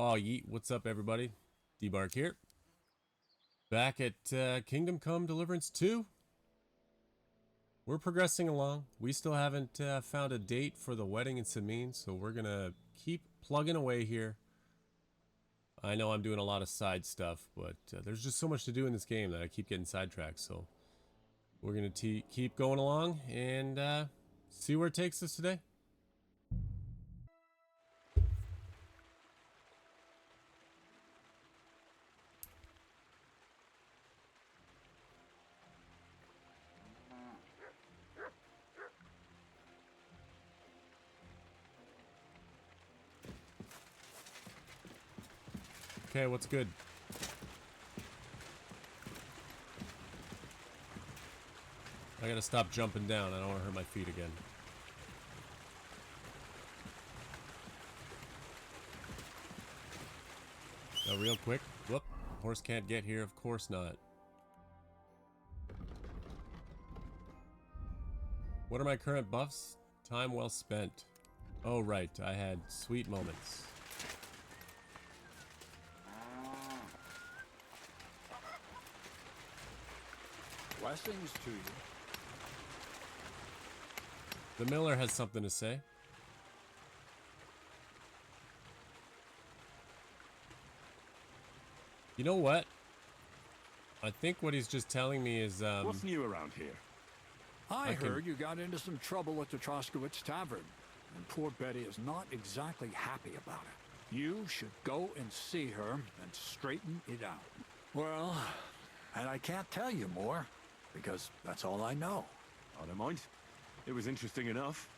Oh, yeet, what's up, everybody? D-Bark here. Back at Kingdom Come Deliverance 2. We're progressing along. We still haven't found a date for the wedding in Samin, so we're gonna keep plugging away here. I know I'm doing a lot of side stuff, but there's just so much to do in this game that I keep getting sidetracked, so we're gonna keep going along and see where it takes us today. Okay, what's good? I gotta stop jumping down. I don't want to hurt my feet again. Now, real quick. Whoop. Horse can't get here. Of course not. What are my current buffs? Time well spent. Oh, right. I had sweet moments. Blessings to you. The miller has something to say. You know what? I think what he's just telling me is, What's new around here? I heard you got into some trouble at the Troskowitz Tavern, and poor Betty is not exactly happy about it. You should go and see her and straighten it out. Well, and I can't tell you more, because that's all I know. I don't mind. It was interesting enough.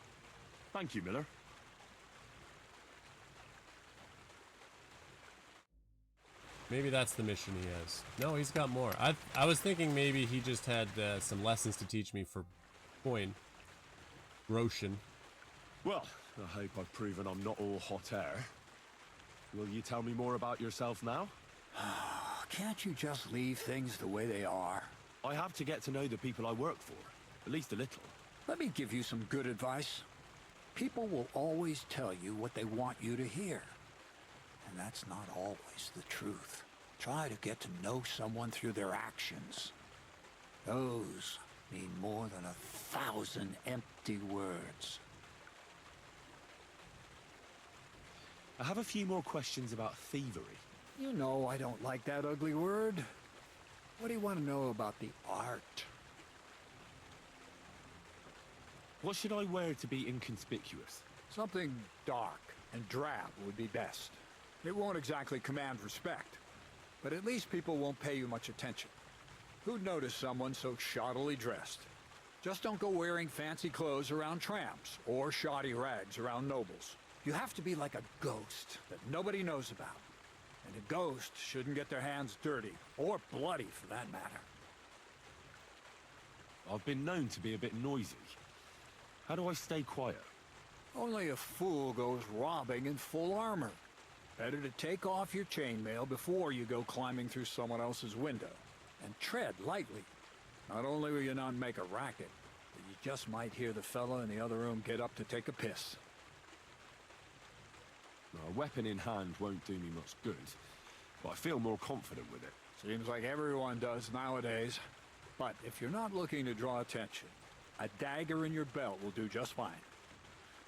Thank you, Miller. maybe that's the mission he has. No, he's got more. I was thinking maybe he just had some lessons to teach me for coin. Roshan. Well, I hope I've proven I'm not all hot air. Will you tell me more about yourself now? Can't you just leave things the way they are? I have to get to know the people I work for. At least a little. Let me give you some good advice. People will always tell you what they want you to hear. And that's not always the truth. Try to get to know someone through their actions. Those mean more than 1,000 empty words. I have a few more questions about thievery. You know I don't like that ugly word. What do you want to know about the art? What should I wear to be inconspicuous? Something dark and drab would be best. It won't exactly command respect, but at least people won't pay you much attention. Who'd notice someone so shoddily dressed? Just don't go wearing fancy clothes around tramps, or shoddy rags around nobles. You have to be like a ghost that nobody knows about. And a ghost shouldn't get their hands dirty, or bloody for that matter. I've been known to be a bit noisy. How do I stay quiet? Only a fool goes robbing in full armor. Better to take off your chainmail before you go climbing through someone else's window. And tread lightly. Not only will you not make a racket, but you just might hear the fella in the other room get up to take a piss. A weapon in hand won't do me much good, but I feel more confident with it. Seems like everyone does nowadays. But if you're not looking to draw attention, a dagger in your belt will do just fine.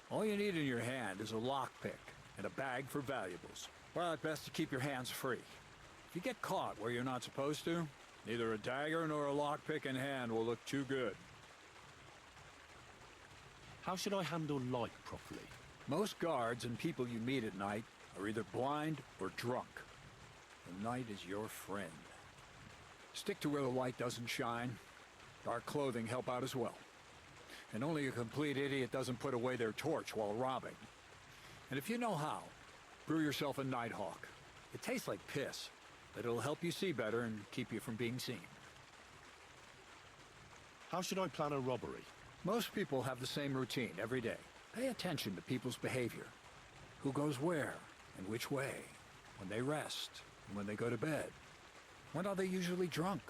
All you need in your hand is a lockpick and a bag for valuables. But best to keep your hands free. If you get caught where you're not supposed to, neither a dagger nor a lockpick in hand will look too good. How should I handle light properly? Most guards and people you meet at night are either blind or drunk. The night is your friend. Stick to where the light doesn't shine. Dark clothing help out as well. And only a complete idiot doesn't put away their torch while robbing. And if you know how, brew yourself a Nighthawk. It tastes like piss, but it'll help you see better and keep you from being seen. How should I plan a robbery? Most people have the same routine every day. Pay attention to people's behavior. Who goes where and which way. When they rest and when they go to bed. When are they usually drunk?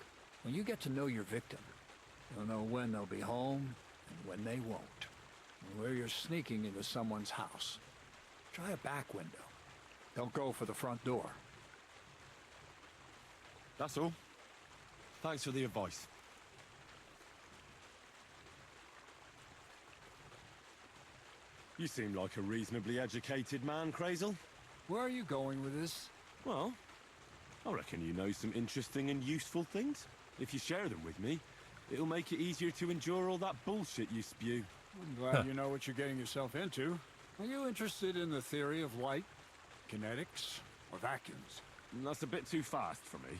When you get to know your victim, you'll know when they'll be home and when they won't. And where you're sneaking into someone's house. Try a back window. Don't go for the front door. That's all. Thanks for the advice. You seem like a reasonably educated man, Crazel. Where are you going with this? Well, I reckon you know some interesting and useful things. If you share them with me, it'll make it easier to endure all that bullshit you spew. I'm glad you know what you're getting yourself into. Are you interested in the theory of light, kinetics, or vacuums? That's a bit too fast for me.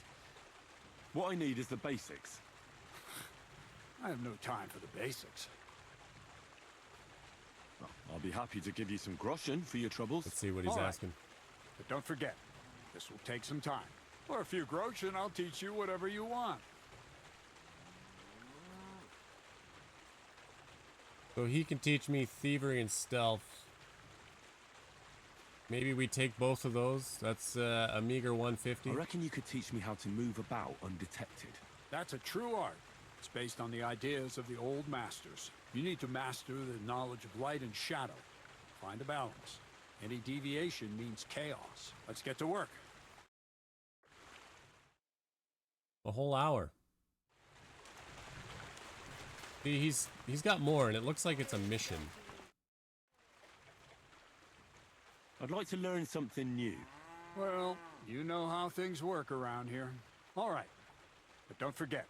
What I need is the basics. I have no time for the basics. Well, I'll be happy to give you some groschen for your troubles. Let's see what he's All right. asking. But don't forget, this will take some time. For a few groschen, and I'll teach you whatever you want. So he can teach me thievery and stealth. Maybe we take both of those. That's a meager 150. I reckon you could teach me how to move about undetected. That's a true art. It's based on the ideas of the old masters. You need to master the knowledge of light and shadow. Find a balance. Any deviation means chaos. Let's get to work. A whole hour. See, he's got more, and it looks like it's a mission. I'd like to learn something new. Well, you know how things work around here. All right. But don't forget,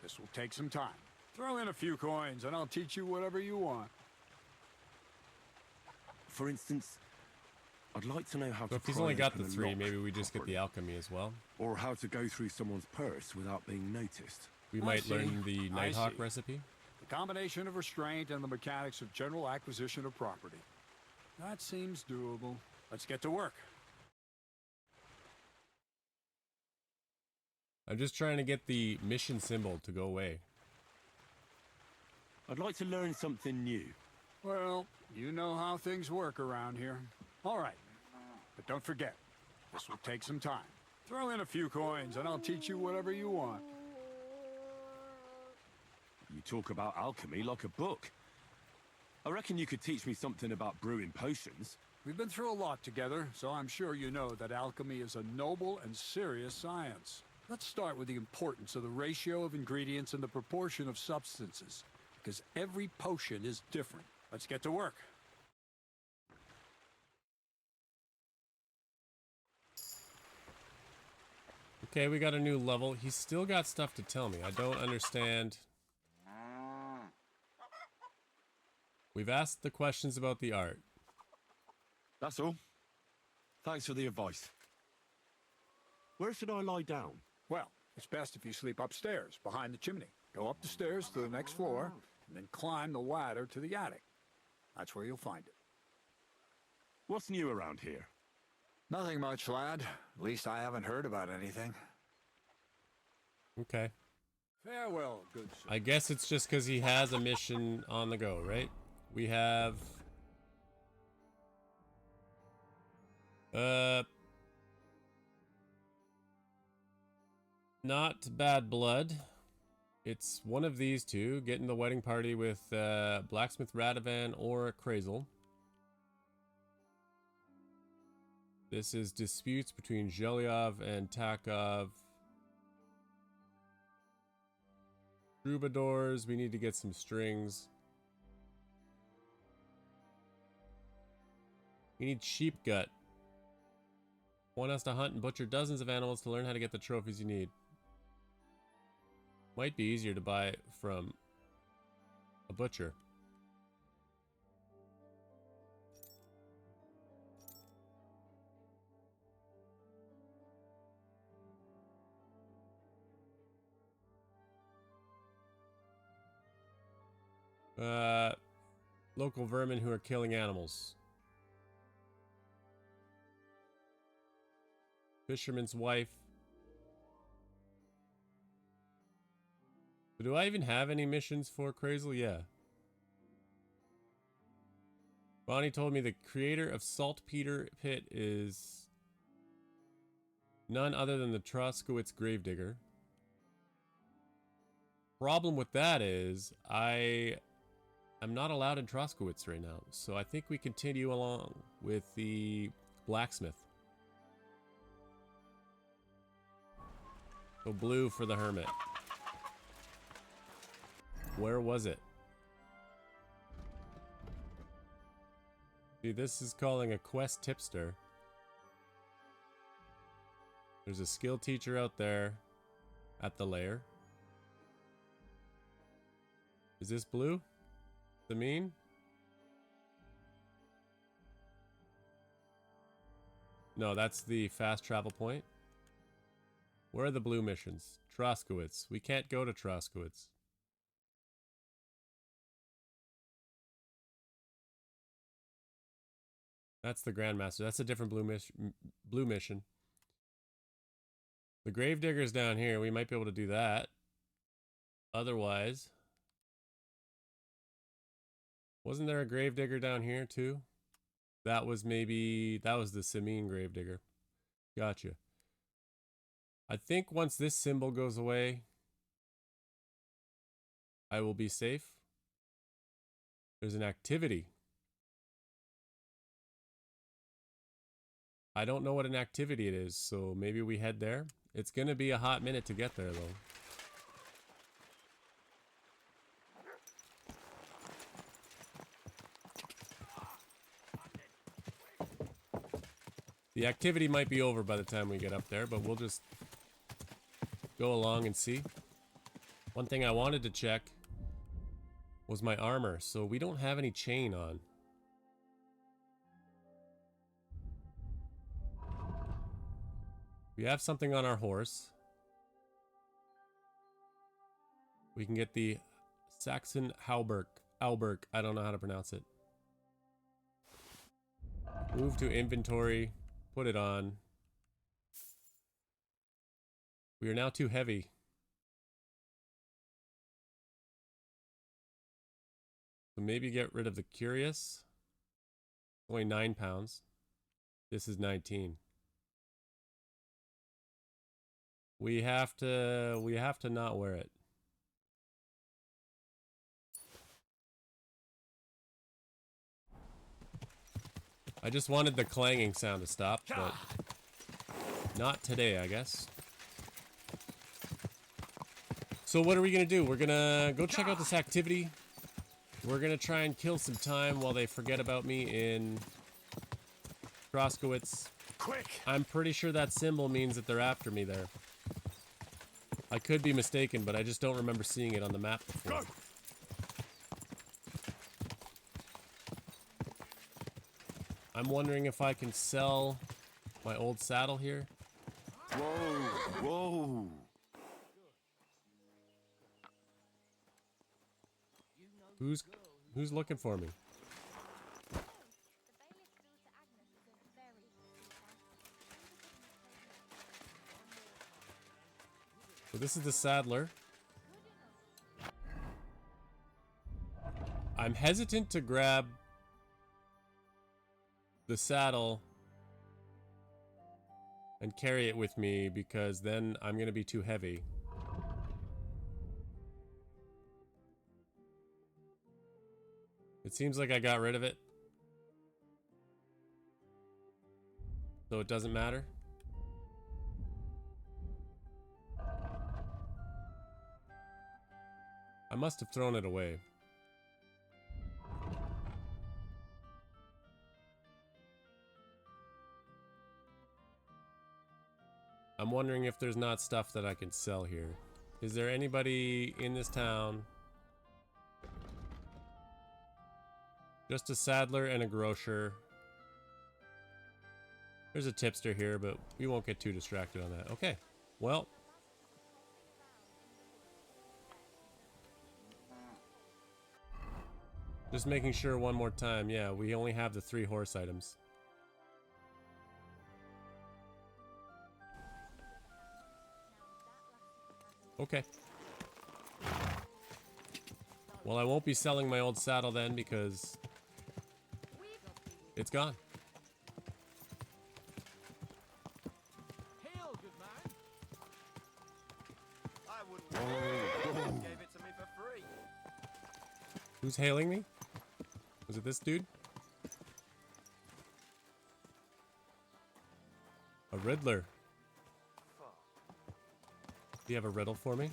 this will take some time. Throw in a few coins, and I'll teach you whatever you want. For instance, I'd like to know how So to if he's pry only got the open a 3, lock maybe we just get the properly. alchemy as well. Or how to go through someone's purse without being noticed. We I might see. learn the I Nighthawk see. recipe. The combination of restraint and the mechanics of general acquisition of property. That seems doable. Let's get to work. I'm just trying to get the mission symbol to go away. I'd like to learn something new. Well, you know how things work around here. All right. But don't forget, this will take some time. Throw in a few coins, and I'll teach you whatever you want. You talk about alchemy like a book. I reckon you could teach me something about brewing potions. We've been through a lot together, so I'm sure you know that alchemy is a noble and serious science. Let's start with the importance of the ratio of ingredients and the proportion of substances, because every potion is different. Let's get to work. Okay, we got a new level. He's still got stuff to tell me. I don't understand. We've asked the questions about the art. That's all. Thanks for the advice. Where should I lie down? Well, it's best if you sleep upstairs, behind the chimney. Go up the stairs to the next floor, and then climb the ladder to the attic. That's where you'll find it. What's new around here? Nothing much, lad. At least I haven't heard about anything. Okay. Farewell, good sir. I guess it's just because he has a mission on the go, right? We have... Not bad blood. It's one of these two. Get in the wedding party with Blacksmith Radovan or Crazel. This is disputes between Zhelyov and Takov. Troubadours. We need to get some strings. We need sheep gut. One has to hunt and butcher dozens of animals to learn how to get the trophies you need. Might be easier to buy from a butcher. Local vermin who are killing animals. Fisherman's wife. Do I even have any missions for Crazel? Yeah. Bonnie told me the creator of Saltpeter Pit is none other than the Troskowitz Gravedigger. Problem with that is I'm not allowed in Troskowitz right now, so I think we continue along with the blacksmith. So blue for the hermit. Where was it? See, this is calling a quest tipster. There's a skill teacher out there at the lair. Is this blue? The mean? No, that's the fast travel point. Where are the blue missions? Troskowitz. We can't go to Troskowitz. That's the Grandmaster. That's a different blue mission. The Gravedigger's down here. We might be able to do that. Otherwise... Wasn't there a Gravedigger down here too? That was the Simine Gravedigger. Gotcha. I think once this symbol goes away, I will be safe. There's an activity. I don't know what an activity it is, so maybe we head there. It's gonna be a hot minute to get there though. The activity might be over by the time we get up there, but we'll just go along and see. One thing I wanted to check was my armor, so we don't have any chain on. We have something on our horse. We can get the Saxon Hauberk. I don't know how to pronounce it. Move to inventory. Put it on. We are now too heavy. So maybe get rid of the Curious. Only 9 pounds. This is 19. We have to not wear it. I just wanted the clanging sound to stop, but not today, I guess. So what are we gonna do? We're gonna go check out this activity. We're gonna try and kill some time while they forget about me in Troskowitz. Quick! I'm pretty sure that symbol means that they're after me there. I could be mistaken, but I just don't remember seeing it on the map before. Go. I'm wondering if I can sell my old saddle here. Whoa, whoa. Who's looking for me? So this is the saddler. I'm hesitant to grab the saddle and carry it with me because then I'm gonna be too heavy. It seems like I got rid of it, so it doesn't matter. I must have thrown it away. I'm wondering if there's not stuff that I can sell here. Is there anybody in this town? Just a saddler and a grocer. There's a tipster here, but we won't get too distracted on that. Okay, well. Just making sure one more time. Yeah, we only have the 3 horse items. Okay. Well, I won't be selling my old saddle then because it's gone. Hail, good man. I wouldn't gave it to me for free. Who's hailing me? Was it this dude? A Riddler. Do you have a riddle for me?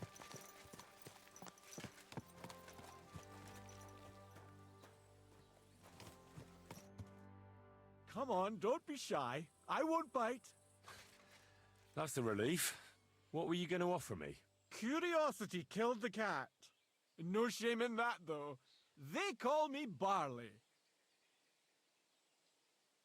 Come on, don't be shy. I won't bite. That's a relief. What were you going to offer me? Curiosity killed the cat. No shame in that, though. They call me Barley.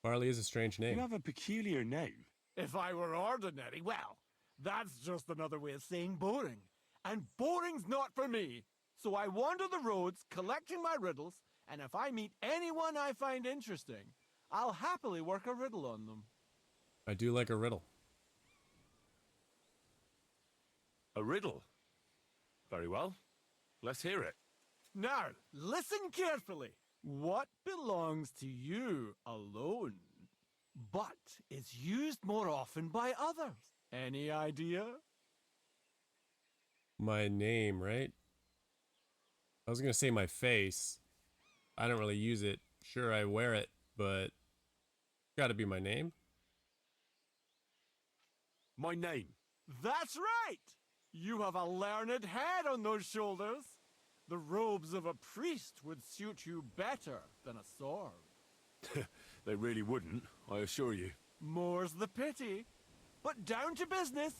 Barley is a strange You name. have a peculiar name. If I were ordinary, well, that's just another way of saying boring. And boring's not for me. So I wander the roads collecting my riddles, and if I meet anyone I find interesting, I'll happily work a riddle on them. I do like a riddle. A riddle? Very well. Let's hear it. Now, listen carefully. What belongs to you alone, but is used more often by others? Any idea? My name, right? I was gonna say my face. I don't really use it. Sure, I wear it, but gotta be my name. My name. That's right! You have a learned head on those shoulders. The robes of a priest would suit you better than a sword. They really wouldn't, I assure you. More's the pity. But down to business.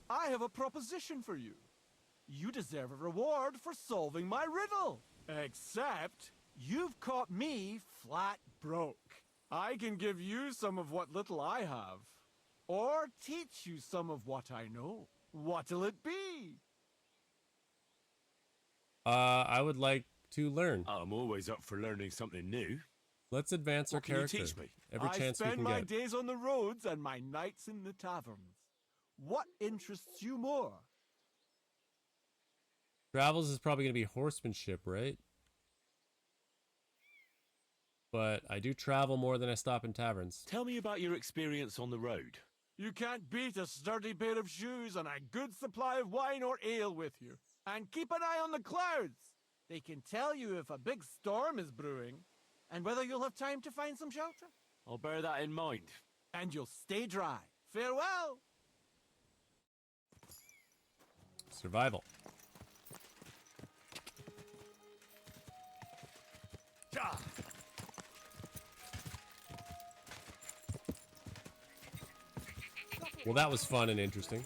I have a proposition for you. You deserve a reward for solving my riddle. Except, you've caught me flat broke. I can give you some of what little I have. Or teach you some of what I know. What'll it be? I would like to learn. I'm always up for learning something new. Let's advance our What can you character. teach me? Every I chance we spend can my get. days on the roads and my nights in the taverns. What interests you more? Travels is probably gonna be horsemanship, right? But I do travel more than I stop in taverns. Tell me about your experience on the road. You can't beat a sturdy pair of shoes and a good supply of wine or ale with you. And keep an eye on the clouds. They can tell you if a big storm is brewing and whether you'll have time to find some shelter. I'll bear that in mind. And you'll stay dry. Farewell! Survival. Well, that was fun and interesting.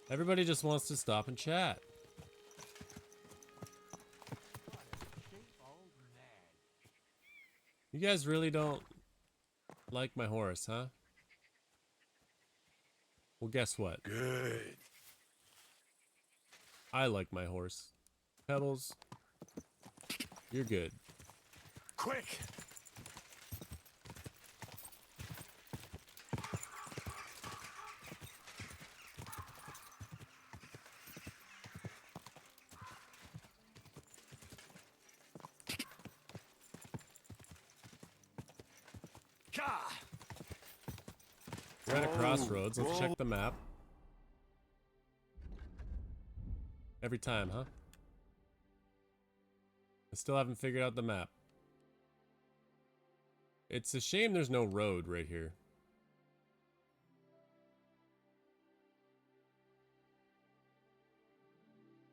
Everybody just wants to stop and chat. You guys really don't like my horse, huh? Well, guess what? Good. I like my horse. Pebbles, you're good. Quick! We're at a crossroads. Let's check the map. Every time, huh? I still haven't figured out the map. It's a shame there's no road right here.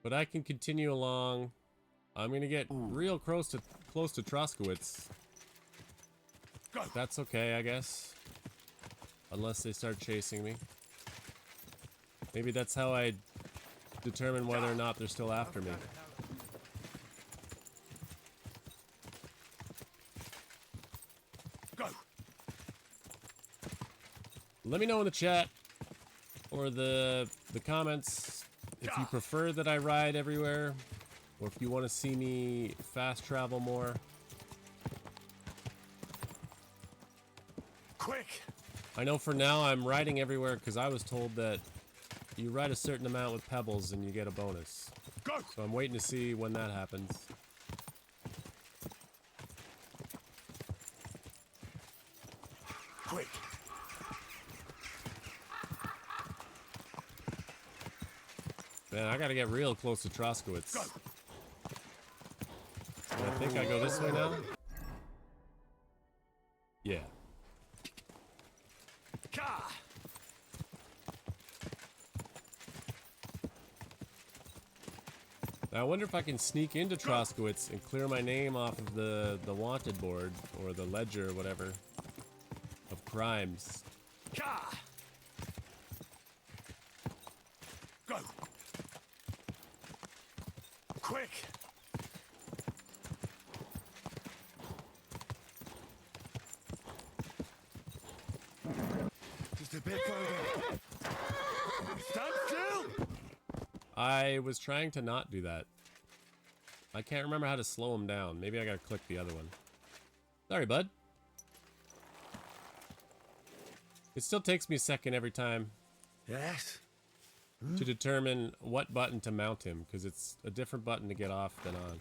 But I can continue along. I'm gonna get real close to Troskowitz. That's okay, I guess. Unless they start chasing me. Maybe that's how I determine whether or not they're still after me. Go! Let me know in the chat or the comments if you prefer that I ride everywhere or if you want to see me fast travel more. Quick! I know for now I'm riding everywhere because I was told that you ride a certain amount with pebbles and you get a bonus. Go! So I'm waiting to see when that happens. Quick! Man, I gotta get real close to Troskowitz. Go! And I think I go this way now? Yeah. Ka! Now, I wonder if I can sneak into Troskowitz and clear my name off of the wanted board, or the ledger, or whatever, of crimes. Ka! Go! Quick! Just a bit further. Stand still! I was trying to not do that. I can't remember how to slow him down. Maybe I gotta click the other one. Sorry, bud. It still takes me a second every time Yes? to determine what button to mount him, because it's a different button to get off than on.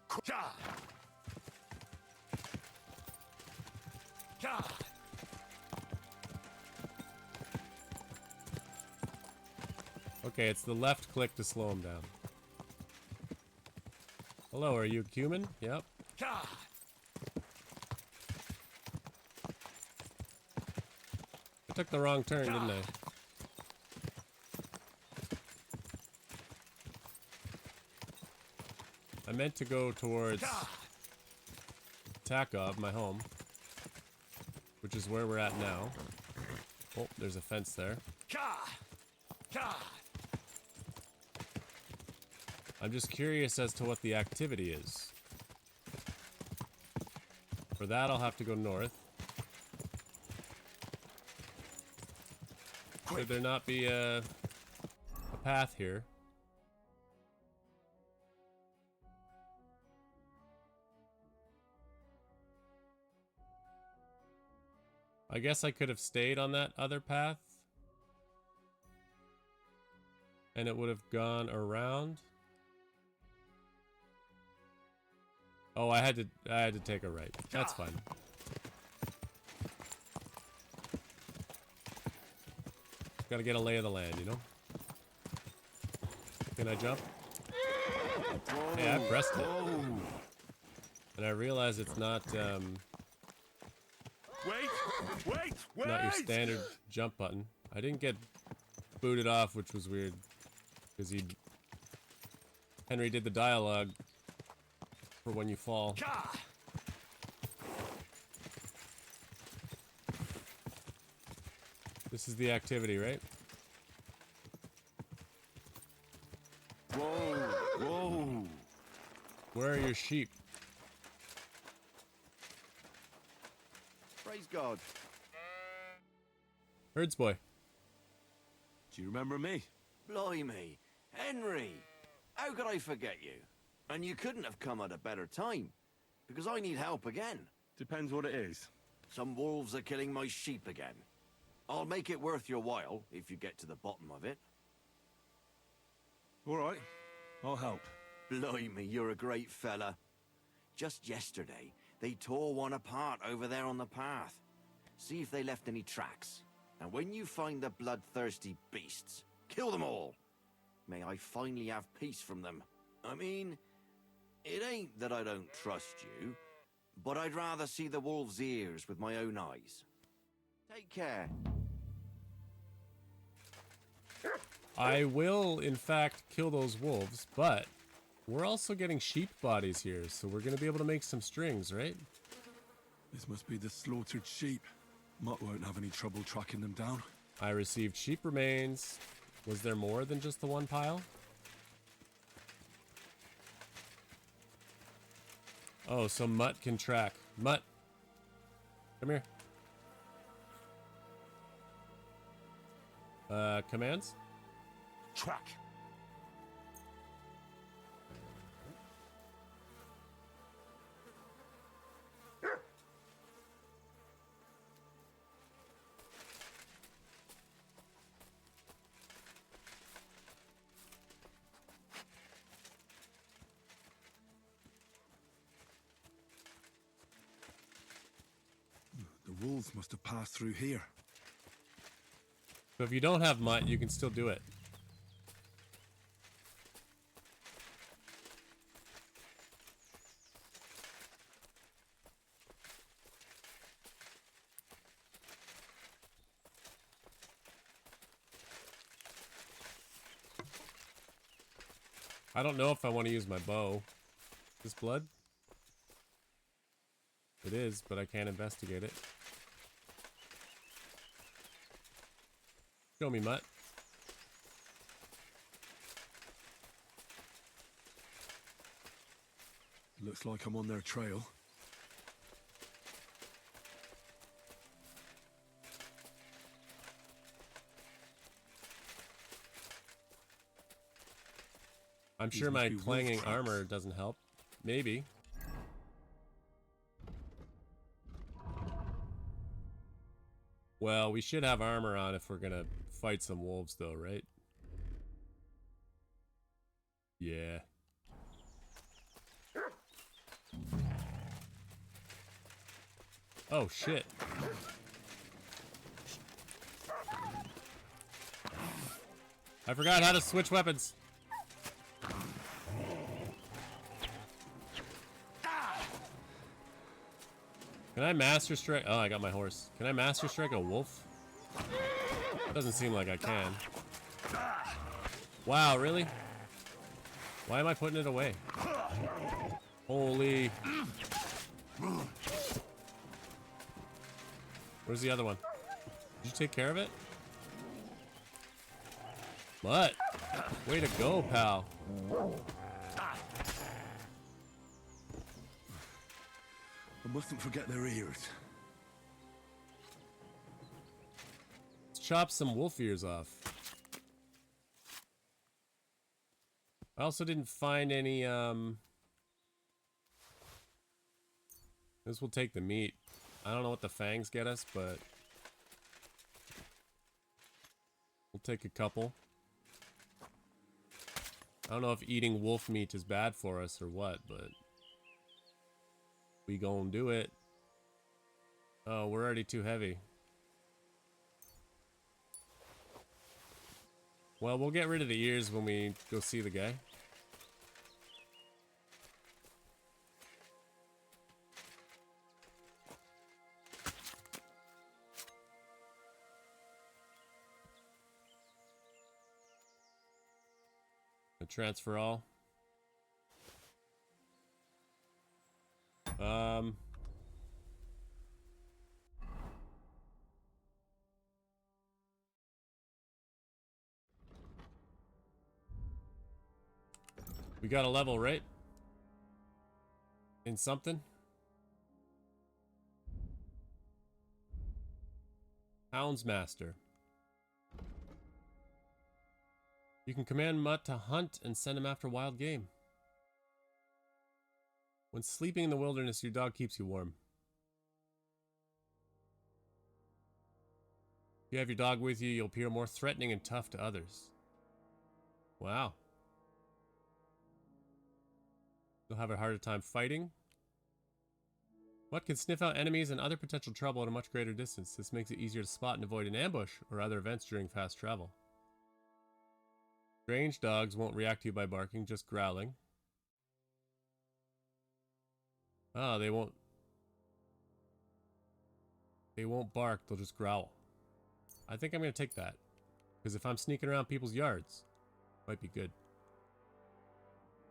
Ka! Ka! Okay, it's the left click to slow him down. Hello, are you a human? Yep. Ka! I took the wrong turn, didn't I? I meant to go towards Takov, my home, which is where we're at now. Oh, there's a fence there. Ka! Ka! I'm just curious as to what the activity is. For that, I'll have to go north. Could there not be a path here? I guess I could have stayed on that other path. And it would have gone around. Oh, I had to take a right. That's fine. Gotta get a lay of the land, you know? Can I jump? Hey, I pressed it. And I realize it's not, Wait! not your standard jump button. I didn't get booted off, which was weird. Because Henry did the dialogue for when you fall. Ka! This is the activity, right? Whoa! Where are your sheep? Praise God. Herds boy. Do you remember me? Blimey. Henry. How could I forget you? And you couldn't have come at a better time. Because I need help again. Depends what it is. Some wolves are killing my sheep again. I'll make it worth your while, if you get to the bottom of it. All right, I'll help. Blimey, you're a great fella. Just yesterday, they tore one apart over there on the path. See if they left any tracks. And when you find the bloodthirsty beasts, kill them all. May I finally have peace from them. I mean, it ain't that I don't trust you, but I'd rather see the wolf's ears with my own eyes. Take care. I will, in fact, kill those wolves, but we're also getting sheep bodies here, so we're going to be able to make some strings, right? This must be the slaughtered sheep. Mutt won't have any trouble tracking them down. I received sheep remains. Was there more than just the one pile? Oh, so Mutt can track. Mutt, come here. Commands? Track. The wolves must have passed through here. So if you don't have Mutt, you can still do it. I don't know if I want to use my bow. Is this blood? It is, but I can't investigate it. Show me, Mutt. Looks like I'm on their trail. I'm These sure must my be wolf clanging tracks. armor doesn't help. Maybe. Well, we should have armor on if we're gonna fight some wolves, though, right? Yeah. Oh, shit. I forgot how to switch weapons. Can I master strike? Oh, I got my horse. Can I master strike a wolf? Doesn't seem like I can. Wow, really? Why am I putting it away? Holy. Where's the other one? Did you take care of it? What? Way to go, pal. I mustn't forget their ears. Let's chop some wolf ears off. I also didn't find any, this will take the meat. I don't know what the fangs get us, but we'll take a couple. I don't know if eating wolf meat is bad for us or what, but we gon' do it. Oh, we're already too heavy. Well, we'll get rid of the ears when we go see the guy. Transfer all. We got a level, right? In something? Houndsmaster. You can command Mutt to hunt and send him after wild game. When sleeping in the wilderness, your dog keeps you warm. If you have your dog with you, you'll appear more threatening and tough to others. Wow. You'll have a harder time fighting. Mutt can sniff out enemies and other potential trouble at a much greater distance. This makes it easier to spot and avoid an ambush or other events during fast travel. Strange dogs won't react to you by barking, just growling. Oh, they won't bark, they'll just growl. I think I'm gonna take that. Because if I'm sneaking around people's yards, might be good.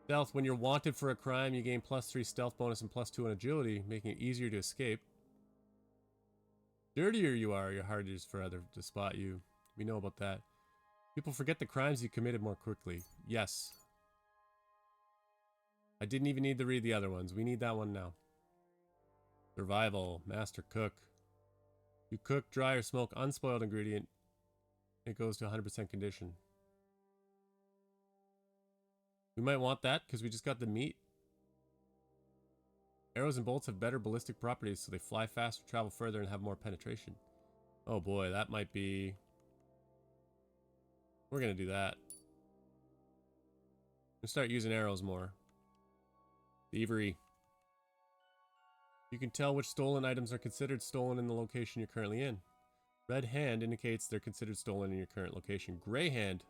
Stealth, when you're wanted for a crime, you gain +3 stealth bonus and +2 on agility, making it easier to escape. Dirtier you are, the harder it is for others to spot you. We know about that. People forget the crimes you committed more quickly. Yes. I didn't even need to read the other ones. We need that one now. Survival. Master cook. You cook, dry, or smoke unspoiled ingredient. It goes to 100% condition. We might want that because we just got the meat. Arrows and bolts have better ballistic properties, so they fly faster, travel further, and have more penetration. Oh boy, that might be... We're gonna do that. We'll start using arrows more. Thievery. You can tell which stolen items are considered stolen in the location you're currently in. Red hand indicates they're considered stolen in your current location. Gray hand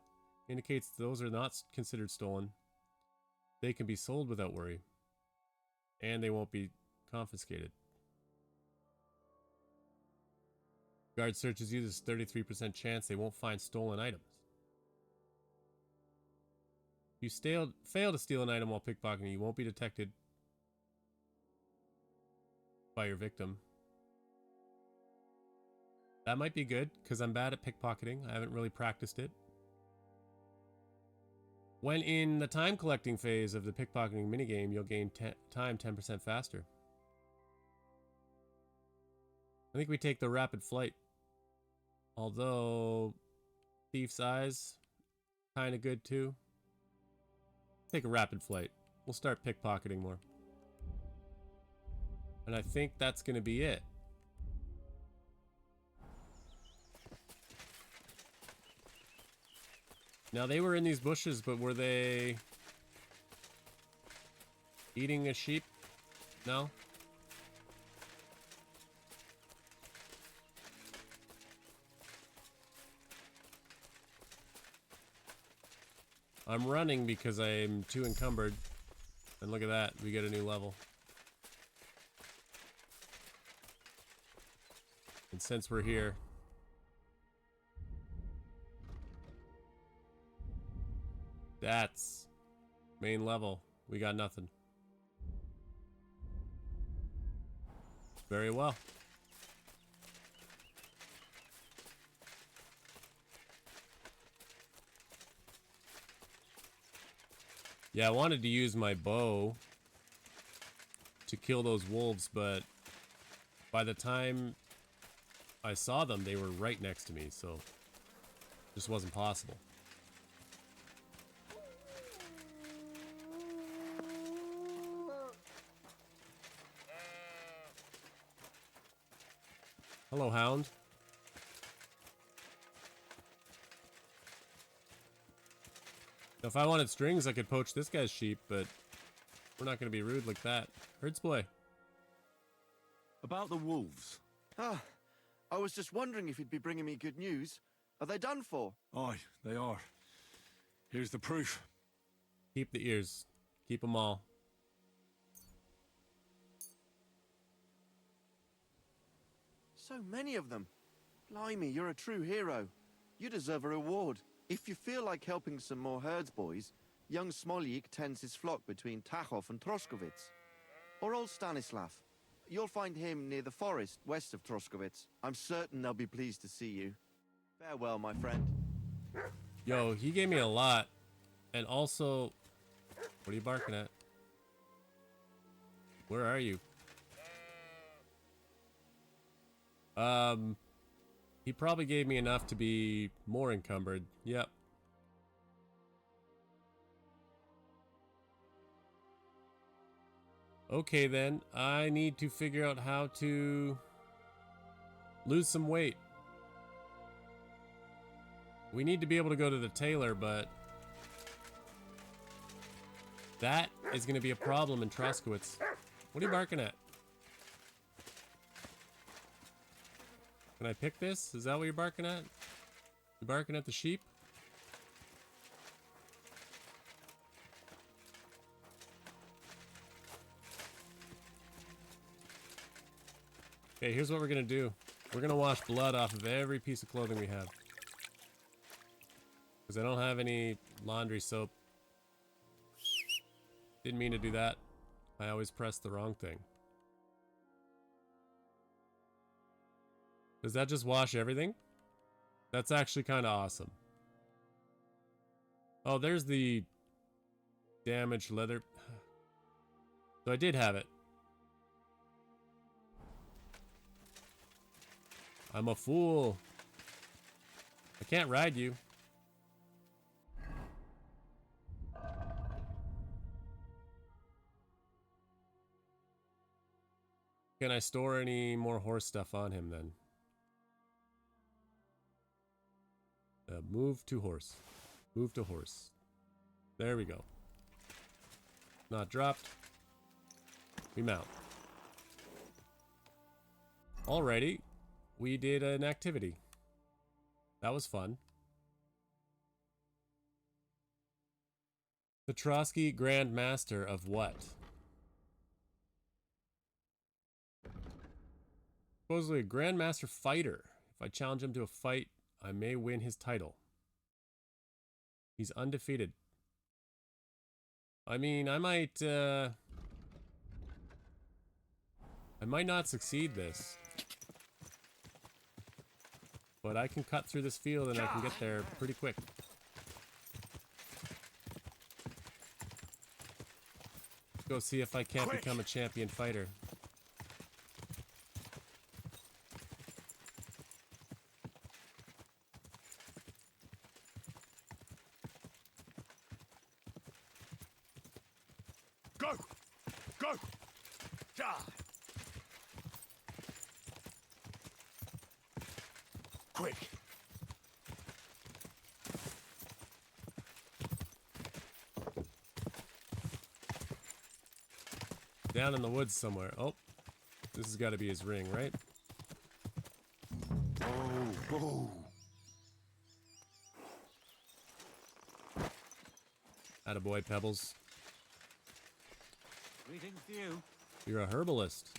indicates those are not considered stolen. They can be sold without worry. And they won't be confiscated. Guard searches you, there's 33% chance they won't find stolen items. You fail to steal an item while pickpocketing, you won't be detected by your victim. That might be good, because I'm bad at pickpocketing. I haven't really practiced it. When in the time collecting phase of the pickpocketing minigame, you'll gain time 10% faster. I think we take the rapid flight. Although, Thief's Eyes, kind of good too. Take a rapid flight. We'll start pickpocketing more. And I think that's going to be it. Now, they were in these bushes, but were they eating a sheep? No? I'm running because I'm too encumbered. And look at that, we get a new level. And since we're here, that's main level. We got nothing. Very well. Yeah, I wanted to use my bow to kill those wolves, but by the time I saw them, they were right next to me, so it just wasn't possible. Hello, hound. Now, if I wanted strings, I could poach this guy's sheep, but we're not going to be rude like that. Herds boy. About the wolves. Ah, I was just wondering if you'd be bringing me good news. Are they done for? Aye, they are. Here's the proof. Keep the ears. Keep them all. So many of them. Blimey, you're a true hero. You deserve a reward. If you feel like helping some more herds boys, young Smoljik tends his flock between Tachov and Troskowitz. Or old Stanislav. You'll find him near the forest west of Troskowitz. I'm certain they'll be pleased to see you. Farewell, my friend. Yo, he gave me a lot. And also... What are you barking at? Where are you? He probably gave me enough to be more encumbered. Yep. Okay then, I need to figure out how to lose some weight. We need to be able to go to the tailor, but that is going to be a problem in Troskowitz. What are you barking at? Can I pick this? Is that what you're barking at? You barking at the sheep? Okay, here's what we're gonna do. We're gonna wash blood off of every piece of clothing we have. Because I don't have any laundry soap. Didn't mean to do that. I always press the wrong thing. Does that just wash everything? That's actually kind of awesome. Oh, there's the damaged leather. So I did have it. I'm a fool. I can't ride you. Can I store any more horse stuff on him then? Move to horse. Move to horse. There we go. Not dropped. We mount. Alrighty. We did an activity. That was fun. Petrosky Grand Master of what? Supposedly a Grandmaster fighter. If I challenge him to a fight, I may win his title. He's undefeated. I mean, I might not succeed this. But I can cut through this field and I can get there pretty quick. Let's go see if I can't become a champion fighter. Go! Go! Die! Quick! Down in the woods somewhere. Oh, this has got to be his ring, right? Oh! Attaboy, Pebbles. Greetings to you. You're a herbalist.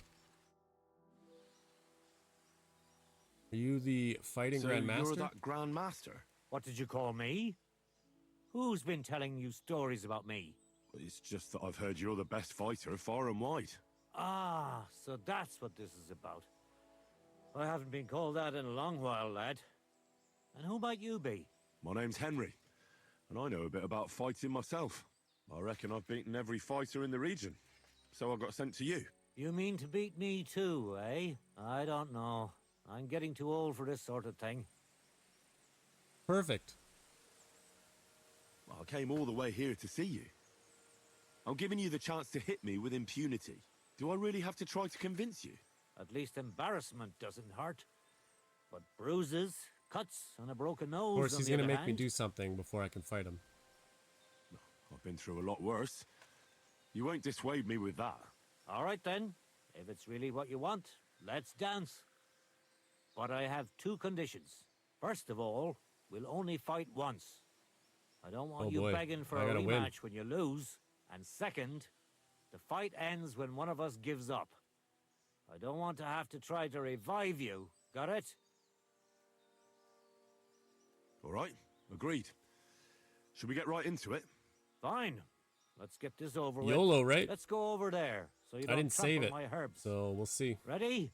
Are you the fighting So grandmaster? you're that grandmaster? What did you call me? Who's been telling you stories about me? It's just that I've heard you're the best fighter far and wide. Ah, so that's what this is about. I haven't been called that in a long while, lad. And who might you be? My name's Henry, and I know a bit about fighting myself. I reckon I've beaten every fighter in the region, so I got sent to you. You mean to beat me too, eh? I don't know. I'm getting too old for this sort of thing. Perfect. I came all the way here to see you. I'm giving you the chance to hit me with impunity. Do I really have to try to convince you? At least embarrassment doesn't hurt. But bruises, cuts, and a broken nose. Of course, he's going to make me do something before I can fight him. I've been through a lot worse. You won't dissuade me with that. All right then. If it's really what you want, let's dance. But I have two conditions. First of all, we'll only fight once. I don't want you begging for a rematch when you lose. And second, the fight ends when one of us gives up. I don't want to have to try to revive you. Got it? All right, agreed. Should we get right into it? Fine. Let's get this over with. YOLO, right? Let's go over there, so you I don't didn't save trample it, my herbs. so we'll see. Ready?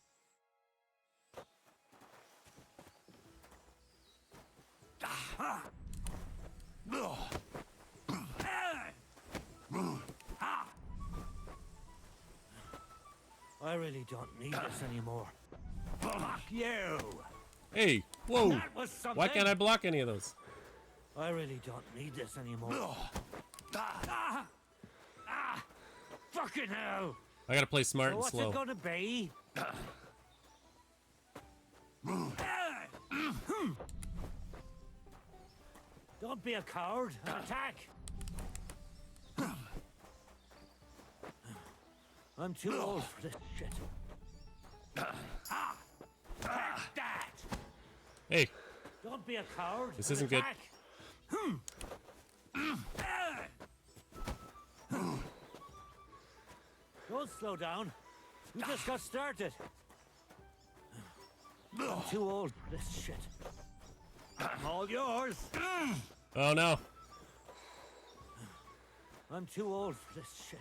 I really don't need this anymore. Fuck you! Hey, whoa! That was something. Why can't I block any of those? I really don't need this anymore. Fucking hell! I gotta play smart So and what's slow. it gonna be? Don't be a coward. Attack! I'm too old for this shit. Take that! Hey, Don't be a coward. This isn't good. Attack. Don't slow down. We just got started. I'm too old for this shit. I'm all yours. oh no. I'm too old for this shit.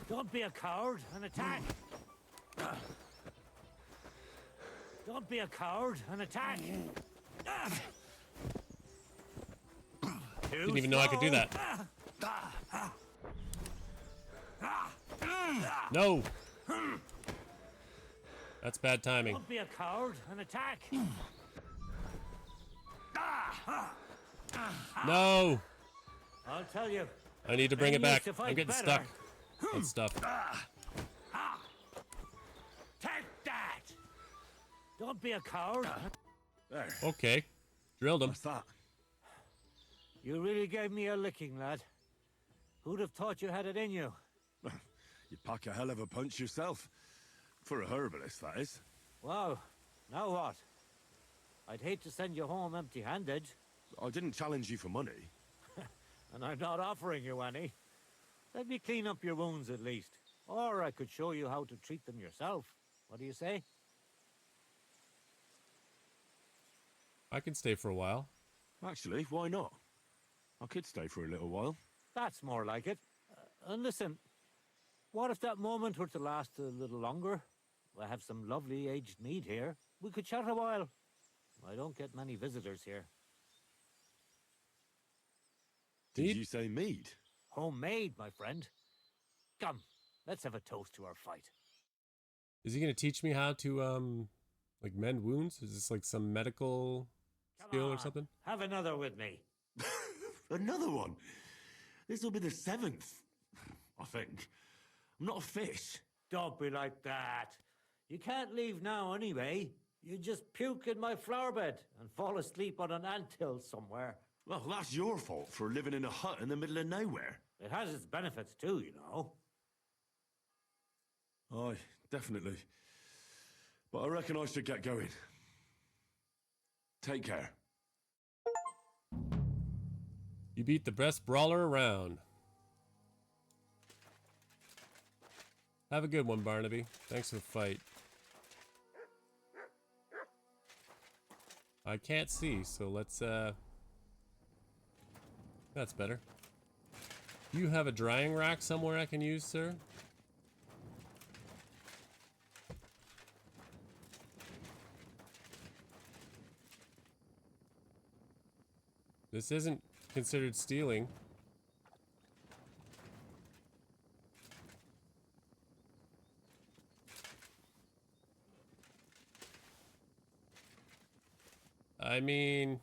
Don't be a coward and attack. Don't be a coward and attack. Didn't even know I could do that. No. That's bad timing. Don't be a coward and attack. No. I'll tell you. I need to bring Men it back. used to fight I'm getting better. stuck on stuff. Take that. Don't be a coward. There. Okay. Drilled him. What's that? You really gave me a licking, lad. Who'd have thought you had it in you? You pack a hell of a punch yourself. For a herbalist, that is. Wow. Now what? I'd hate to send you home empty-handed, I didn't challenge you for money. and I'm not offering you any. Let me clean up your wounds at least. Or I could show you how to treat them yourself. What do you say? I can stay for a while. Actually, why not? I could stay for a little while. That's more like it. And listen, what if that moment were to last a little longer? I have some lovely aged mead here. We could chat a while. I don't get many visitors here. Did Mead? you say mead? Homemade, my friend. Come, let's have a toast to our fight. Is he gonna teach me how to like mend wounds? Is this like some medical skill or something? Have another with me. Another one? This'll be the 7th, I think. I'm not a fish. Don't be like that. You can't leave now anyway. You just puke in my flower bed and fall asleep on an anthill somewhere. Well, that's your fault for living in a hut in the middle of nowhere. It has its benefits too, you know. Aye, definitely. But I reckon I should get going. Take care. You beat the best brawler around. Have a good one, Barnaby. Thanks for the fight. I can't see, so let's that's better. You have a drying rack somewhere I can use, sir? This isn't considered stealing. I mean,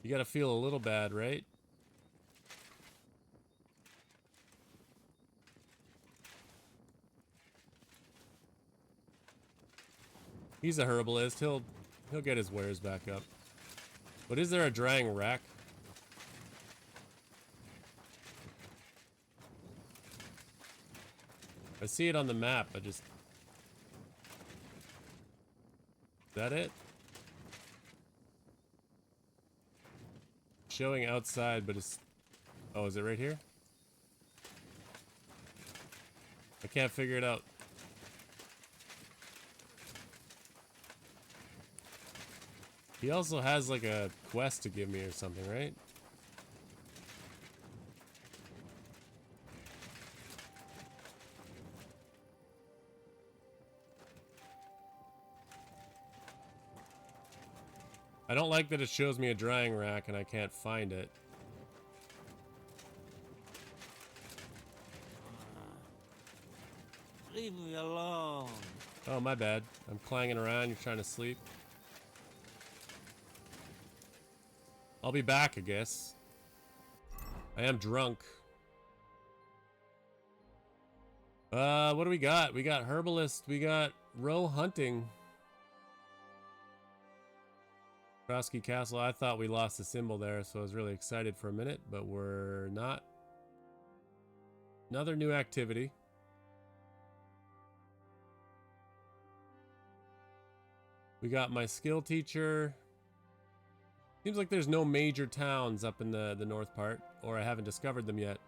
you gotta feel a little bad, right? He's a herbalist. He'll get his wares back up. But is there a drying rack? I see it on the map. Is that it? Showing outside, but it's... Oh, is it right here? I can't figure it out. He also has like a quest to give me or something, right? I don't like that it shows me a drying rack and I can't find it. Leave me alone. Oh, my bad. I'm clanging around. You're trying to sleep. I'll be back, I guess. I am drunk. What do we got? We got herbalist. We got row hunting. Krosky Castle. I thought we lost the symbol there, so I was really excited for a minute, but we're not. Another new activity. We got my skill teacher. Seems like there's no major towns up in the north part, or I haven't discovered them yet.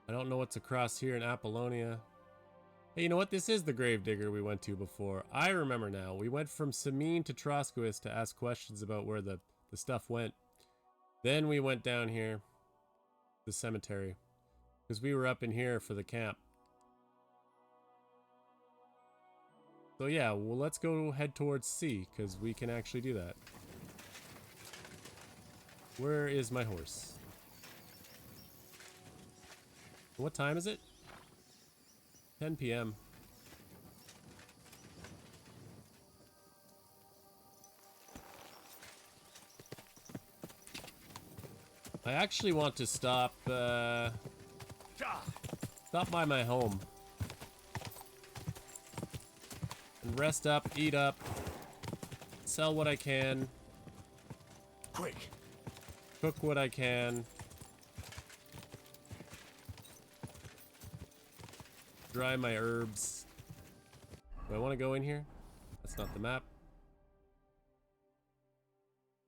I don't know what's across here in Apollonia. Hey, you know what? This is the gravedigger we went to before. I remember now. We went from Samine to Troscuis to ask questions about where the stuff went. Then we went down here, the cemetery, because we were up in here for the camp. So yeah, well, let's go head towards C, because we can actually do that. Where is my horse? What time is it? 10 p.m. I actually want to stop by my home. And rest up, eat up, sell what I can. Quick! Cook what I can. Dry my herbs. Do I want to go in here? That's not the map.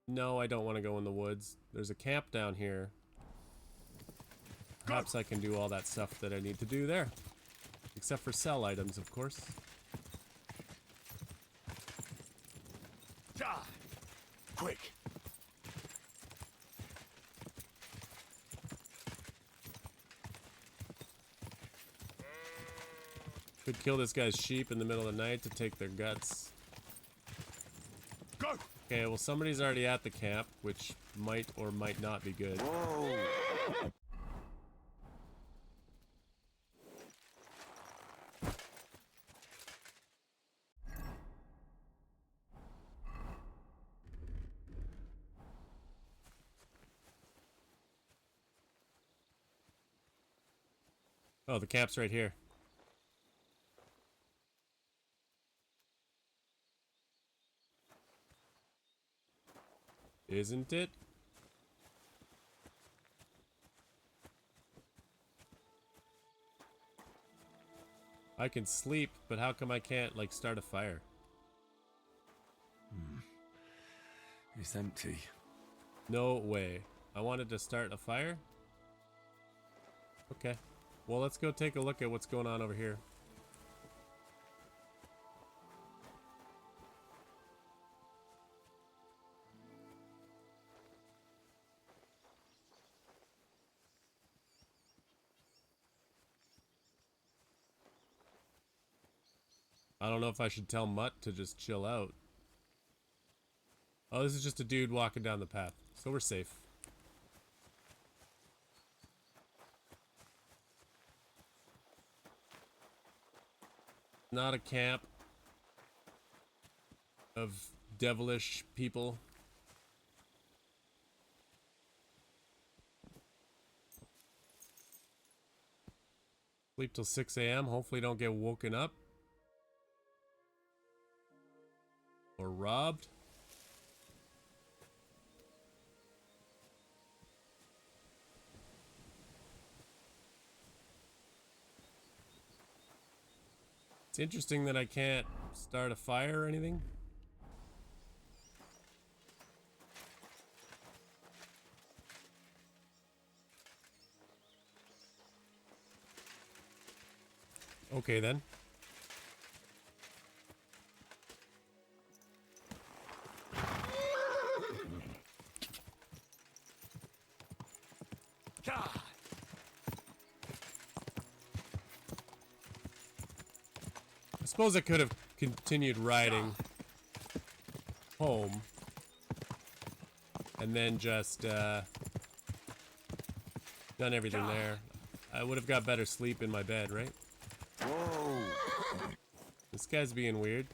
No, I don't want to go in the woods. There's a camp down here. Perhaps I can do all that stuff that I need to do there. Except for sell items, of course. Quick! Could kill this guy's sheep in the middle of the night to take their guts. Go! Okay, well somebody's already at the camp, which might or might not be good. Whoa! Oh, the camp's right here. Isn't it? I can sleep, but how come I can't, like, start a fire? It's empty. No way. I wanted to start a fire? Okay. Well, let's go take a look at what's going on over here. I don't know if I should tell Mutt to just chill out. Oh, this is just a dude walking down the path, so we're safe. Not a camp of devilish people. Sleep till 6 a.m. Hopefully don't get woken up. Or robbed. It's interesting that I can't start a fire or anything. Okay then. I suppose I could have continued riding home and then just done everything there. I would have got better sleep in my bed, right? Whoa! This guy's being weird.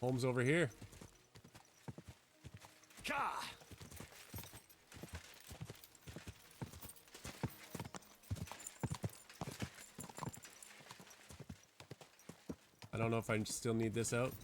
Home's over here. I don't know if I still need this out.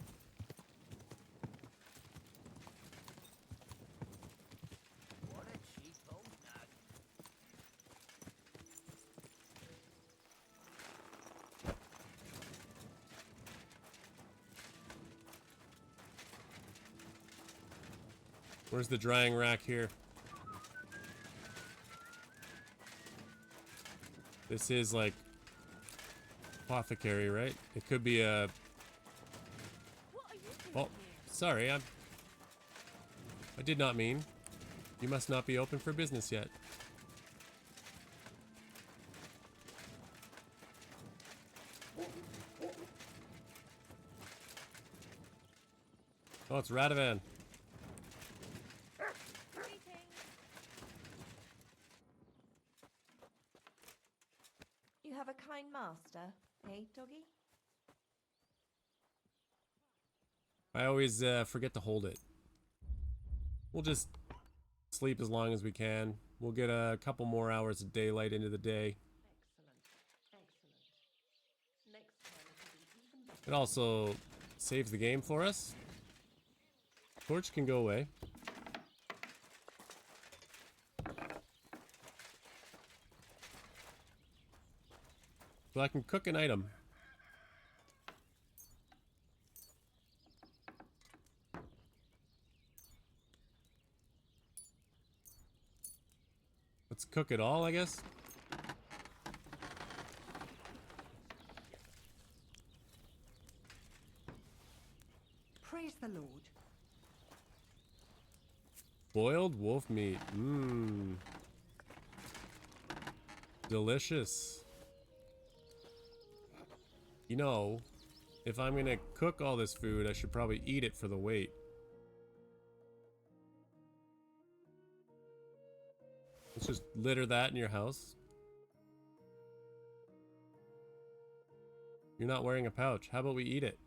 Where's the drying rack here? This is like apothecary, right? It could be a... Oh, sorry, I did not mean. You must not be open for business yet. Oh, it's Radovan. You have a kind master, eh, doggy? I always forget to hold it. We'll just sleep as long as we can. We'll get a couple more hours of daylight into the day. Excellent. Excellent. Next time it'll be even better. It also saves the game for us. Torch can go away. So I can cook an item. Let's cook it all, I guess. Praise the Lord. Boiled wolf meat. Mmm. Delicious. You know, if I'm gonna cook all this food, I should probably eat it for the weight. Let's just litter that in your house. You're not wearing a pouch. How about we eat it?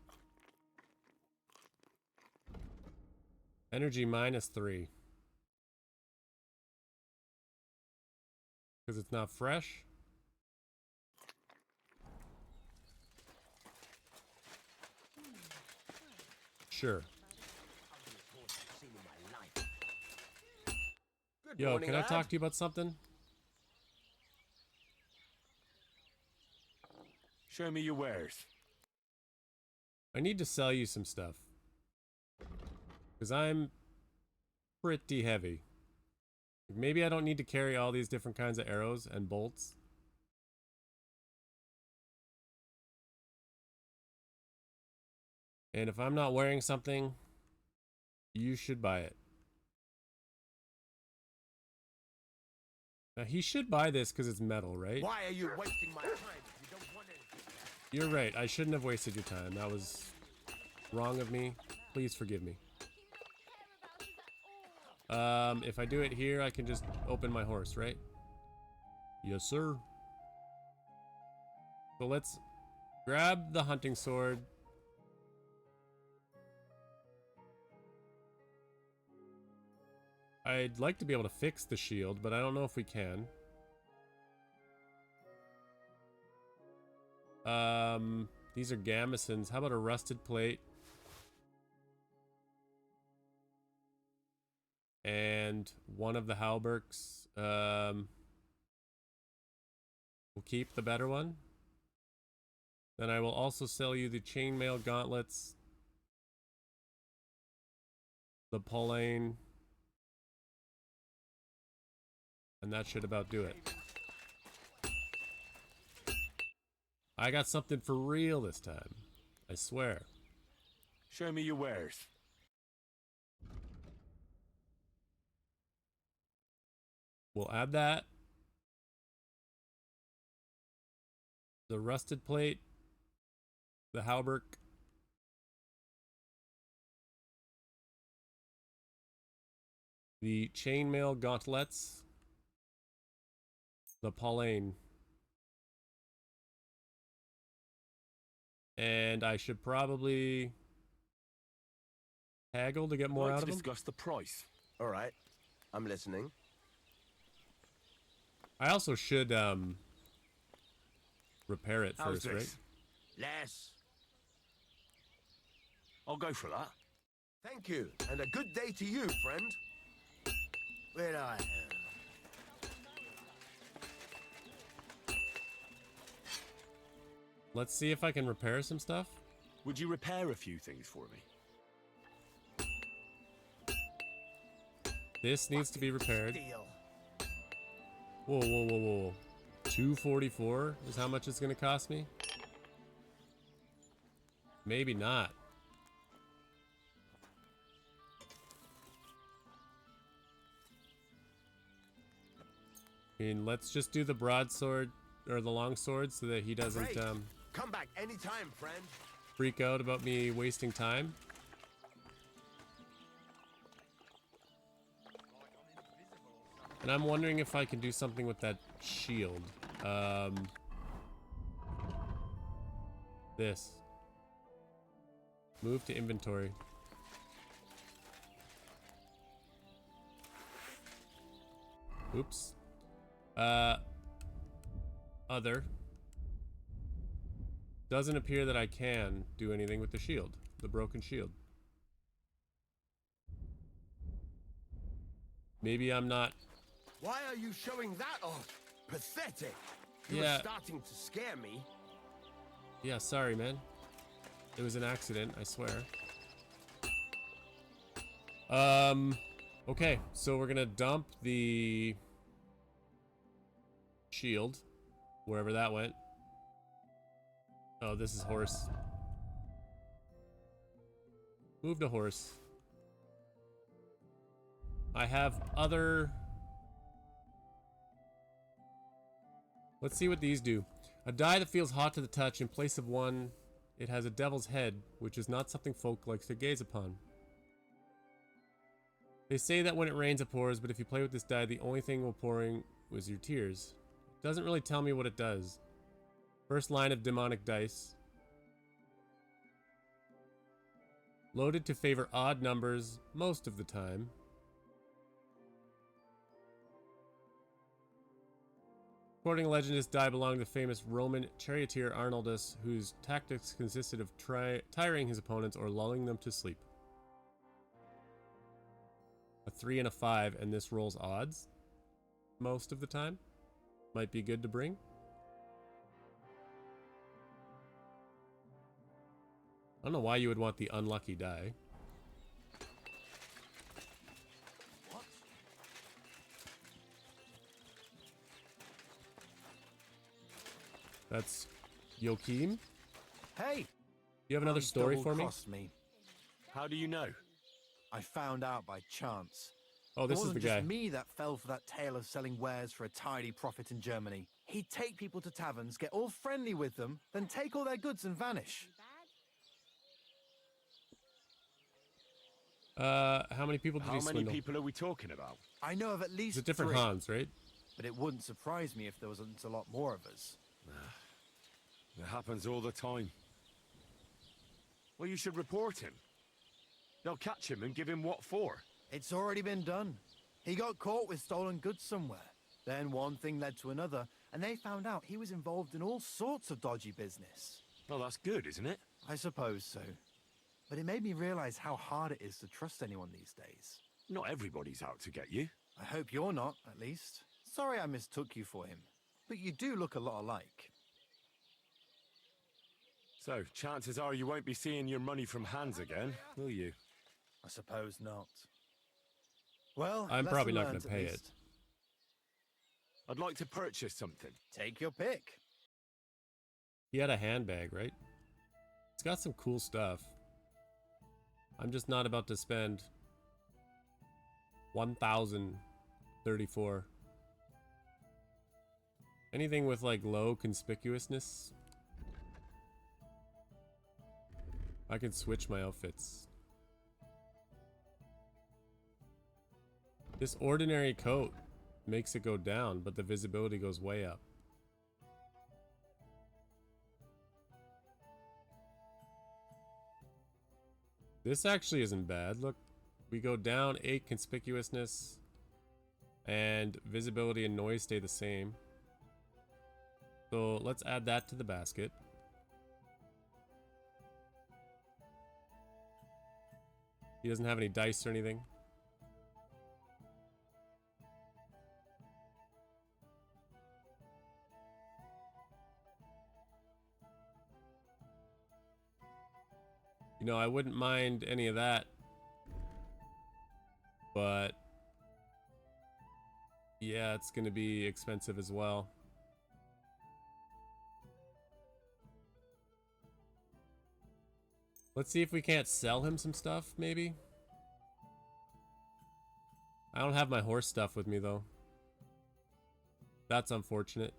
Energy -3. Because it's not fresh? Sure. Yo, can I talk to you about something? Show me your wares. I need to sell you some stuff. Because I'm pretty heavy. Maybe I don't need to carry all these different kinds of arrows and bolts. And if I'm not wearing something, you should buy it. Now he should buy this because it's metal, right? Why are you wasting my time if you don't want anything? You're right. I shouldn't have wasted your time. That was wrong of me. Please forgive me. If I do it here, I can just open my horse, right? Yes, sir. So let's grab the hunting sword. I'd like to be able to fix the shield, but I don't know if we can. These are gamisons. How about a rusted plate? And one of the halberds. We'll keep the better one. Then I will also sell you the chainmail gauntlets. The Apollonia. And that should about do it. I got something for real this time. I swear. Show me your wares. We'll add that. The rusted plate. The halberd. The chainmail gauntlets. The Apollonia. And I should probably haggle to get more out of them. Discuss the price. All right, I'm listening. I also should repair it How's first, this? right? Less. I'll go for that. Thank you, and a good day to you, friend. Where I am. Let's see if I can repair some stuff. Would you repair a few things for me? This needs to be repaired. Deal. Whoa, whoa, whoa, whoa. 244 is how much it's going to cost me? Maybe not. I mean, let's just do the broadsword or the longsword so that he doesn't Great. Come back anytime, friend. freak out about me wasting time. And I'm wondering if I can do something with that shield. This. Move to inventory. Oops. Other. Doesn't appear that I can do anything with the shield. The broken shield. Maybe I'm not... Why are you showing that off? Pathetic. You Yeah. were starting to scare me. Yeah, sorry, man. It was an accident, I swear. Okay, so we're gonna dump the shield. Wherever that went. Oh, this is horse. Move to horse. I have other... Let's see what these do. A die that feels hot to the touch. In place of one, it has a devil's head, which is not something folk likes to gaze upon. They say that when it rains it pours, but if you play with this die, the only thing will pouring was your tears. It doesn't really tell me what it does. First line of demonic dice. Loaded to favor odd numbers most of the time. According to legend, this die belonged to the famous Roman charioteer Arnoldus, whose tactics consisted of tiring his opponents or lulling them to sleep. A 3 and a 5, and this rolls odds most of the time. Might be good to bring. I don't know why you would want the unlucky die. That's Joachim. Hey! You have another story for me? How do you know? I found out by chance. Oh, this is the guy. It wasn't just me that fell for that tale of selling wares for a tidy profit in Germany. He'd take people to taverns, get all friendly with them, then take all their goods and vanish. How many people did you swindle? How many people are we talking about? I know of at least It's a different 3, Hans, right? but it wouldn't surprise me if there wasn't a lot more of us. It happens all the time. Well, you should report him. They'll catch him and give him what for. It's already been done. He got caught with stolen goods somewhere. Then one thing led to another, and they found out he was involved in all sorts of dodgy business. Well, that's good, isn't it? I suppose so. But it made me realize how hard it is to trust anyone these days. Not everybody's out to get you. I hope you're not, at least. Sorry I mistook you for him. But you do look a lot alike. So, chances are you won't be seeing your money from Hans again, will you? I suppose not. Well, I'm lesson probably not going learned, to at pay it. least. I'd like to purchase something. Take your pick. He had a handbag, right? It's got some cool stuff. I'm just not about to spend 1,034. Anything with like low conspicuousness. I can switch my outfits. This ordinary coat makes it go down, but the visibility goes way up. This actually isn't bad. Look, we go down 8 conspicuousness, and visibility and noise stay the same. So let's add that to the basket. He doesn't have any dice or anything. You know, I wouldn't mind any of that. But yeah, it's going to be expensive as well. Let's see if we can't sell him some stuff, maybe. I don't have my horse stuff with me, though. That's unfortunate.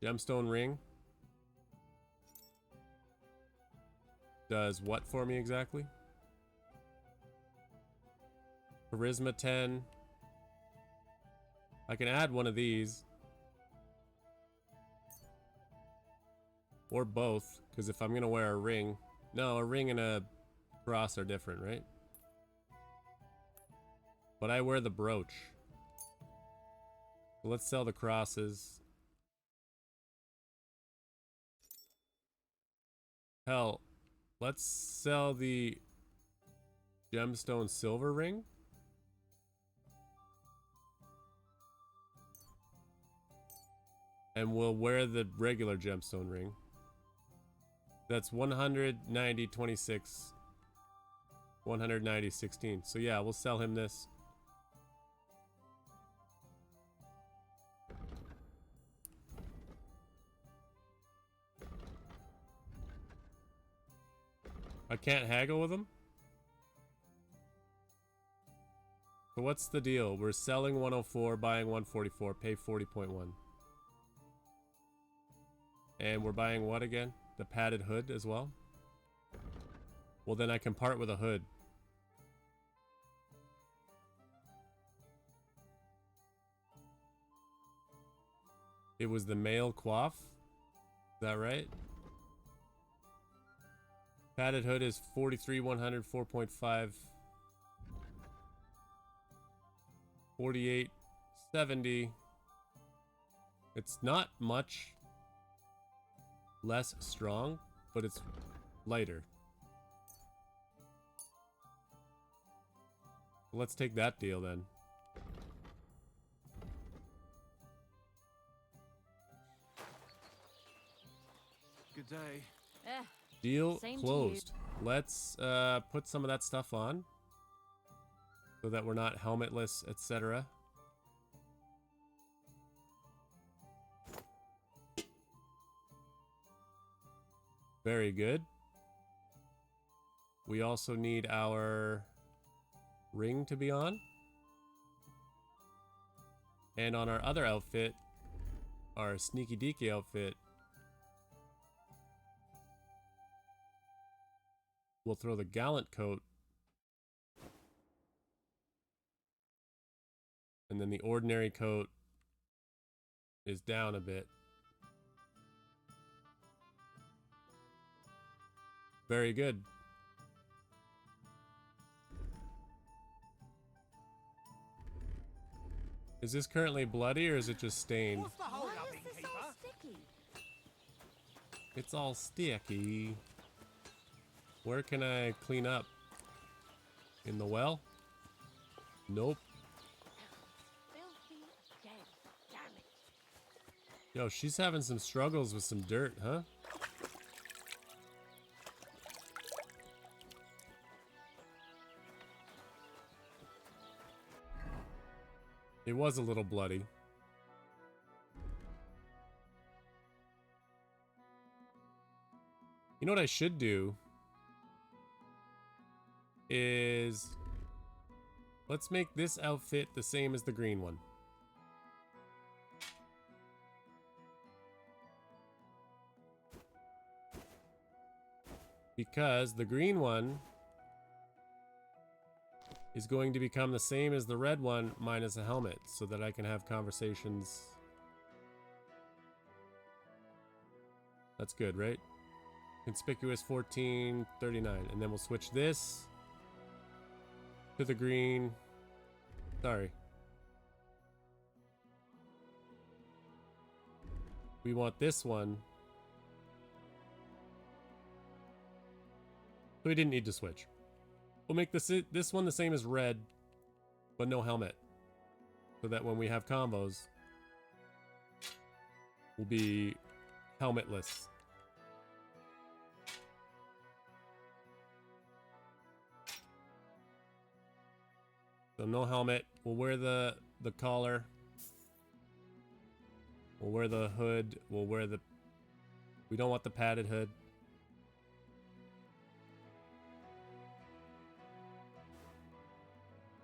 Gemstone ring. Does what for me exactly? Charisma 10. I can add one of these. Or both, because if I'm going to wear a ring... No, a ring and a cross are different, right? But I wear the brooch. So let's sell the crosses. Hell, let's sell the gemstone silver ring. And we'll wear the regular gemstone ring. That's 190, 26, 190, 16. So yeah, we'll sell him this. I can't haggle with them? So what's the deal? We're selling 104, buying 144, pay 40.1. And we're buying what again? The padded hood as well? Well, then I can part with a hood. It was the male coif. Is that right? Padded hood is 43,100, 4.5. 48.70. It's not much less strong, but it's lighter. Let's take that deal then. Good day. Deal Same to closed. Let's put some of that stuff on so that we're not helmetless, etc. Very good. We also need our ring to be on. And on our other outfit, our sneaky deaky outfit, we'll throw the gallant coat. And then the ordinary coat is down a bit. Very good. Is this currently bloody or is it just stained? Why is this all sticky? It's all sticky. Where can I clean up? In the well? Nope. Filthy again. Damn it. Yo, she's having some struggles with some dirt, huh? It was a little bloody. You know what I should do? Is let's make this outfit the same as the green one. Because the green one is going to become the same as the red one minus a helmet so that I can have conversations. That's good, right? Conspicuous 1439, and then we'll switch this to the green. Sorry. We want this one. So we didn't need to switch. We'll make this one the same as red, but no helmet. So that when we have combos, we'll be helmetless. So no helmet. We'll wear the collar. We'll wear the hood. We'll wear the... We don't want the padded hood.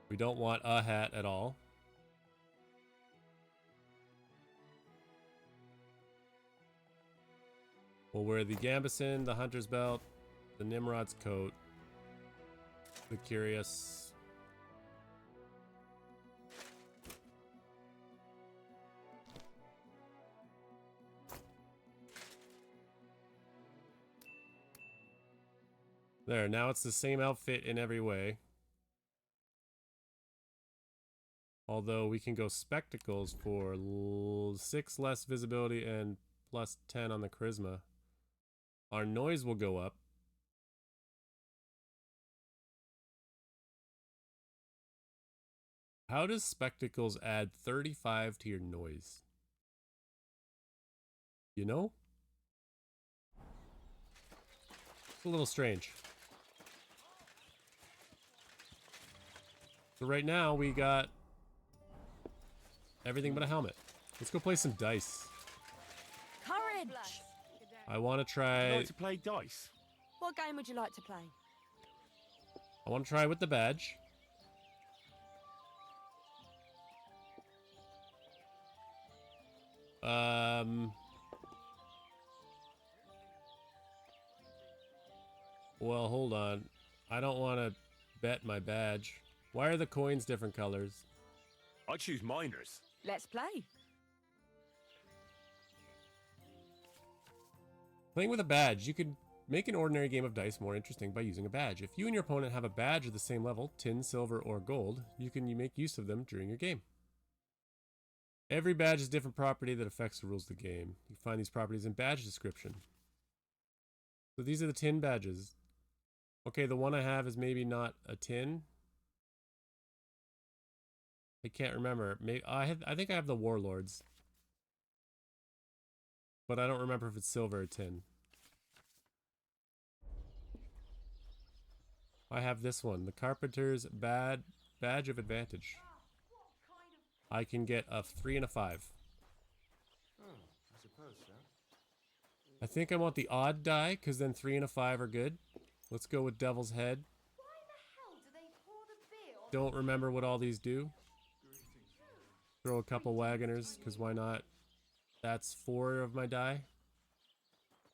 We don't want a hat at all. We'll wear the gambeson, the hunter's belt, the Nimrod's coat, the curious. There, now it's the same outfit in every way. Although we can go spectacles for 6 less visibility and plus 10 on the charisma. Our noise will go up. How does spectacles add 35 to your noise? You know? It's a little strange. So right now we got everything but a helmet. Let's go play some dice. Courage! I want to try... You like to play dice? What game would you like to play? I want to try with the badge. Well, hold on. I don't want to bet my badge. Why are the coins different colors? I choose miners. Let's play. Playing with a badge, you could make an ordinary game of dice more interesting by using a badge. If you and your opponent have a badge of the same level, tin, silver, or gold, you can make use of them during your game. Every badge is a different property that affects the rules of the game. You find these properties in badge description. So these are the tin badges. Okay, the one I have is maybe not a tin. I can't remember. Maybe I think I have the warlords. But I don't remember if it's silver or tin. I have this one, the Carpenter's Badge of Advantage. I can get a 3 and a 5. Oh, I suppose so. I think I want the odd die, because then 3 and a 5 are good. Let's go with Devil's Head. Why the hell do they pour the beer on Don't remember what all these do. Throw a couple Wagoners, because why not? That's 4 of my die.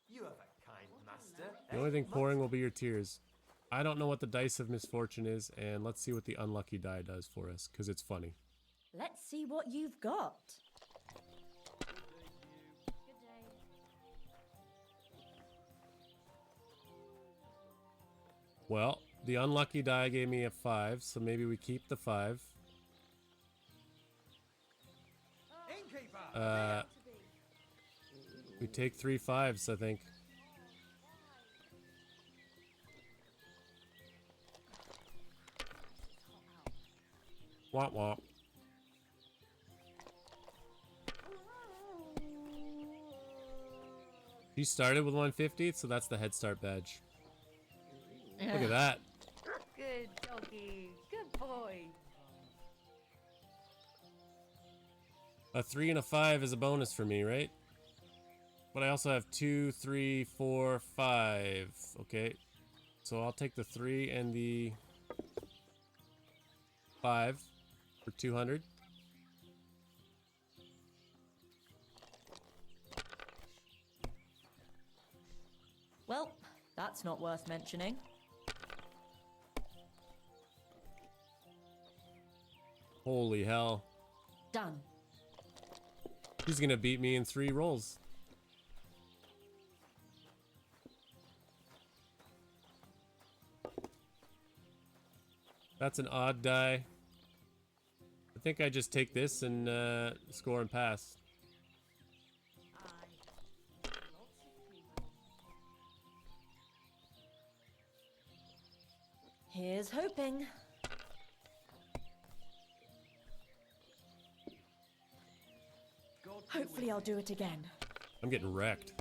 You have a kind master. The only thing pouring will be your tears. I don't know what the Dice of Misfortune is, and let's see what the unlucky die does for us, because it's funny. Let's see what you've got. Good day. Well, the unlucky die gave me a 5, so maybe we keep the 5. We take 3 5s, I think. Womp womp. You started with 150, so that's the Head Start badge. Look at that. Good doggy. Good boy. A 3 and a 5 is a bonus for me, right? But I also have 2, 3, 4, 5. Okay. So I'll take the 3 and the 5 for 200. Well, that's not worth mentioning. Holy hell. Done. He's gonna beat me in 3 rolls. That's an odd die. I think I just take this and score and pass. Here's hoping. Hopefully I'll do it again. I'm getting wrecked.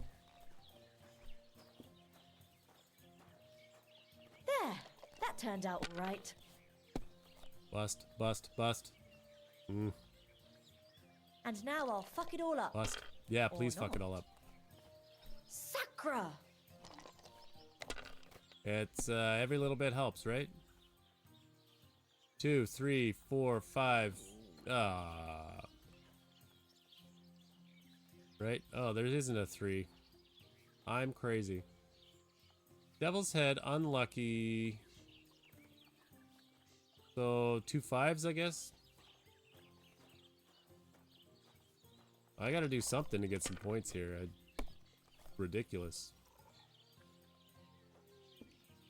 There. That turned out all right. Bust, bust, bust. And now I'll fuck it all up. Bust. Yeah, Or please fuck it not. all up. Sacra! It's every little bit helps, right? 2, 3, 4, 5. Right? Oh, there isn't a 3. I'm crazy. Devil's Head, unlucky. So 2 5s, I guess. I gotta do something to get some points here. Ridiculous.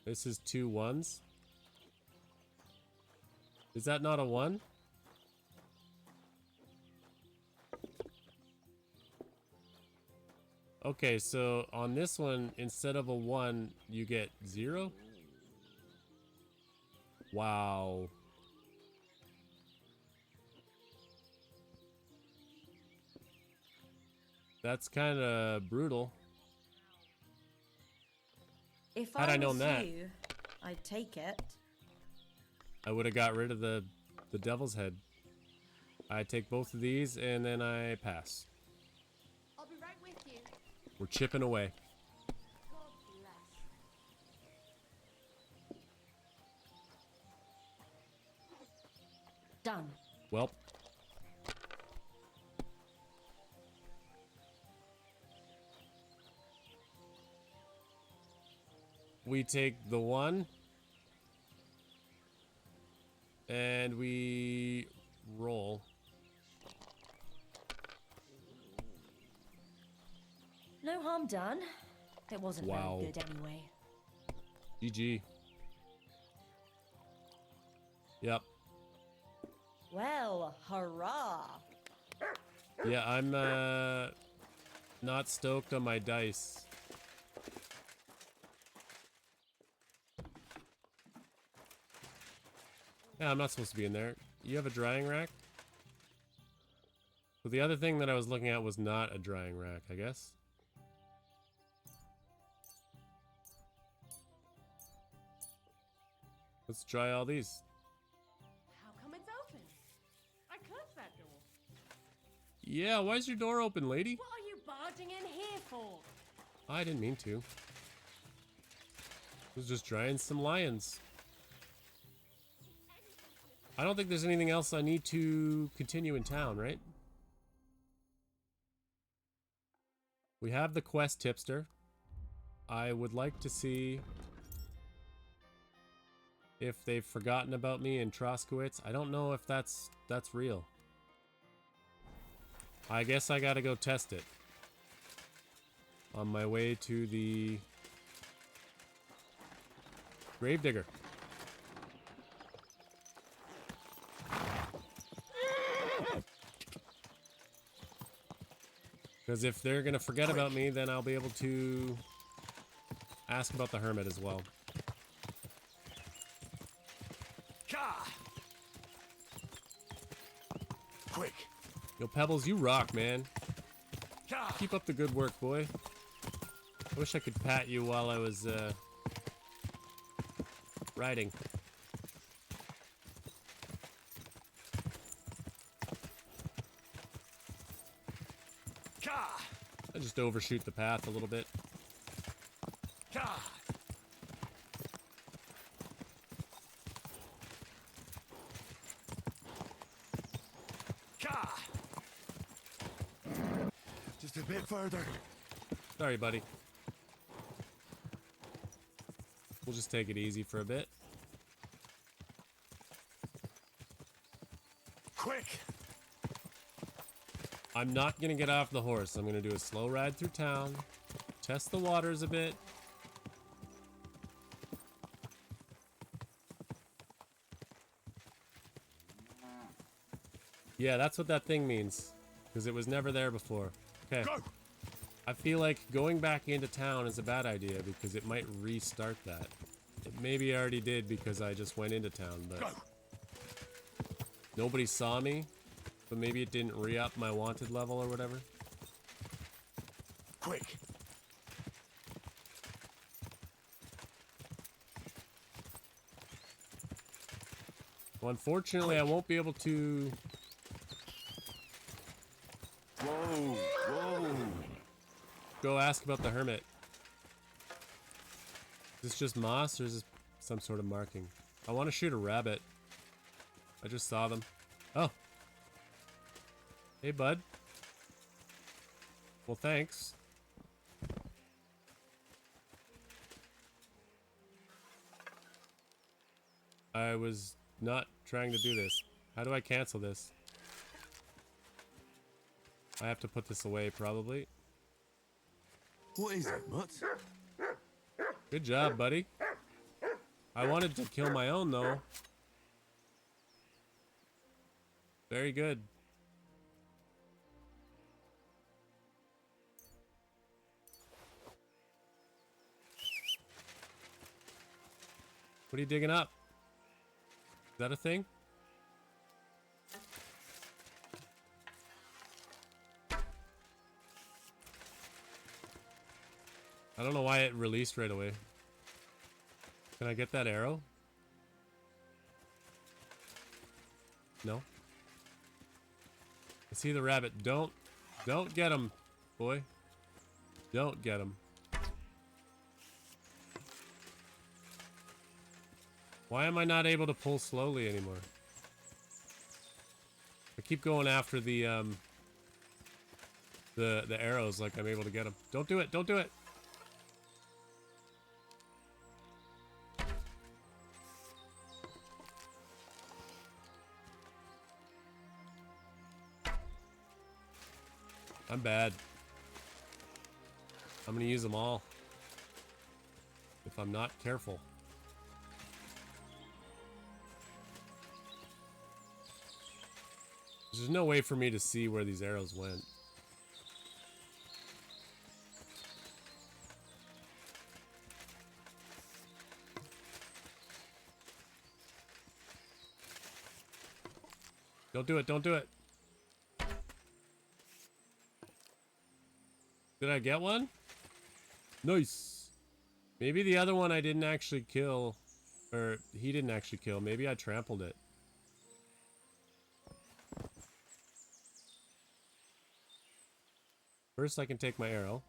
This is 2 1s. Is that not a 1? Okay, so on this one, instead of a 1, you get 0? Wow. That's kind of brutal. If Had I known was that. you, I'd take it. I would have got rid of the Devil's Head. I take both of these and then I pass. I'll be right with you. We're chipping away. God bless. Well. We take the one. And we roll. No harm done. It wasn't Wow. very good anyway. GG. Yep. Well, hurrah! Yeah, I'm not stoked on my dice. Yeah, I'm not supposed to be in there. You have a drying rack? So the other thing that I was looking at was not a drying rack, I guess. Let's dry all these. How come it's open? I closed that door. Yeah, why is your door open, lady? What are you barging in here for? I didn't mean to. I was just drying some lions. I don't think there's anything else I need to continue in town, right? We have the quest tipster. I would like to see if they've forgotten about me in Troskowitz. I don't know if that's real. I guess I gotta go test it. On my way to the Gravedigger. Because if they're gonna forget about me, then I'll be able to ask about the hermit as well. Quick. Yo, Pebbles, you rock, man. Keep up the good work, boy. I wish I could pat you while I was riding. I just overshoot the path a little bit. Just a bit further. Sorry, buddy. We'll just take it easy for a bit. Quick. I'm not gonna get off the horse. I'm gonna do a slow ride through town, test the waters a bit. Yeah, that's what that thing means, because it was never there before. Okay. Go. I feel like going back into town is a bad idea because it might restart that. It maybe already did because I just went into town, but Go. nobody saw me. But maybe it didn't re-up my wanted level or whatever. Quick. Well, unfortunately, I won't be able to... Whoa, whoa. go ask about the hermit. Is this just moss or is this some sort of marking? I want to shoot a rabbit. I just saw them. Oh. Hey, bud. Well, thanks. I was not trying to do this. How do I cancel this? I have to put this away, probably. What is it, Mutt? Good job, buddy. I wanted to kill my own, though. Very good. What are you digging up? Is that a thing? I don't know why it released right away. Can I get that arrow? No. I see the rabbit. Don't get him, boy. Don't get him. Why am I not able to pull slowly anymore? keep going after the arrows like I'm able to get them. Don't do it. Don't do it. I'm bad. I'm gonna use them all if I'm not careful. There's no way for me to see where these arrows went. Don't do it, don't do it. Did I get one? Nice. Maybe the other one I didn't actually kill, or he didn't actually kill. Maybe I trampled it. First I can take my arrow.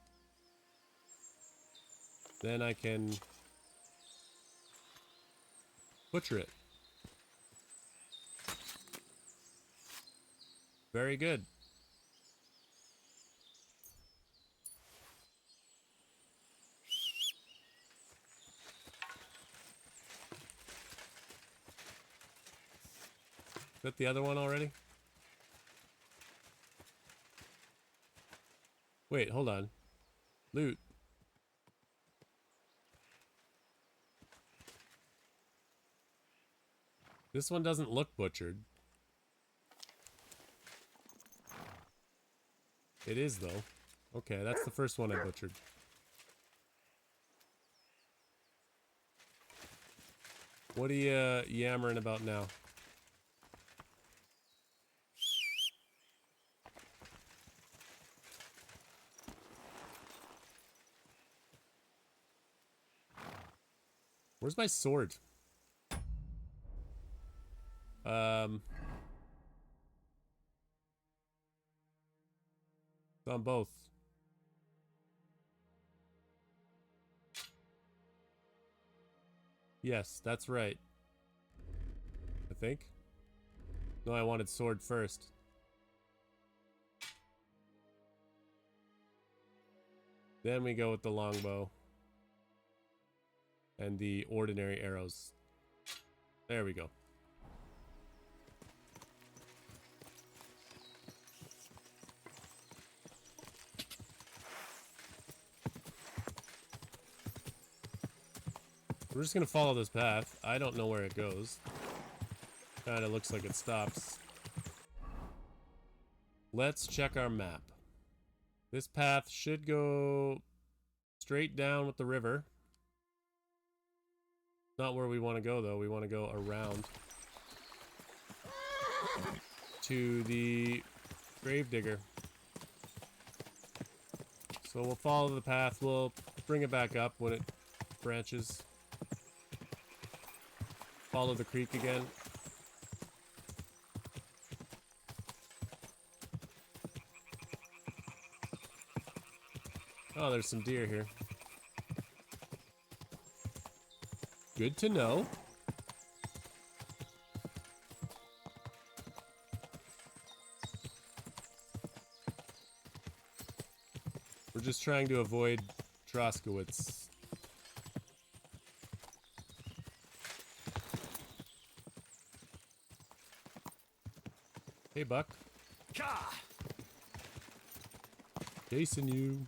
Then I can butcher it. Very good. Is that the other one already? Wait, hold on. Loot. This one doesn't look butchered. It is, though. Okay, that's the first one I butchered. What are you yammering about now? Where's my sword? It's on both. Yes, that's right. I think. No, I wanted sword first. Then we go with the longbow. And the ordinary arrows. There we go. We're just gonna follow this path. I don't know where it goes. Kinda looks like it stops. Let's check our map. This path should go straight down with the river. Not where we want to go, though. We want to go around to the gravedigger. So we'll follow the path. We'll bring it back up when it branches. Follow the creek again. Oh, there's some deer here. Good to know. We're just trying to avoid Troskowitz. Hey, Buck. Chasing you.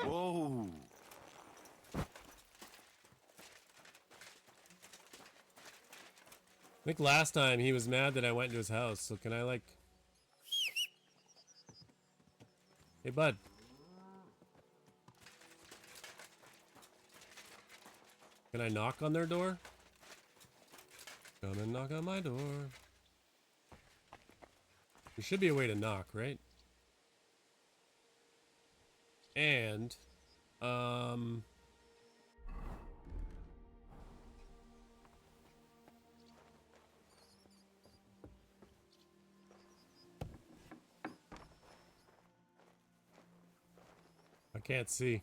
Whoa! I think last time he was mad that I went to his house, so can I, like... Hey, bud. Can I knock on their door? Come and knock on my door. There should be a way to knock, right? And, can't see.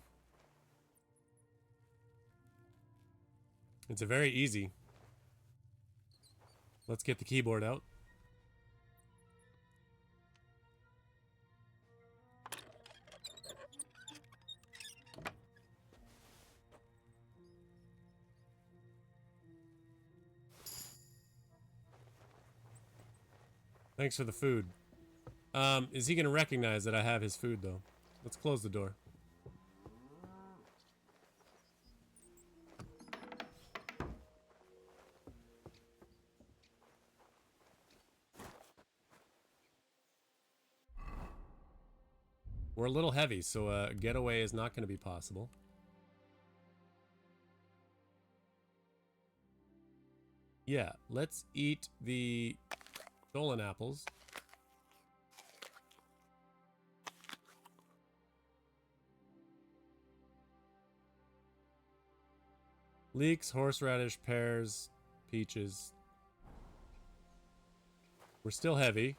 It's a very easy. Let's get the keyboard out. Thanks for the food. Is he gonna recognize that I have his food though? Let's close the door. We're a little heavy, so a getaway is not going to be possible. Yeah, let's eat the stolen apples. Leeks, horseradish, pears, peaches. We're still heavy.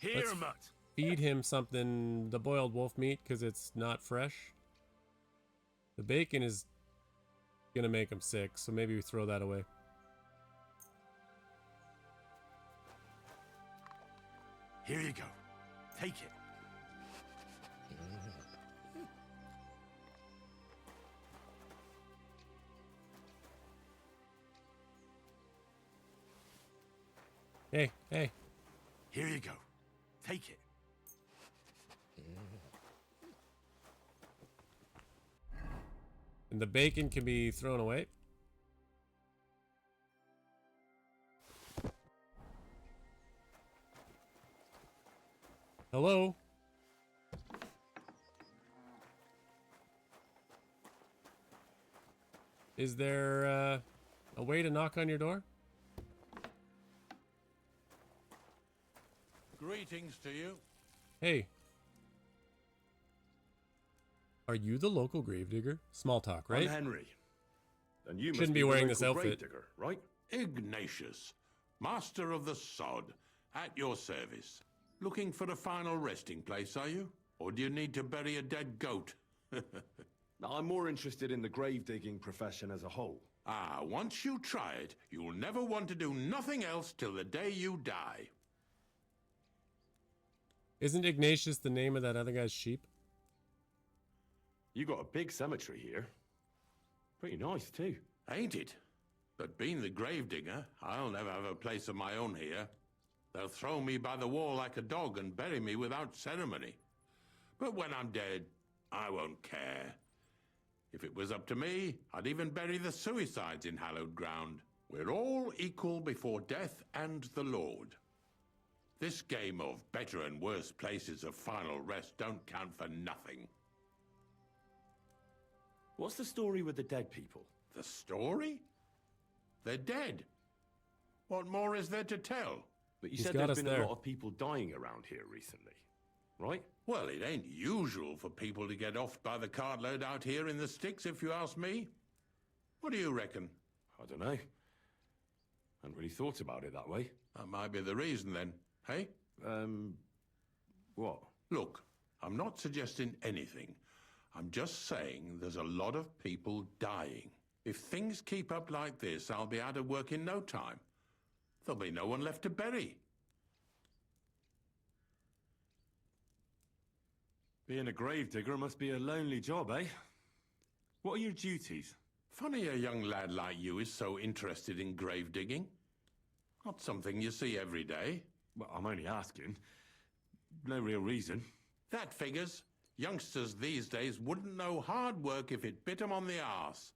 Here, mutt. Feed him something, the boiled wolf meat, because it's not fresh. The bacon is gonna make him sick, so maybe we throw that away. Here you go. Take it. Hey, hey. Here you go. Take it. And the bacon can be thrown away. Hello? Is there a way to knock on your door? Greetings to you. Hey. Are you the local gravedigger? Small talk, right? I'm Henry. And you Shouldn't must be the wearing this local outfit. gravedigger, right? Ignatius, master of the sod, at your service. Looking for a final resting place, are you? Or do you need to bury a dead goat? Now, I'm more interested in the grave digging profession as a whole. Ah, once you try it, you'll never want to do nothing else till the day you die. Isn't Ignatius the name of that other guy's sheep? You got a big cemetery here. Pretty nice, too. Ain't it? But being the gravedigger, I'll never have a place of my own here. They'll throw me by the wall like a dog and bury me without ceremony. But when I'm dead, I won't care. If it was up to me, I'd even bury the suicides in hallowed ground. We're all equal before death and the Lord. This game of better and worse places of final rest don't count for nothing. What's the story with the dead people? The story? They're dead. What more is there to tell? But you He's said got there's us been there. a lot of people dying around here recently, right? Well, it ain't usual for people to get offed by the cartload out here in the sticks, if you ask me. What do you reckon? I don't know. Hadn't really thought about it that way. That might be the reason then, hey? What? Look, I'm not suggesting anything. I'm just saying there's a lot of people dying. If things keep up like this, I'll be out of work in no time. There'll be no one left to bury. Being a gravedigger must be a lonely job, eh? What are your duties? Funny a young lad like you is so interested in grave digging. Not something you see every day. Well, I'm only asking. No real reason. That figures. Youngsters these days wouldn't know hard work if it bit 'em on the arse.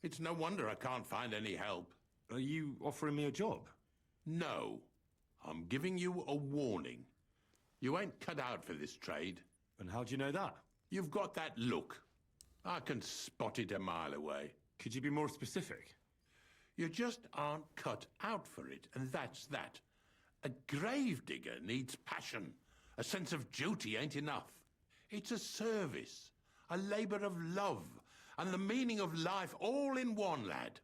It's no wonder I can't find any help. Are you offering me a job? No. I'm giving you a warning. You ain't cut out for this trade. And how do you know that? You've got that look. I can spot it a mile away. Could you be more specific? You just aren't cut out for it, and that's that. A gravedigger needs passion. A sense of duty ain't enough. It's a service, a labour of love, and the meaning of life all in one, lad.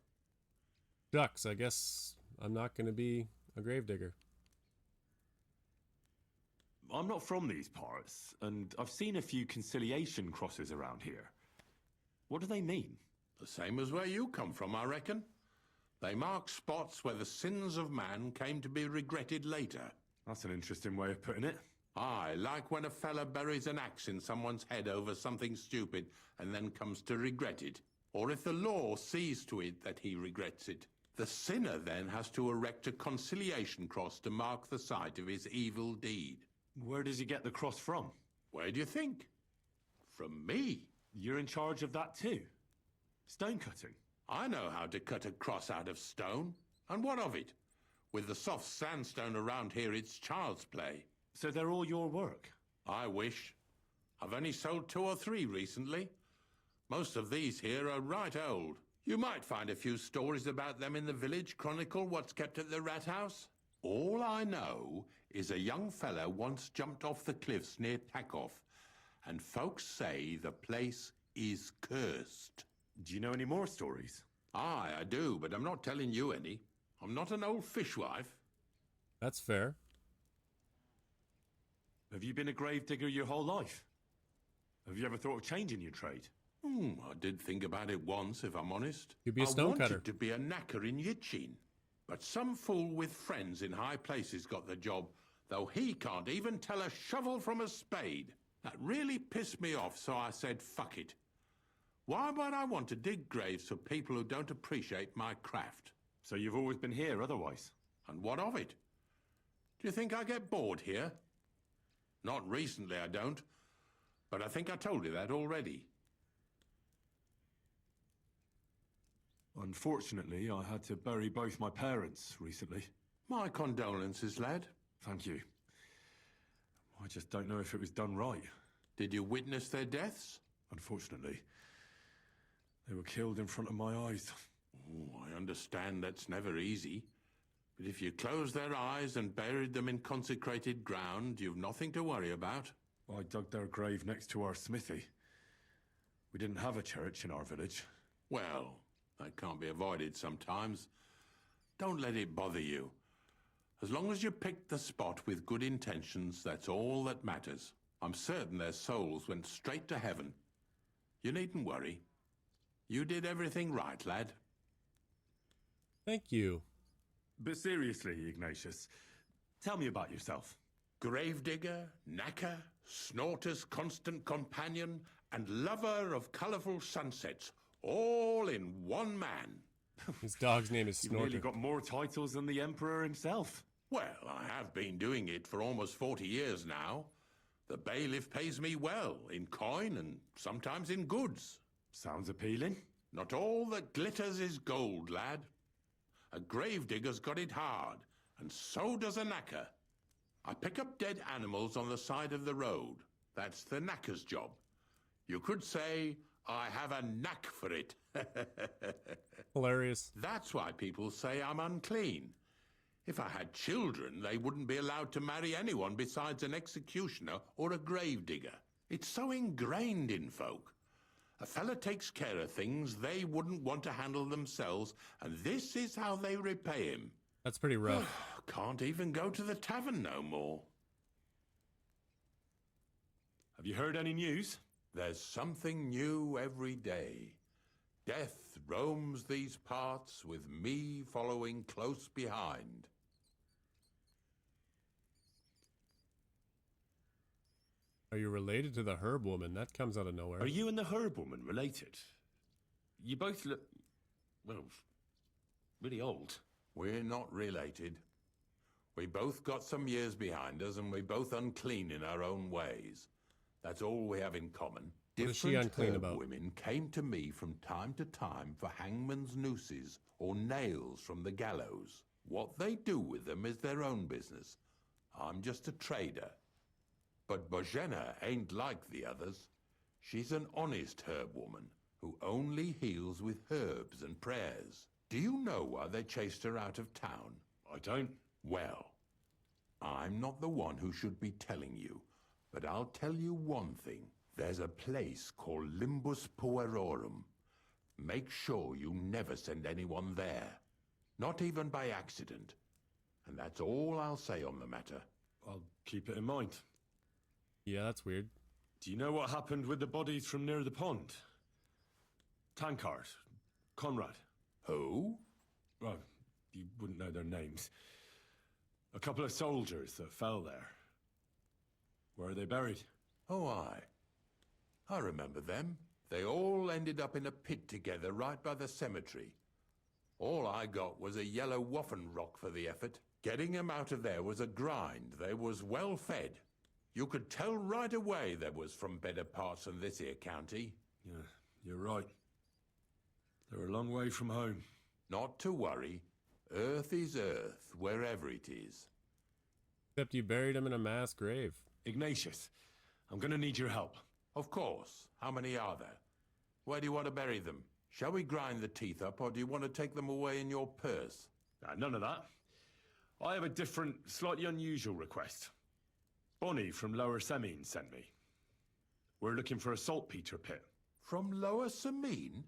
Ducks, I guess I'm not going to be a gravedigger. I'm not from these parts, and I've seen a few conciliation crosses around here. What do they mean? The same as where you come from, I reckon. They mark spots where the sins of man came to be regretted later. That's an interesting way of putting it. Aye, like when a fella buries an axe in someone's head over something stupid and then comes to regret it. Or if the law sees to it that he regrets it. The sinner then has to erect a conciliation cross to mark the site of his evil deed. Where does he get the cross from? Where do you think? From me. You're in charge of that too? Stone cutting? I know how to cut a cross out of stone. And what of it? With the soft sandstone around here, it's child's play. So they're all your work? I wish. I've only sold 2 or 3 recently. Most of these here are right old. You might find a few stories about them in the village chronicle what's kept at the rat house. All I know is a young fella once jumped off the cliffs near Takoff, and folks say the place is cursed. Do you know any more stories? Aye, I do, but I'm not telling you any. I'm not an old fishwife. That's fair. Have you been a gravedigger your whole life? Have you ever thought of changing your trade? I did think about it once, if I'm honest. You'd be a stonecutter. I wanted to be a knacker in Yitchin, but some fool with friends in high places got the job, though he can't even tell a shovel from a spade. That really pissed me off, so I said, fuck it. Why would I want to dig graves for people who don't appreciate my craft? So you've always been here otherwise? And what of it? Do you think I get bored here? Not recently, I don't. But I think I told you that already. Unfortunately, I had to bury both my parents recently. My condolences, lad. Thank you. I just don't know if it was done right. Did you witness their deaths? Unfortunately. They were killed in front of my eyes. Oh, I understand that's never easy. But if you closed their eyes and buried them in consecrated ground, you've nothing to worry about. I dug their grave next to our smithy. We didn't have a church in our village. Well, that can't be avoided sometimes. Don't let it bother you. As long as you picked the spot with good intentions, that's all that matters. I'm certain their souls went straight to heaven. You needn't worry. You did everything right, lad. Thank you. But seriously, Ignatius, tell me about yourself. Gravedigger, knacker, snorter's constant companion, and lover of colourful sunsets, all in one man. His dog's name is You've Snorter. nearly got more titles than the Emperor himself. Well, I have been doing it for almost 40 years now. The bailiff pays me well, in coin and sometimes in goods. Sounds appealing. Not all that glitters is gold, lad. A gravedigger's got it hard, and so does a knacker. I pick up dead animals on the side of the road. That's the knacker's job. You could say I have a knack for it. Hilarious. That's why people say I'm unclean. If I had children, they wouldn't be allowed to marry anyone besides an executioner or a gravedigger. It's so ingrained in folk. A fella takes care of things they wouldn't want to handle themselves, and this is how they repay him. That's pretty rough. Can't even go to the tavern no more. Have you heard any news? There's something new every day. Death roams these parts with me following close behind. Are you related to the herb woman? That comes out of nowhere. Are you and the herb woman related? You both look, well, really old. We're not related. We both got some years behind us, and we're both unclean in our own ways. That's all we have in common. What is she unclean herb about? Women came to me from time to time for hangman's nooses or nails from the gallows. What they do with them is their own business. I'm just a trader. But Bozhena ain't like the others. She's an honest herb woman who only heals with herbs and prayers. Do you know why they chased her out of town? I don't. Well, I'm not the one who should be telling you, but I'll tell you one thing. There's a place called Limbus Puerorum. Make sure you never send anyone there. Not even by accident. And that's all I'll say on the matter. I'll keep it in mind. Yeah, that's weird. Do you know what happened with the bodies from near the pond? Tankard, Conrad. Who? Well, you wouldn't know their names. A couple of soldiers that fell there. Where are they buried? Oh, I remember them. They all ended up in a pit together right by the cemetery. All I got was a yellow waffen rock for the effort. Getting them out of there was a grind. They was well fed. You could tell right away they was from better parts than this here county. Yeah, you're right. They're a long way from home. Not to worry. Earth is earth, wherever it is. Except you buried him in a mass grave. Ignatius, I'm gonna need your help. Of course. How many are there? Where do you want to bury them? Shall we grind the teeth up, or do you want to take them away in your purse? None of that. I have a different, slightly unusual request. Bonnie from Lower Semine sent me. We're looking for a saltpeter pit. From Lower Semine?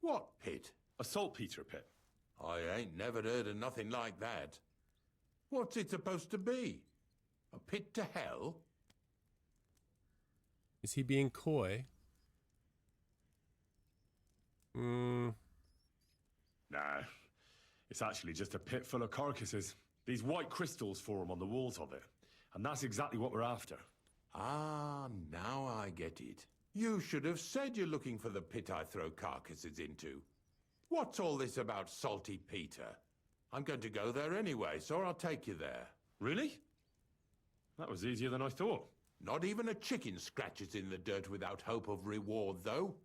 What pit? A saltpeter pit. I ain't never heard of nothing like that. What's it supposed to be? A pit to hell? Is he being coy? Nah. It's actually just a pit full of carcasses. These white crystals form on the walls of it. And that's exactly what we're after. Ah, now I get it. You should have said you're looking for the pit I throw carcasses into. What's all this about Salty Peter? I'm going to go there anyway, so I'll take you there. Really? That was easier than I thought. Not even a chicken scratches in the dirt without hope of reward, though.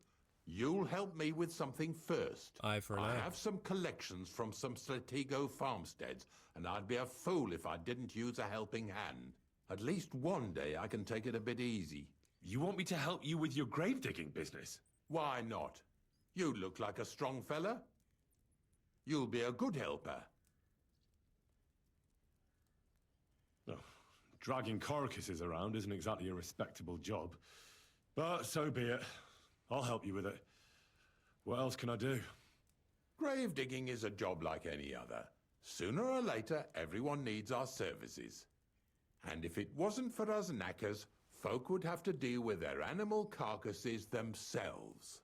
You'll help me with something first. Eye for an I eye. have some collections from some Stratego farmsteads, and I'd be a fool if I didn't use a helping hand. At least one day I can take it a bit easy. You want me to help you with your grave digging business? Why not? You look like a strong fella. You'll be a good helper. Oh, dragging carcasses around isn't exactly a respectable job. But so be it. I'll help you with it. What else can I do? Grave digging is a job like any other. Sooner or later, everyone needs our services. And if it wasn't for us knackers, folk would have to deal with their animal carcasses themselves.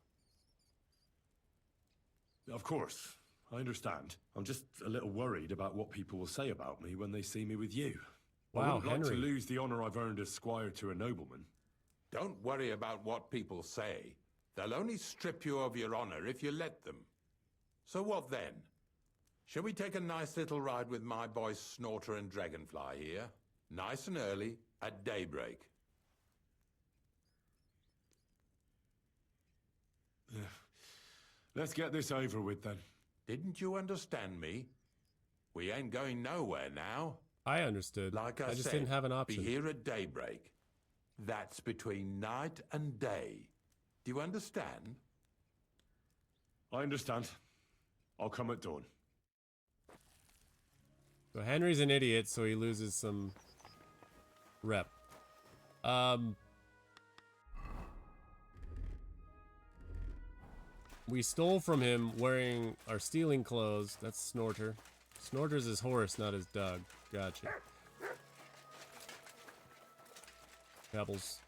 Of course, I understand. I'm just a little worried about what people will say about me when they see me with you. I Wow, wouldn't like Henry. to lose the honor I've earned as squire to a nobleman. Don't worry about what people say. They'll only strip you of your honor if you let them. So what then? Shall we take a nice little ride with my boys Snorter and Dragonfly here? Nice and early, at daybreak. Let's get this over with then. Didn't you understand me? We ain't going nowhere now. I understood. Like I just said, didn't have an option. be here at daybreak. That's between night and day. Do you understand? I understand. I'll come at dawn. So Henry's an idiot, so he loses some rep. We stole from him wearing our stealing clothes. That's Snorter. Snorter's his horse, not his dog. Gotcha. Pebbles.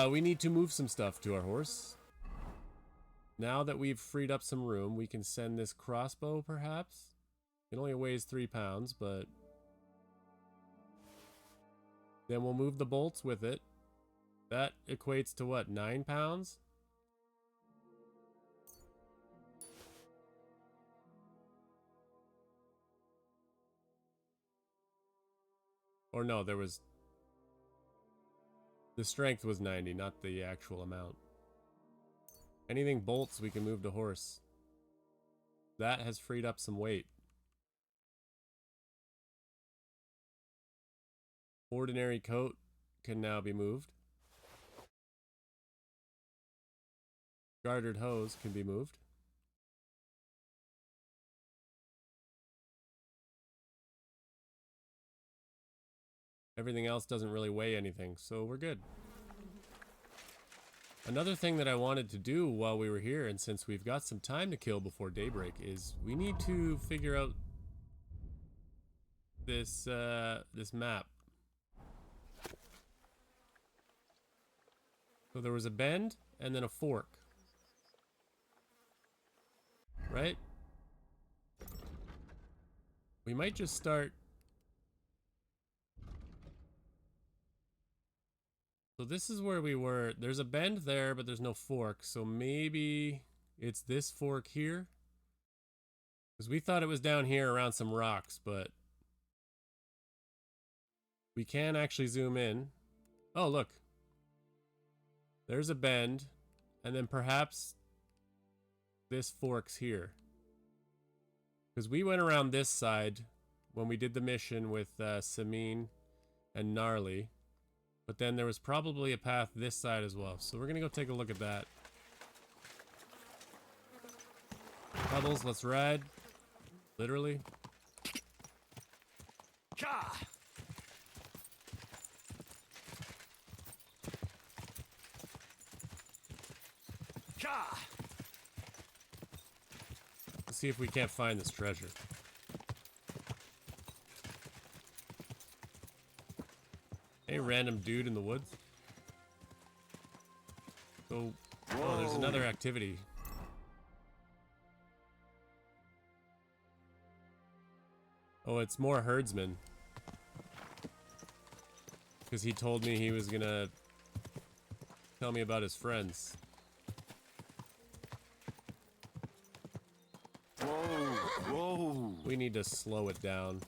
We need to move some stuff to our horse. Now that we've freed up some room, we can send this crossbow, perhaps? It only weighs 3 pounds, but... Then we'll move the bolts with it. That equates to what, 9 pounds? Or no, there was... The strength was 90, not the actual amount. Anything bolts, we can move to horse. That has freed up some weight. Ordinary coat can now be moved. Gartered hose can be moved. Everything else doesn't really weigh anything, so we're good. Another thing that I wanted to do while we were here, and since we've got some time to kill before daybreak, is we need to figure out this map. So there was a bend and then a fork. Right? We might just start. So this is where we were. There's a bend there, but there's no fork. So maybe it's this fork here. Because we thought it was down here around some rocks, but we can actually zoom in. Oh, look. There's a bend, and then perhaps this forks here. Because we went around this side when we did the mission with Samin and Gnarly. But then there was probably a path this side as well. So we're going to go take a look at that. Puddles, let's ride. Literally. Ka! Ka! Let's see if we can't find this treasure. Hey, random dude in the woods. Oh, oh, there's another activity. Oh, it's more herdsmen. Because he told me he was gonna tell me about his friends. Whoa! We need to slow it down.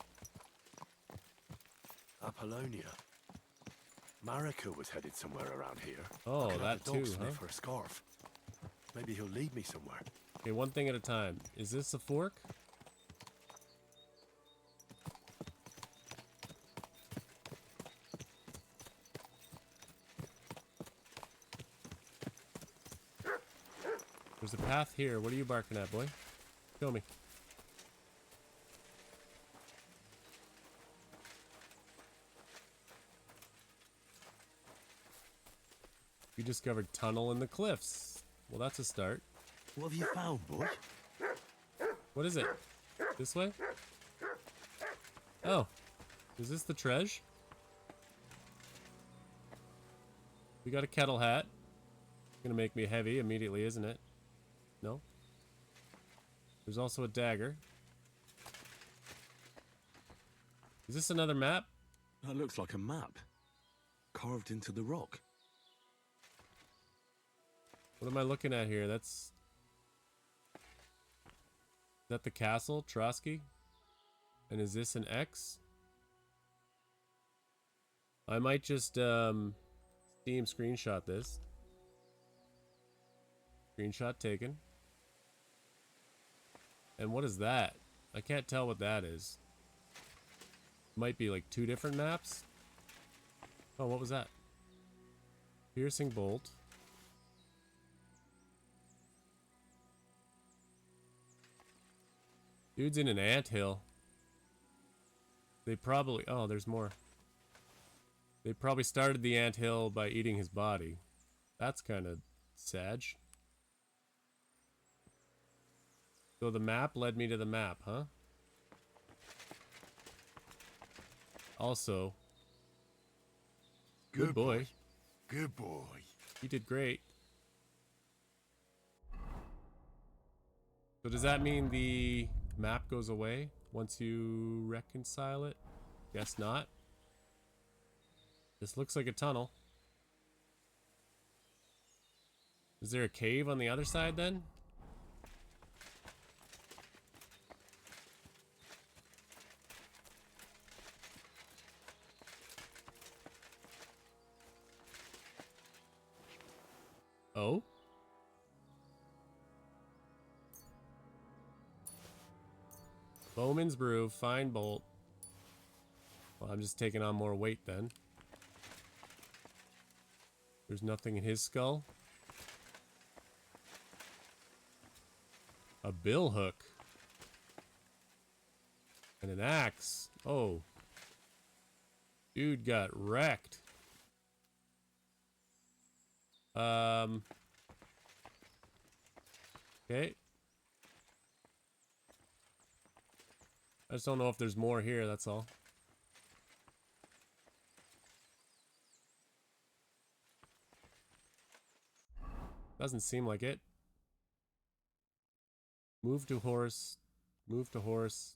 Apollonia. Marika was headed somewhere around here. Oh, Looking that at the dog too, huh? sniff for a scarf. Maybe he'll lead me somewhere. Okay, one thing at a time. Is this a fork? There's a path here. What are you barking at, boy? Show me. You discovered tunnel in the cliffs. Well, that's a start. What have you found, boy? What is it? This way? Oh. Is this the treasure? We got a kettle hat. Gonna make me heavy immediately, isn't it? No? There's also a dagger. Is this another map? That looks like a map. Carved into the rock. What am I looking at here? Is that the castle, Trotsky? And is this an X? I might just Steam screenshot this. Screenshot taken. And what is that? I can't tell what that is. Might be like two different maps. Oh, what was that? Piercing bolt. Dude's in an anthill. They probably... Oh, there's more. They probably started the anthill by eating his body. That's kind of sad. So the map led me to the map, huh? Also... Good boy. Good boy. You did great. So does that mean the map goes away once you reconcile it? Guess not. This looks like a tunnel. Is there a cave on the other side then? Oh? Bowman's Brew, fine bolt. Well, I'm just taking on more weight then. There's nothing in his skull. A bill hook. And an axe. Oh. Dude got wrecked. Okay. I just don't know if there's more here, that's all. Doesn't seem like it. Move to horse. Move to horse.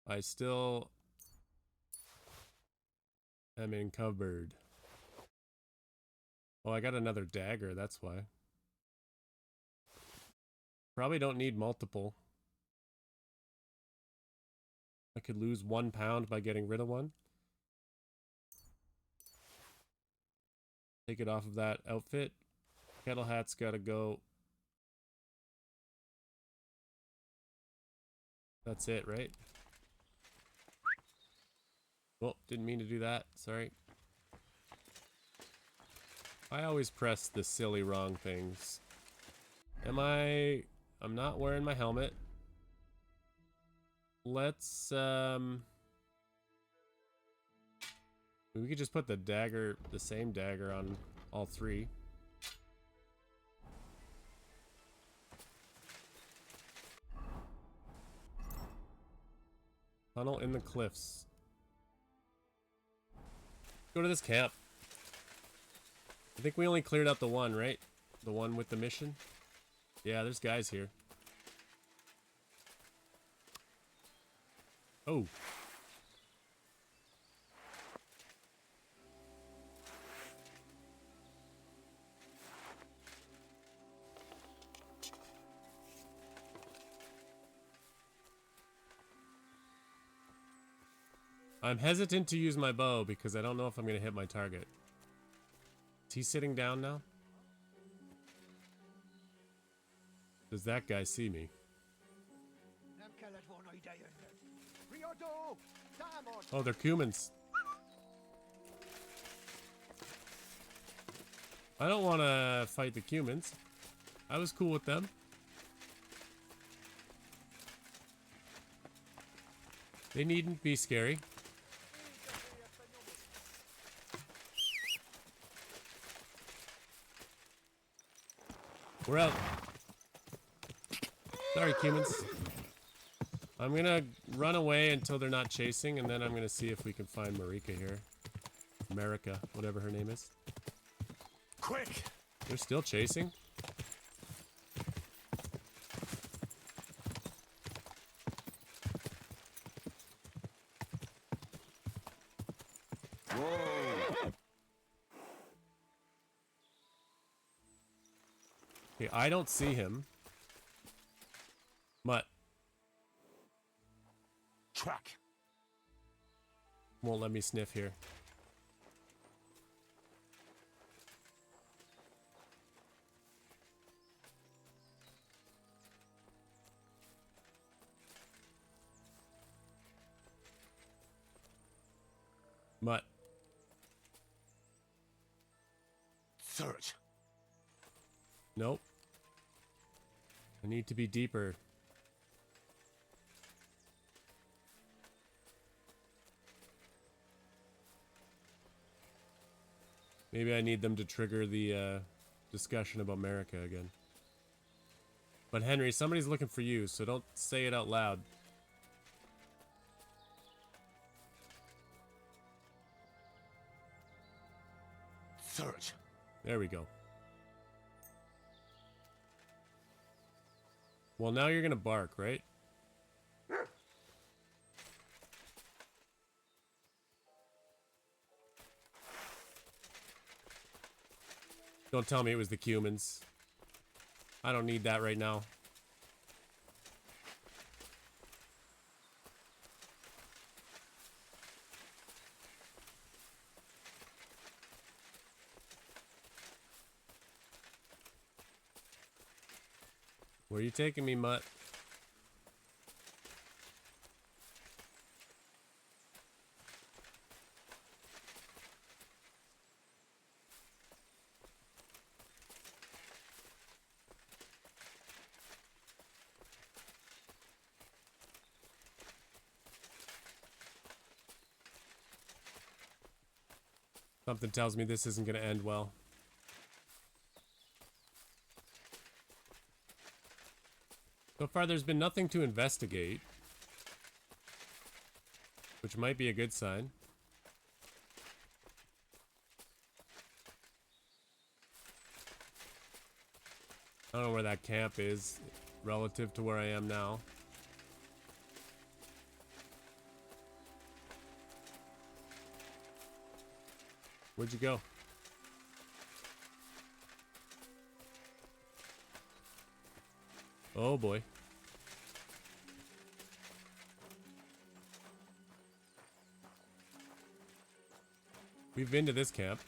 I still am encumbered. Oh, I got another dagger, that's why. Probably don't need multiple. I could lose 1 pound by getting rid of one. Take it off of that outfit. Kettle hat's gotta go. That's it, right? Oh, didn't mean to do that. Sorry. I always press the silly wrong things. I'm not wearing my helmet. Let's, we could just put the dagger, the same dagger on all three. Tunnel in the cliffs. Go to this camp. I think we only cleared out the one, right? The one with the mission? Yeah, there's guys here. Oh. I'm hesitant to use my bow because I don't know if I'm going to hit my target. Is he sitting down now? Does that guy see me? Oh, they're Cumans. I don't want to fight the Cumans. I was cool with them. They needn't be scary. We're out. Sorry, Cumans. I'm gonna run away until they're not chasing, and then I'm gonna see if we can find Marika here. Marika, whatever her name is. Quick! They're still chasing? Whoa! Okay, I don't see him. Mutt. Track. Won't let me sniff here. Mutt. Search. Nope. I need to be deeper. Maybe I need them to trigger the discussion about America again. But Henry, somebody's looking for you, so don't say it out loud. Search. There we go. Well, now you're gonna bark, right? Don't tell me it was the Cumans. I don't need that right now. Where are you taking me, Mutt? Something tells me this isn't going to end well. So far, there's been nothing to investigate, which might be a good sign. I don't know where that camp is relative to where I am now. Where'd you go? Oh boy. We've been to this camp.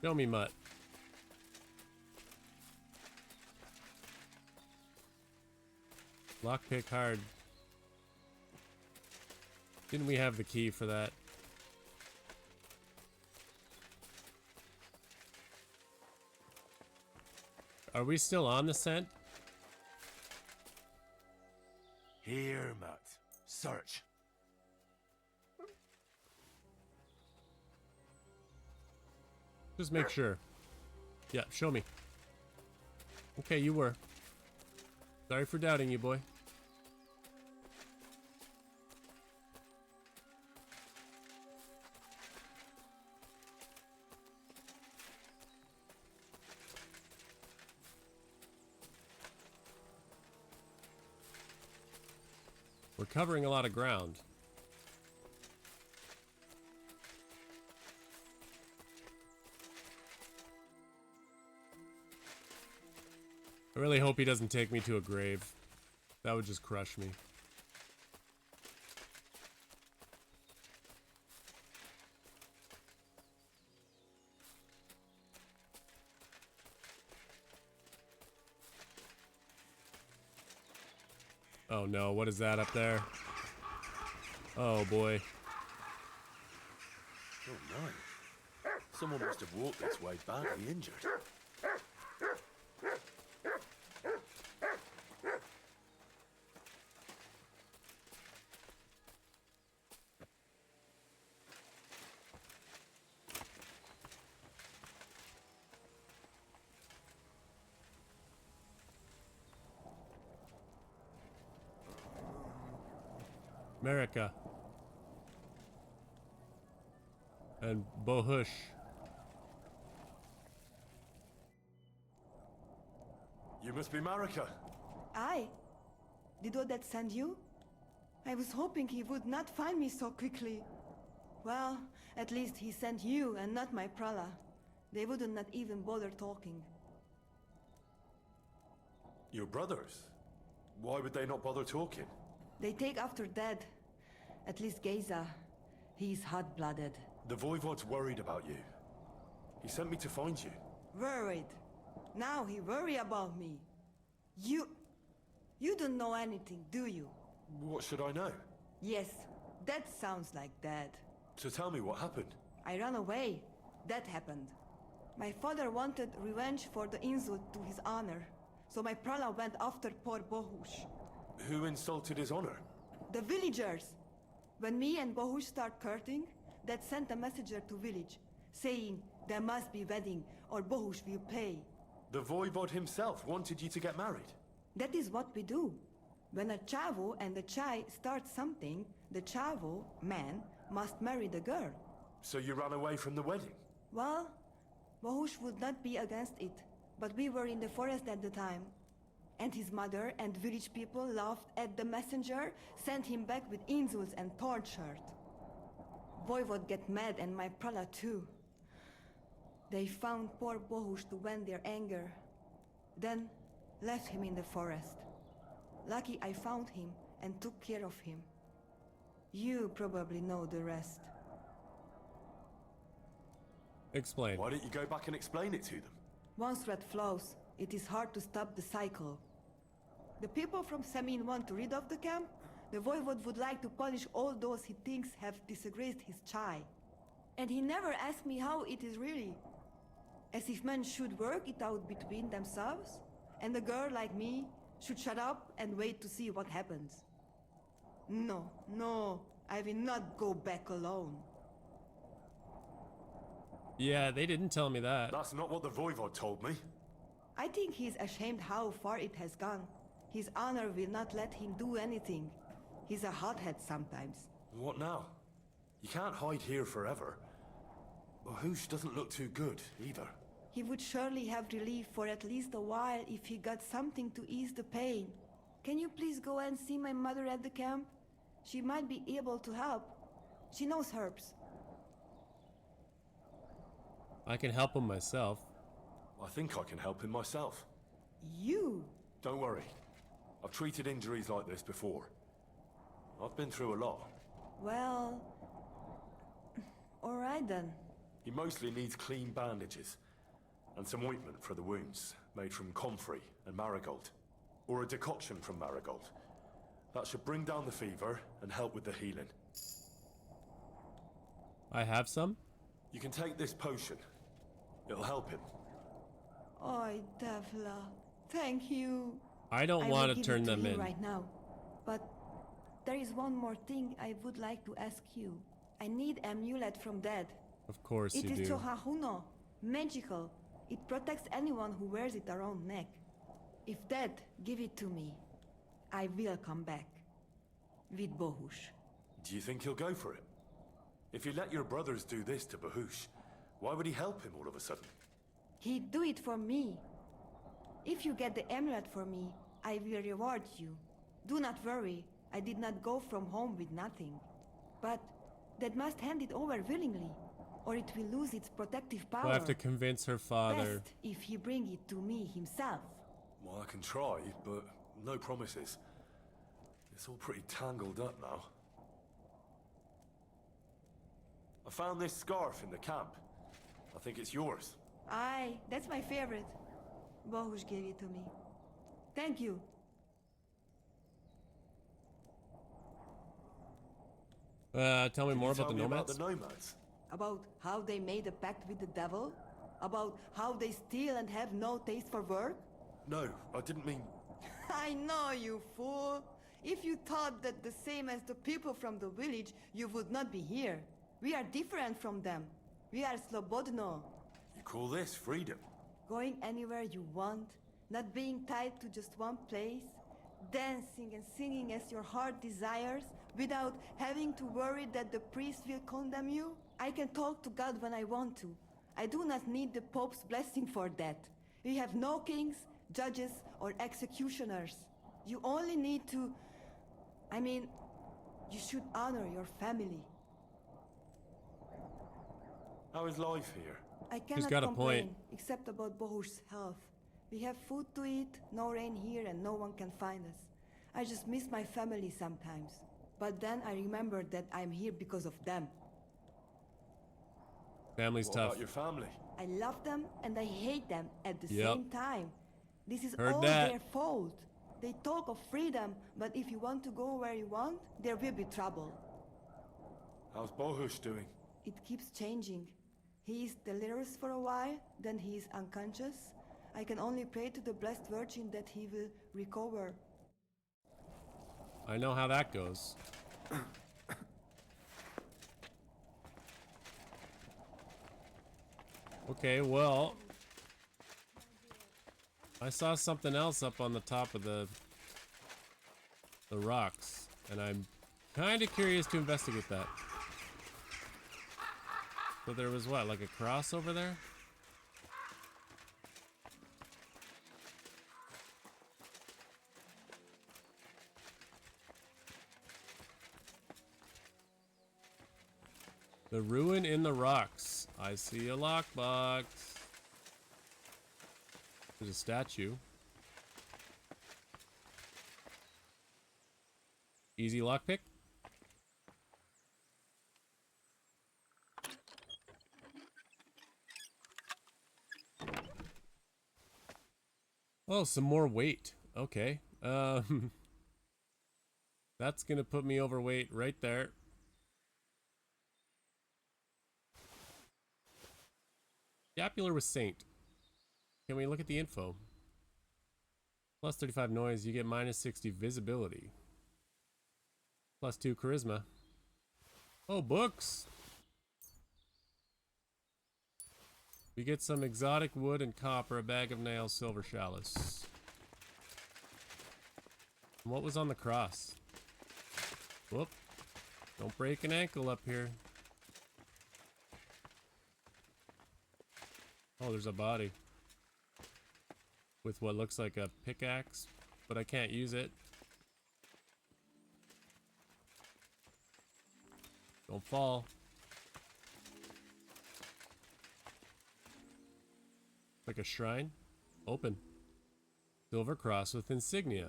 Show me, Mutt. Lockpick hard. Didn't we have the key for that? Are we still on the scent? Here, Matt. Search. Just make sure. Yeah, show me. Okay, you were. Sorry for doubting you, boy. We're covering a lot of ground. I really hope he doesn't take me to a grave. That would just crush me. Oh no, what is that up there? Oh boy. Oh no. Someone must have walked this way badly injured. America. And Bohush. You must be Marika. I? Did Odette send you? I was hoping he would not find me so quickly. Well, at least he sent you and not my prala. They would not even bother talking. Your brothers? Why would they not bother talking? They take after dead. At least Geza. He's hot-blooded. The Voivod's worried about you. He sent me to find you. Worried? Now he worry about me. You don't know anything, do you? What should I know? Yes, that sounds like Dad. So tell me what happened. I ran away. That happened. My father wanted revenge for the insult to his honor. So my prala went after poor Bohush. Who insulted his honor? The villagers! When me and Bohush start courting, Dad sent a messenger to village, saying there must be wedding or Bohush will pay. The Voivod himself wanted you to get married? That is what we do. When a chavo and a chai start something, the chavo, man, must marry the girl. So you ran away from the wedding? Well, Bohush would not be against it, but we were in the forest at the time. And his mother and village people laughed at the messenger, sent him back with insults and tortured. Voivod get mad and my prala too. They found poor Bohush to vent their anger. Then left him in the forest. Lucky I found him and took care of him. You probably know the rest. Explain. Why don't you go back and explain it to them? Once red flows, it is hard to stop the cycle. The people from Samin want to rid of the camp. The Voivod would like to punish all those he thinks have disgraced his chai. And he never asked me how it is really. As if men should work it out between themselves, and a girl like me should shut up and wait to see what happens. No, I will not go back alone. Yeah, they didn't tell me that. That's not what the Voivod told me. I think he's ashamed how far it has gone. His honor will not let him do anything. He's a hothead sometimes. What now? You can't hide here forever. Bahush doesn't look too good, either. He would surely have relief for at least a while if he got something to ease the pain. Can you please go and see my mother at the camp? She might be able to help. She knows herbs. I can help him myself. I think I can help him myself. You? Don't worry. I've treated injuries like this before. I've been through a lot. Well... alright then. He mostly needs clean bandages. And some ointment for the wounds, made from comfrey and marigold. Or a decoction from marigold. That should bring down the fever and help with the healing. I have some? You can take this potion. It'll help him. Oi, Devla. Thank you. I don't want to turn them in right now. But there is one more thing I would like to ask you. I need amulet from Dead. Of course you do. It is Tohahuno. Magical. It protects anyone who wears it around neck. If Dead, give it to me. I will come back. With Bahush. Do you think he'll go for it? If you let your brothers do this to Bahush, why would he help him all of a sudden? He'd do it for me. If you get the amulet for me, I will reward you. Do not worry, I did not go from home with nothing. But Dad must hand it over willingly, or it will lose its protective power. We'll have to convince her father. Best if he bring it to me himself. Well, I can try, but no promises. It's all pretty tangled up now. I found this scarf in the camp. I think it's yours. Aye, that's my favorite. Bahush gave it to me. Thank you. Tell me more about the nomads. About the nomads? About how they made a pact with the devil? About how they steal and have no taste for work? No, I didn't mean... I know, you fool. If you thought that the same as the people from the village, you would not be here. We are different from them. We are Slobodno. You call this freedom? Going anywhere you want, not being tied to just one place, dancing and singing as your heart desires, without having to worry that the priest will condemn you. I can talk to God when I want to. I do not need the Pope's blessing for that. We have no kings, judges, or executioners. You only need to... I mean, you should honor your family. How is life here? I cannot complain, except about Bahush's health. We have food to eat, no rain here, and no one can find us. I just miss my family sometimes. But then I remember that I'm here because of them. Family's tough. What about your family? I love them and I hate them at the same time. This is all that. their fault. They talk of freedom, but if you want to go where you want, there will be trouble. How's Bahush doing? It keeps changing. He is delirious for a while, then he is unconscious. I can only pray to the Blessed Virgin that he will recover. I know how that goes. Okay, well, I saw something else up on the top of the rocks, and I'm kind of curious to investigate that. So there was what, like a cross over there? The ruin in the rocks. I see a lockbox. There's a statue. Easy lockpick. Oh, some more weight. Okay. That's gonna put me overweight right there. Scapular with Saint. Can we look at the info? Plus 35 noise, you get minus 60 visibility. Plus 2 charisma. Oh, books! We get some exotic wood and copper, a bag of nails, silver chalice. And what was on the cross? Whoop. Don't break an ankle up here. Oh, there's a body. With what looks like a pickaxe, but I can't use it. Don't fall. Like a shrine. Open. Silver cross with insignia.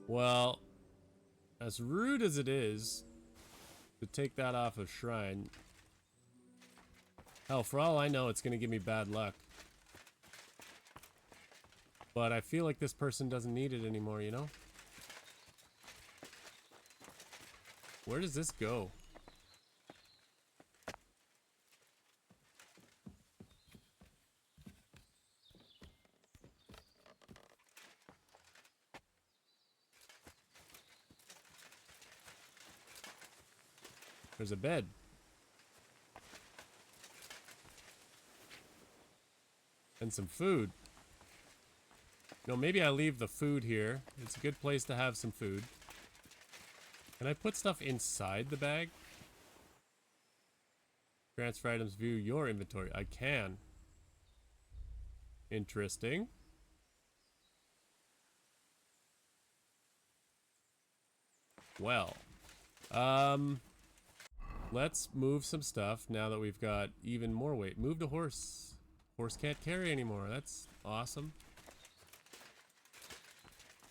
Well, as rude as it is to take that off of shrine, hell, for all I know, it's going to give me bad luck. But I feel like this person doesn't need it anymore, you know? Where does this go? There's a bed. And some food. You know, maybe I leave the food here. It's a good place to have some food. Can I put stuff inside the bag? Transfer items, view your inventory. I can. Interesting. Well. Let's move some stuff now that we've got even more weight. Move the horse. Horse can't carry anymore. That's awesome.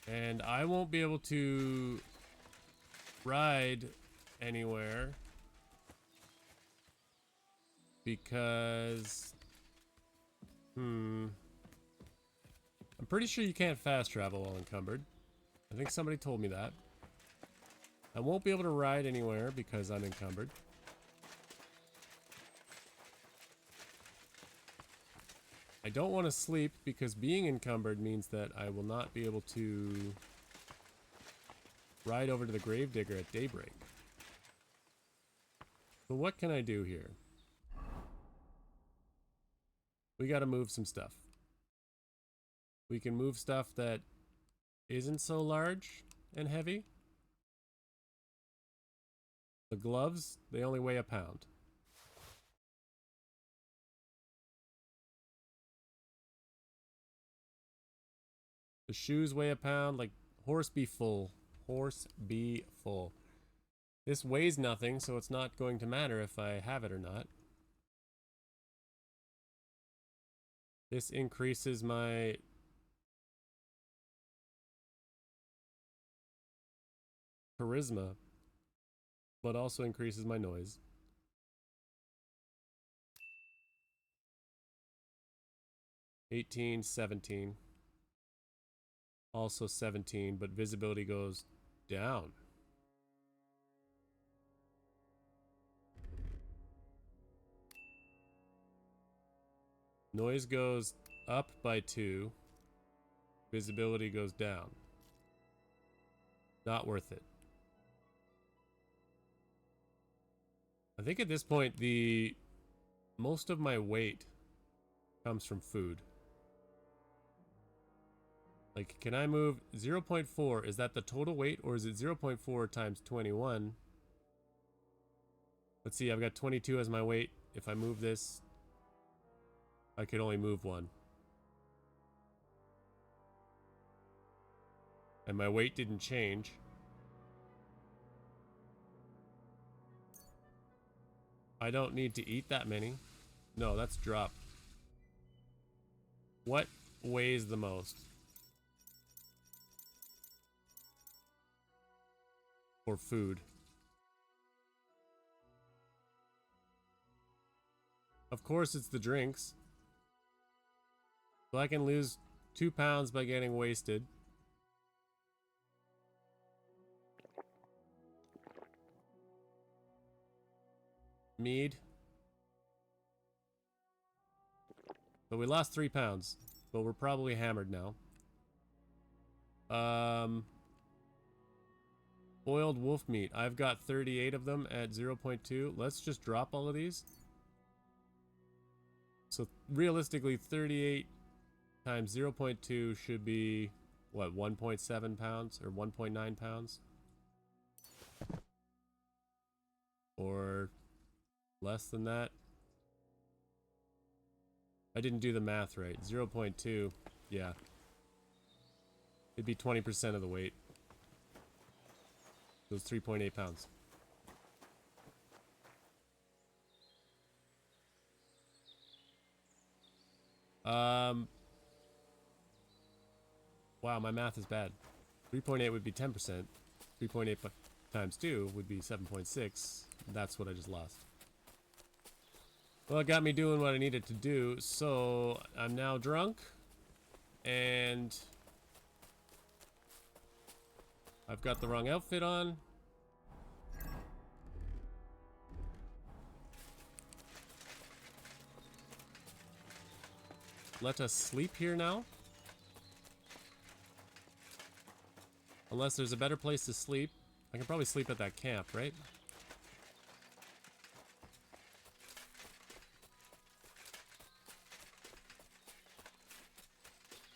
And I won't be able to ride anywhere because I'm pretty sure you can't fast travel while encumbered. I think somebody told me that. I won't be able to ride anywhere because I'm encumbered. I don't want to sleep because being encumbered means that I will not be able to ride over to the gravedigger at daybreak. So what can I do here? We got to move some stuff. We can move stuff that isn't so large and heavy. The gloves, they only weigh a pound. The shoes weigh a pound, like horse be full. Horse be full. This weighs nothing, so it's not going to matter if I have it or not. This increases my charisma, but also increases my noise. $18, $17. Also 17, but visibility goes down. Noise goes up by 2. Visibility goes down. Not worth it. I think at this point, most of my weight comes from food. Like, can I move 0.4? Is that the total weight, or is it 0.4 times 21? Let's see, I've got 22 as my weight. If I move this, I could only move 1. And my weight didn't change. I don't need to eat that many. No, that's drop. What weighs the most? For food. Of course it's the drinks. So I can lose 2 pounds by getting wasted. Mead. So we lost 3 pounds, but we're probably hammered now. Boiled wolf meat. I've got 38 of them at 0.2. Let's just drop all of these. So realistically, 38 times 0.2 should be what, 1.7 pounds or 1.9 pounds? Or less than that? I didn't do the math right. 0.2, yeah. It'd be 20% of the weight. So it's 3.8 pounds. Wow, my math is bad. 3.8 would be 10%. 3.8 times 2 would be 7.6. That's what I just lost. Well, it got me doing what I needed to do, so I'm now drunk. And I've got the wrong outfit on. Let us sleep here now. Unless there's a better place to sleep. I can probably sleep at that camp, right?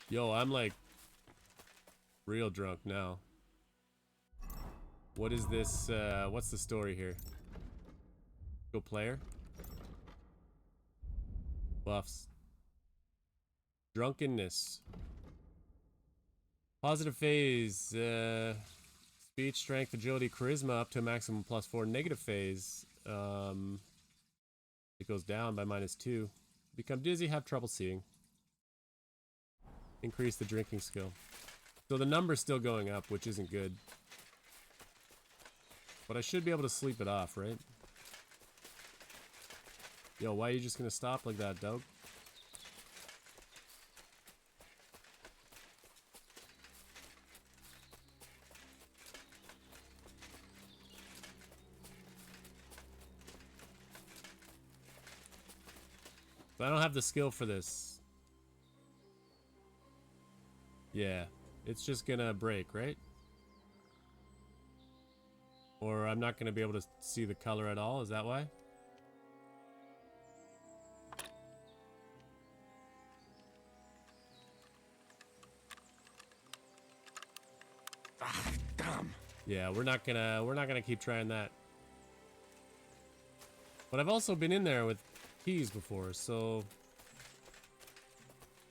Yo, I'm like real drunk now. What is this? What's the story here? Go player. Buffs. Drunkenness. Positive phase. Speech, strength, agility, charisma up to a maximum +4. Negative phase. It goes down by -2. Become dizzy, have trouble seeing. Increase the drinking skill. So the number's still going up, which isn't good. But I should be able to sleep it off, right? Yo, why are you just gonna stop like that, dog? But I don't have the skill for this. Yeah, it's just gonna break, right? Or I'm not gonna be able to see the color at all, is that why? Ah, damn. Yeah, we're not gonna keep trying that. But I've also been in there with keys before, so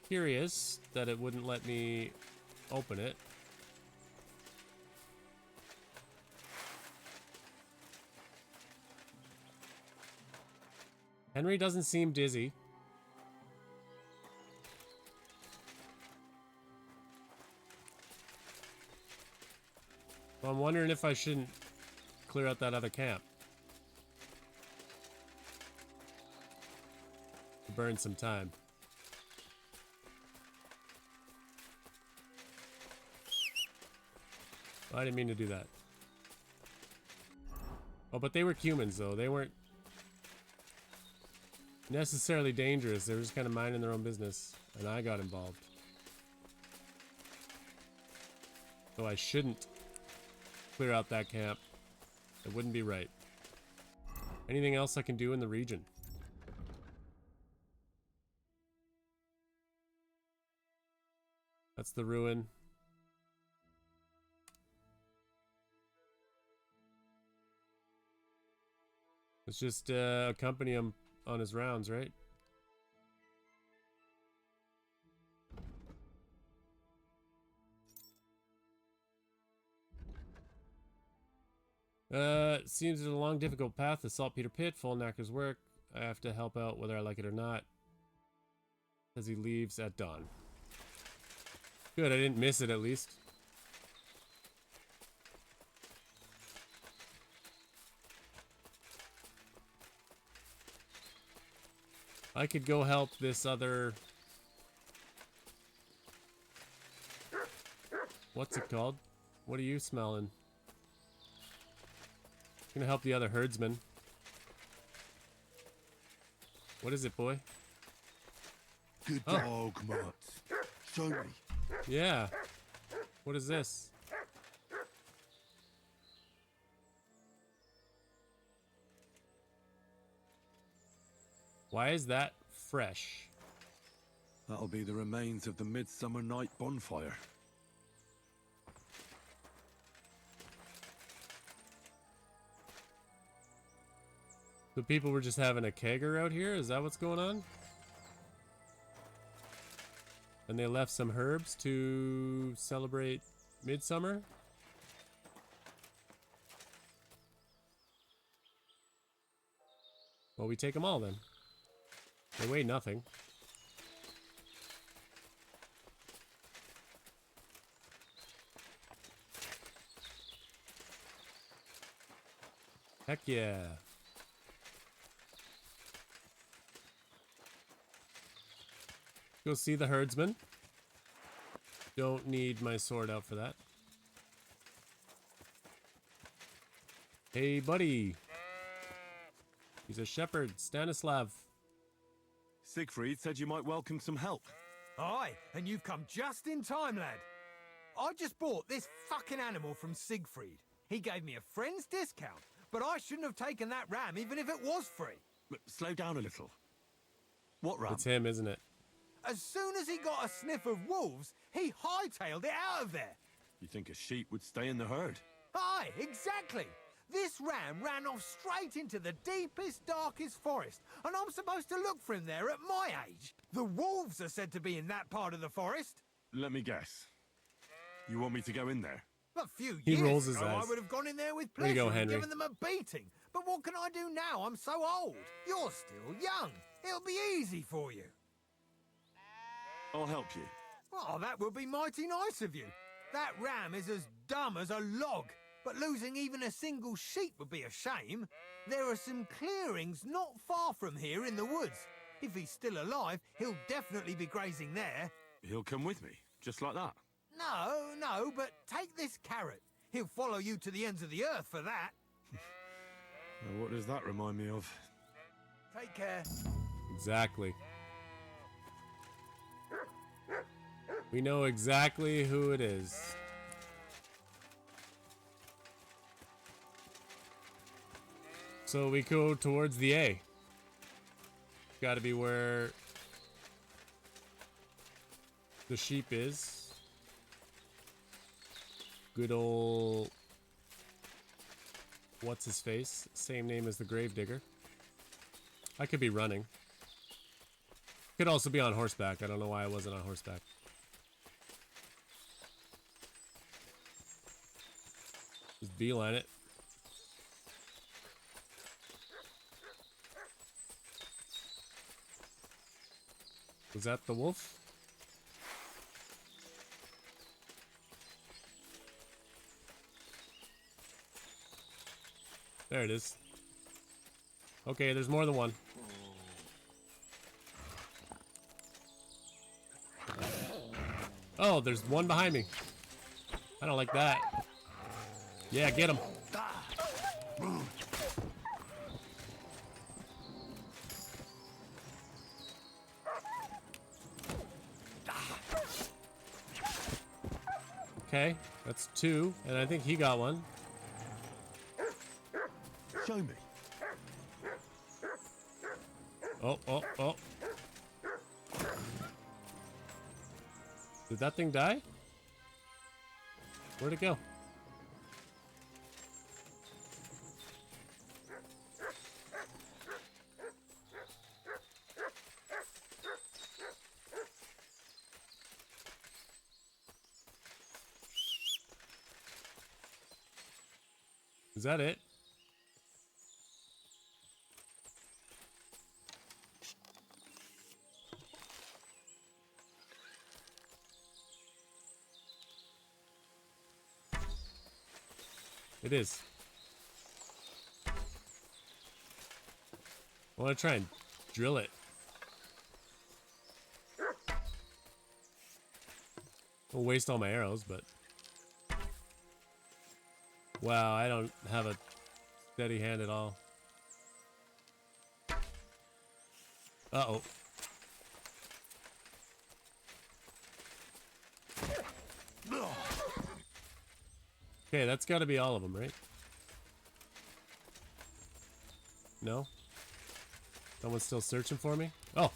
curious that it wouldn't let me open it. Henry doesn't seem dizzy. Well, I'm wondering if I shouldn't clear out that other camp. To burn some time. I didn't mean to do that. Oh, but they were humans, though. They weren't necessarily dangerous. They were just kind of minding their own business, and I got involved. So I shouldn't clear out that camp. It wouldn't be right. Anything else I can do in the region? That's the ruin. It's just accompany him on his rounds, right? Seems there's a long, difficult path to Saltpeter Pit, Fulnacker's work. I have to help out whether I like it or not. As he leaves at dawn. Good, I didn't miss it at least. I could go help this other... What's it called? What are you smelling? Gonna help the other herdsman. What is it, boy? Good dog, Mott. Show me. Yeah. What is this? Why is that fresh? That'll be the remains of the Midsummer Night bonfire. The people were just having a kegger out here? Is that what's going on? And they left some herbs to celebrate midsummer? Well, we take them all then. They weigh nothing. Heck yeah. Go see the herdsman. Don't need my sword out for that. Hey, buddy. He's a shepherd, Stanislav. Siegfried said you might welcome some help. Aye, and you've come just in time, lad. I just bought this fucking animal from Siegfried. He gave me a friend's discount, but I shouldn't have taken that ram even if it was free. But slow down a little. What ram? It's him, isn't it? As soon as he got a sniff of wolves, he hightailed it out of there. You think a sheep would stay in the herd? Aye, exactly. This ram ran off straight into the deepest, darkest forest, and I'm supposed to look for him there at my age. The wolves are said to be in that part of the forest. Let me guess. You want me to go in there? A few He years rolls his ago, I eyes. would have gone in there with Way to pleasure go, and Henry. given them a beating. But what can I do now? I'm so old. You're still young. It'll be easy for you. I'll help you. Oh, that would be mighty nice of you. That ram is as dumb as a log, but losing even a single sheep would be a shame. There are some clearings not far from here in the woods. If he's still alive, he'll definitely be grazing there. He'll come with me, just like that. No, but take this carrot. He'll follow you to the ends of the earth for that. Now, what does that remind me of? Take care. Exactly. We know exactly who it is. So we go towards the A. Gotta be where the sheep is. Good old... What's his face? Same name as the gravedigger. I could be running. Could also be on horseback. I don't know why I wasn't on horseback. Just beeline it. Was that the wolf? There it is. Okay, there's more than one. Oh, there's one behind me. I don't like that. Yeah, get him. Okay, that's two, and I think he got one. Show me. Oh. Did that thing die? Where'd it go? Is that it? It is. I want to try and drill it. I'll waste all my arrows, but... Wow, I don't have a steady hand at all. Uh-oh. Okay, that's got to be all of them, right? No? Someone's still searching for me? Oh!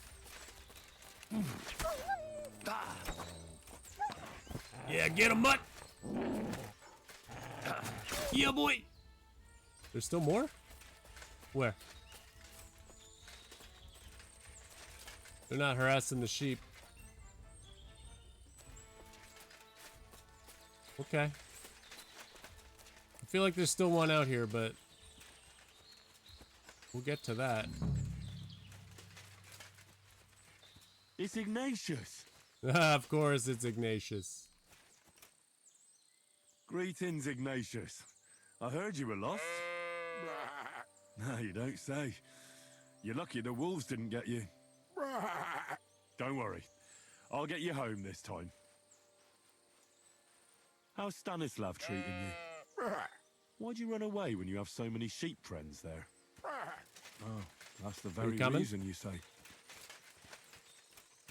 Yeah, get him, mutt! Yeah, boy! There's still more? Where? They're not harassing the sheep. Okay. I feel like there's still one out here, but we'll get to that. It's Ignatius. Of course, it's Ignatius. Greetings, Ignatius. I heard you were lost. No, you don't say. You're lucky the wolves didn't get you. Don't worry. I'll get you home this time. How's Stanislav treating you? Why'd you run away when you have so many sheep friends there? Oh, that's the very reason you say.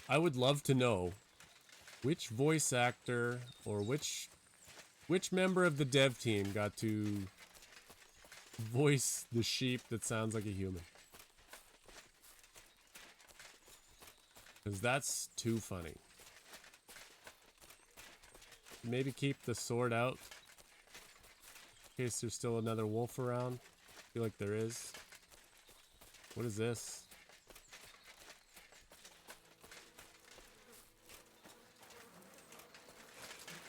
I would love to know which voice actor or which member of the dev team got to voice the sheep that sounds like a human. Because that's too funny. Maybe keep the sword out in case there's still another wolf around. I feel like there is. What is this?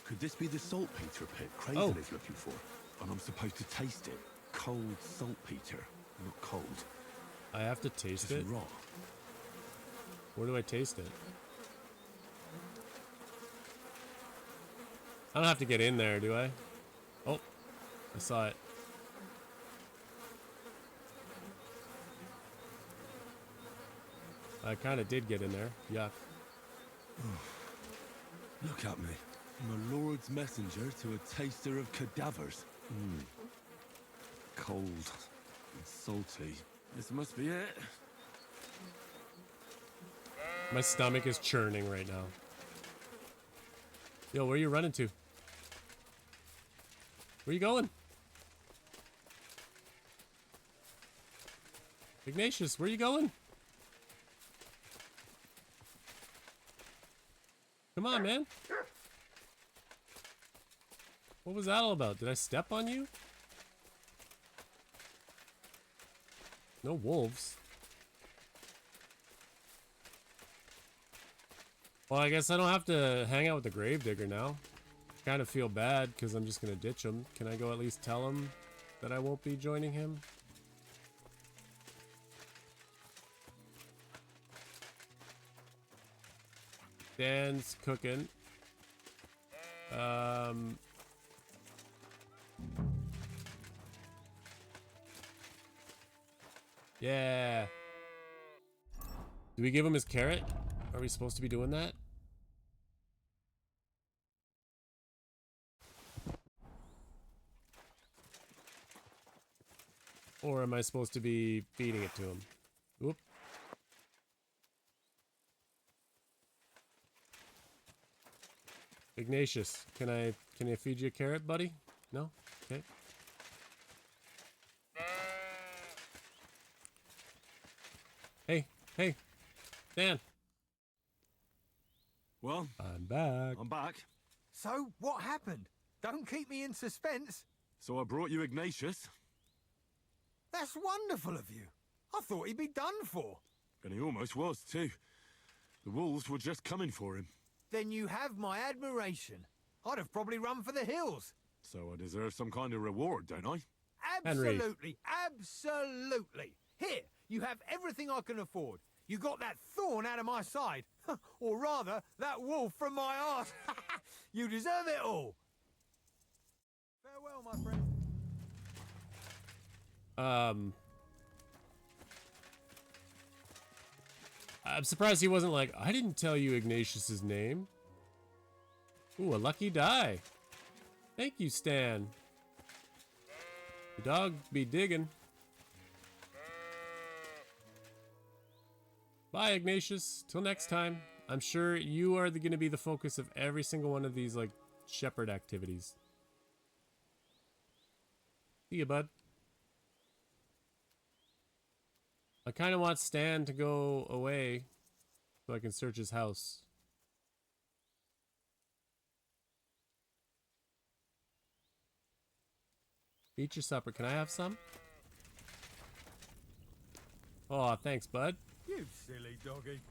Could this be the saltpeter pit Craven is looking for? And I'm supposed to taste it. Cold saltpeter, not cold. I have to taste Just it? raw. Where do I taste it? I don't have to get in there, do I? Oh, I saw it. I kind of did get in there. Yuck. Look at me. I'm a Lord's messenger to a taster of cadavers. Cold and salty. This must be it. My stomach is churning right now. Yo, where are you running to? Where are you going? Ignatius, where are you going? Come on, man. What was that all about? Did I step on you? No wolves. Well, I guess I don't have to hang out with the gravedigger now. Kind of feel bad because I'm just going to ditch him. Can I go at least tell him that I won't be joining him? Dan's cooking. Yeah. Do we give him his carrot? Are we supposed to be doing that? Or am I supposed to be feeding it to him? Whoop. Ignatius, can I feed you a carrot, buddy? No? Okay. Hey, Dan. Well, I'm back. I'm back. So, what happened? Don't keep me in suspense. So I brought you Ignatius. That's wonderful of you. I thought he'd be done for. And he almost was, too. The wolves were just coming for him. Then you have my admiration. I'd have probably run for the hills. So I deserve some kind of reward, don't I? Absolutely, absolutely. Here, you have everything I can afford. You got that thorn out of my side. Or rather, that wolf from my arse. You deserve it all. Farewell, my friend. I'm surprised he wasn't like, I didn't tell you Ignatius's name. Ooh, a lucky die. Thank you, Stan. The dog be digging. Bye, Ignatius. Till next time. I'm sure you are going to be the focus of every single one of these, like, shepherd activities. See ya, bud. I kind of want Stan to go away so I can search his house. Eat your supper. Can I have some? Oh, thanks, bud. You silly doggy.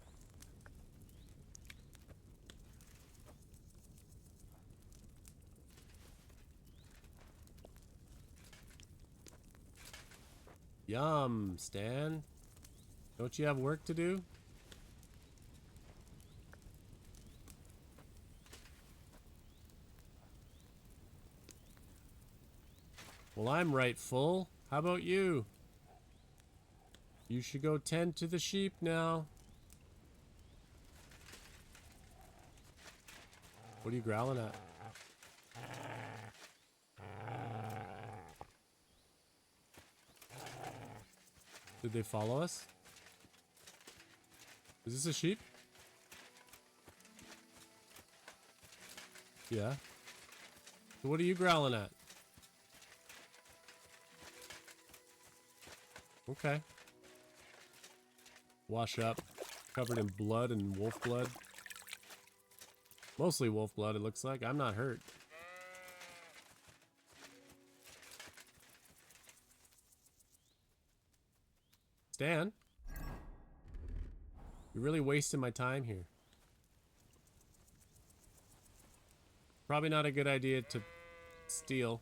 Yum, Stan. Don't you have work to do? Well, I'm right full. How about you? You should go tend to the sheep now. What are you growling at? Did they follow us? Is this a sheep? Yeah. So what are you growling at? Okay. Wash up. Covered in blood and wolf blood. Mostly wolf blood, it looks like. I'm not hurt. Stan? You're really wasting my time here. Probably not a good idea to steal.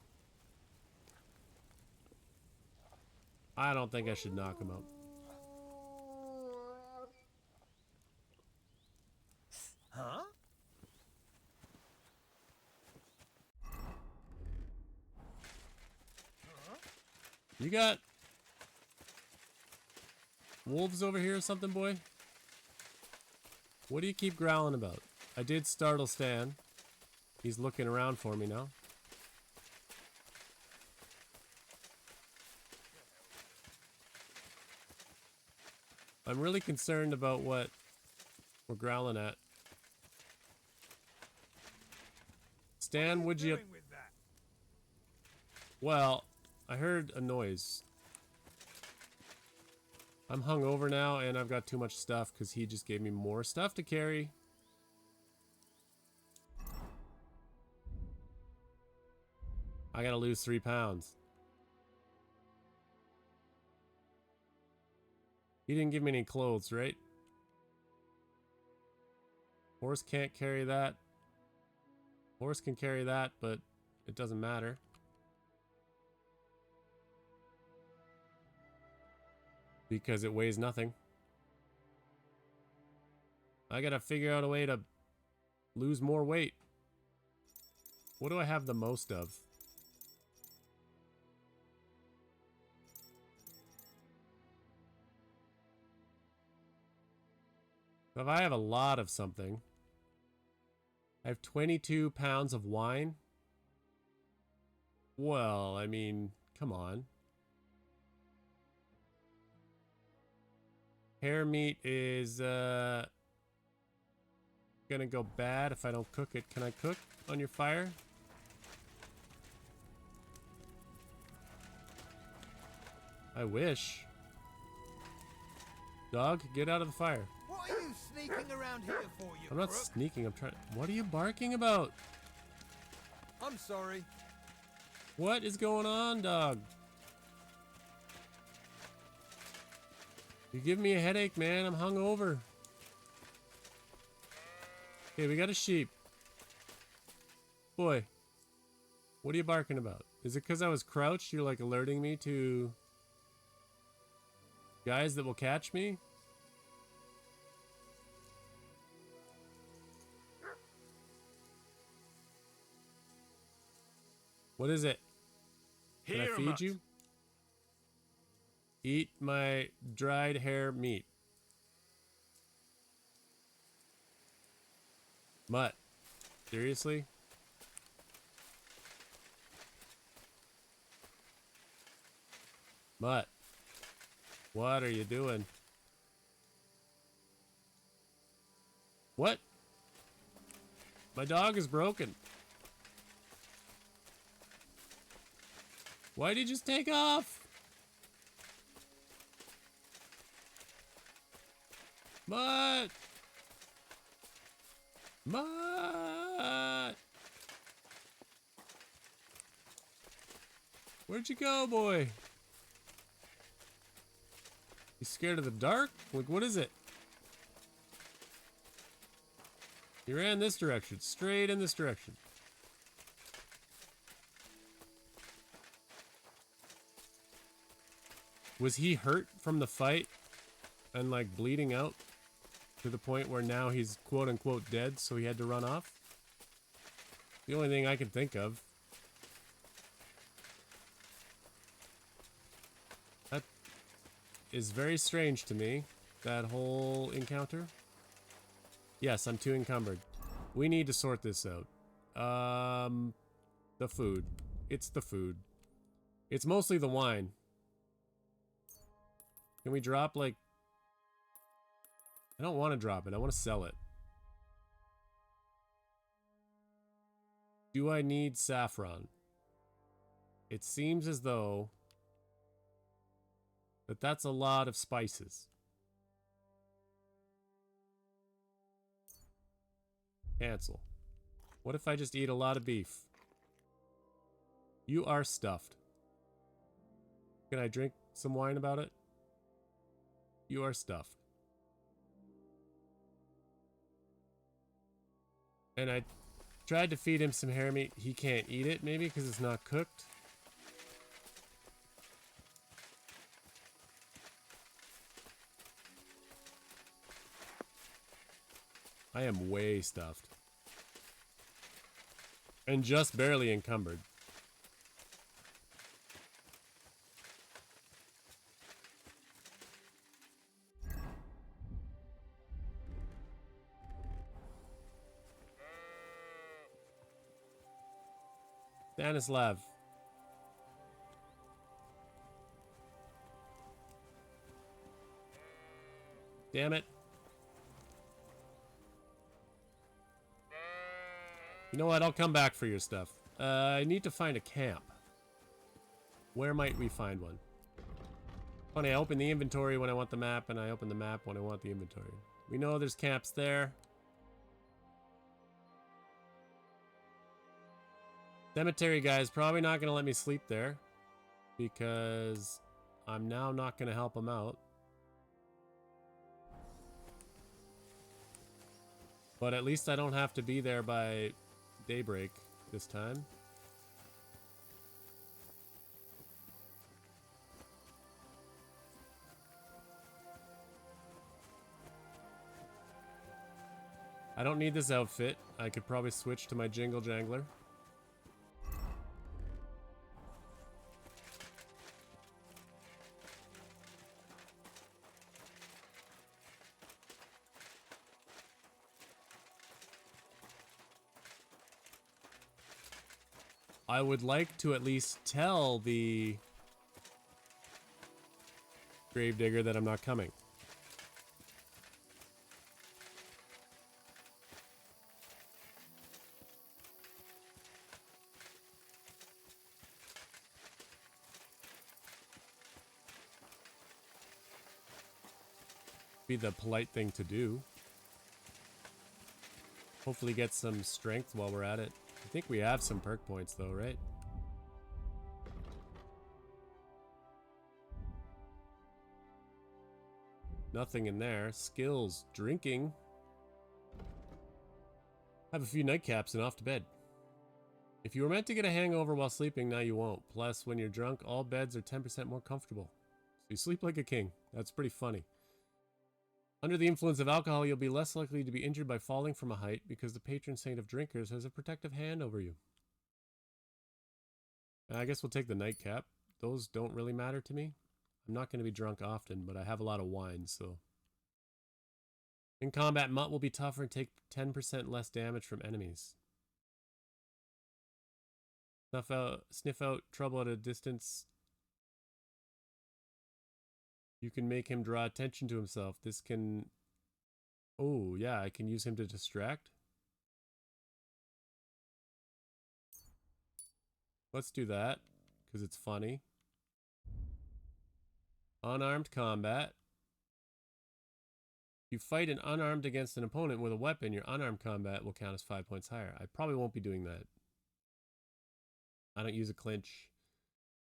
I don't think I should knock him out. Huh? You got wolves over here or something, boy? What do you keep growling about? I did startle Stan. He's looking around for me now. I'm really concerned about what we're growling at. Stan, would you... Well, I heard a noise. I'm hungover now and I've got too much stuff because he just gave me more stuff to carry. I gotta lose 3 pounds. He didn't give me any clothes, right? Horse can't carry that. Horse can carry that, but it doesn't matter. Because it weighs nothing. I gotta figure out a way to lose more weight. What do I have the most of? If I have a lot of something, I have 22 pounds of wine. Well, I mean, come on. Hare meat is gonna go bad if I don't cook it. Can I cook on your fire? I wish. Dog, get out of the fire. What are you sneaking around here for, you I'm not crook? sneaking, I'm trying. What are you barking about? I'm sorry. What is going on, dog? You're giving me a headache, man. I'm hungover. Okay, we got a sheep. Boy, what are you barking about? Is it because I was crouched? You're like alerting me to guys that will catch me? What is it? Can I feed you? Eat my dried hare meat. Mutt. Seriously? Mutt. What are you doing? What? My dog is broken. Why'd he just take off? Mutt! Mutt! Where'd you go, boy? You scared of the dark? Like, what is it? He ran this direction, straight in this direction. Was he hurt from the fight and like bleeding out to the point where now he's quote unquote dead, so he had to run off? The only thing I can think of. That is very strange to me, that whole encounter. Yes, I'm too encumbered. We need to sort this out. The food. It's the food. It's mostly the wine. Can we drop, like... I don't want to drop it. I want to sell it. Do I need saffron? It seems as though that's a lot of spices. Cancel. What if I just eat a lot of beef? You are stuffed. Can I drink some wine about it? You are stuffed. And I tried to feed him some hare meat. He can't eat it, maybe because it's not cooked. I am way stuffed. And just barely encumbered. Stanislav. Damn it. You know what? I'll come back for your stuff. I need to find a camp. Where might we find one? Funny, I open the inventory when I want the map, and I open the map when I want the inventory. We know there's camps there. Cemetery guy is probably not going to let me sleep there because I'm now not going to help him out. But at least I don't have to be there by daybreak this time. I don't need this outfit. I could probably switch to my Jingle Jangler. I would like to at least tell the gravedigger that I'm not coming. Be the polite thing to do. Hopefully get some strength while we're at it. I think we have some perk points though, right? Nothing in there. Skills. Drinking. Have a few nightcaps and off to bed. If you were meant to get a hangover while sleeping, now you won't. Plus, when you're drunk, all beds are 10% more comfortable. So you sleep like a king. That's pretty funny. Under the influence of alcohol, you'll be less likely to be injured by falling from a height because the patron saint of drinkers has a protective hand over you. I guess we'll take the nightcap. Those don't really matter to me. I'm not going to be drunk often, but I have a lot of wine, so... In combat, Mutt will be tougher and take 10% less damage from enemies. Sniff out trouble at a distance. You can make him draw attention to himself. This can... Oh, yeah, I can use him to distract. Let's do that, because it's funny. Unarmed combat. If you fight an unarmed against an opponent with a weapon, your unarmed combat will count as 5 points higher. I probably won't be doing that. I don't use a clinch.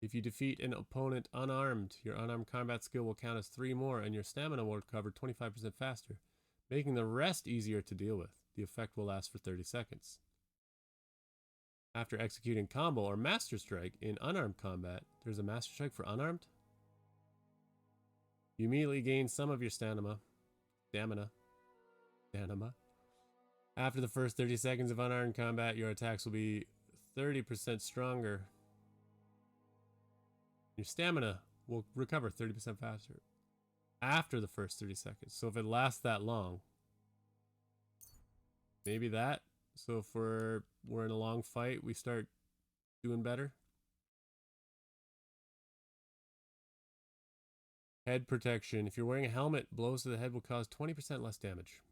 If you defeat an opponent unarmed, your unarmed combat skill will count as 3 more, and your stamina will recover 25% faster, making the rest easier to deal with. The effect will last for 30 seconds. After executing combo or master strike in unarmed combat, there's a master strike for unarmed? You immediately gain some of your stamina. After the first 30 seconds of unarmed combat, your attacks will be 30% stronger. Your stamina will recover 30% faster after the first 30 seconds. So if it lasts that long, maybe that. So if we're in a long fight, we start doing better. Head protection. If you're wearing a helmet, blows to the head will cause 20% less damage.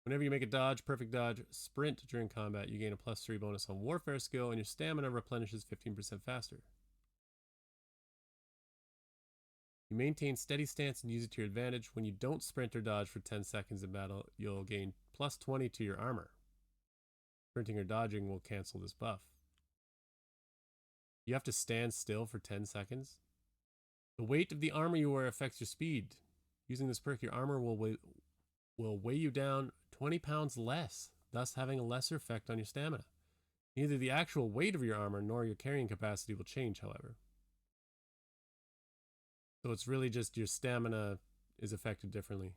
Whenever you make a dodge, perfect dodge, sprint during combat, you gain a +3 bonus on warfare skill, and your stamina replenishes 15% faster. You maintain steady stance and use it to your advantage. When you don't sprint or dodge for 10 seconds in battle, you'll gain +20 to your armor. Sprinting or dodging will cancel this buff. You have to stand still for 10 seconds. The weight of the armor you wear affects your speed. Using this perk, your armor will weigh you down 20 pounds less, thus having a lesser effect on your stamina. Neither the actual weight of your armor nor your carrying capacity will change, however. So it's really just your stamina is affected differently.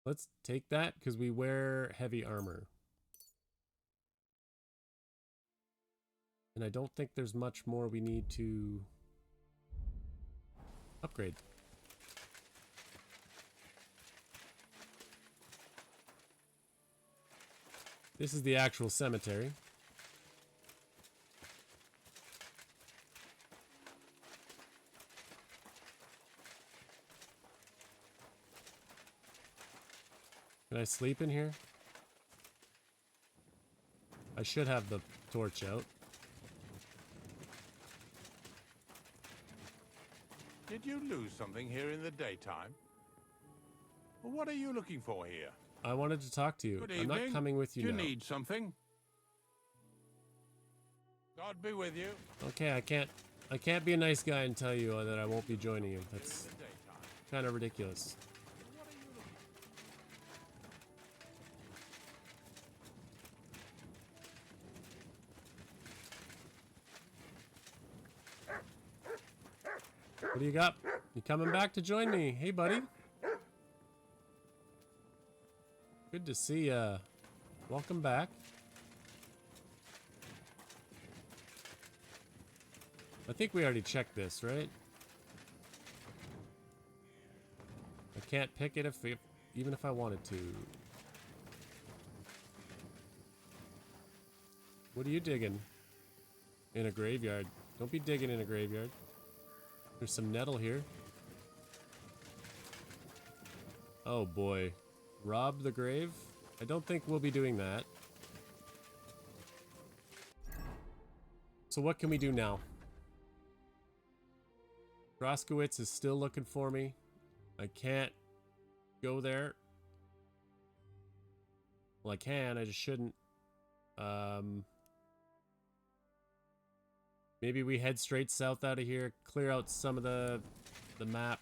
Let's take that because we wear heavy armor. And I don't think there's much more we need to upgrade. This is the actual cemetery. Can I sleep in here? I should have the torch out. Did you lose something here in the daytime? Well, what are you looking for here? I wanted to talk to you. Good I'm evening. not coming with you Do now. you need something? God be with you. Okay, I can't be a nice guy and tell you that I won't be joining you. That's kind of ridiculous. What do you got? You coming back to join me? Hey, buddy. Good to see ya. Welcome back. I think we already checked this, right? I can't pick it even if I wanted to. What are you digging? In a graveyard. Don't be digging in a graveyard. There's some nettle here. Oh boy. Rob the grave? I don't think we'll be doing that. So what can we do now? Groskowitz is still looking for me. I can't go there. Well, I can, I just shouldn't. Maybe we head straight south out of here, clear out some of the map.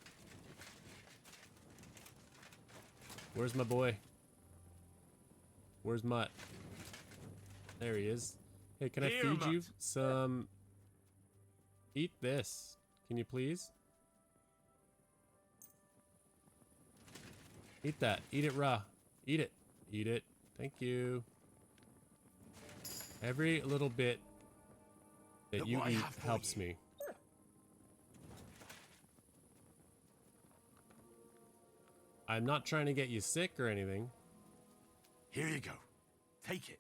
Where's my boy? Where's Mutt? There he is. Hey, can I feed you some... Eat this. Can you please? Eat that. Eat it raw. Eat it. Eat it. Thank you. Every little bit that you eat helps me. I'm not trying to get you sick or anything. Here you go. Take it.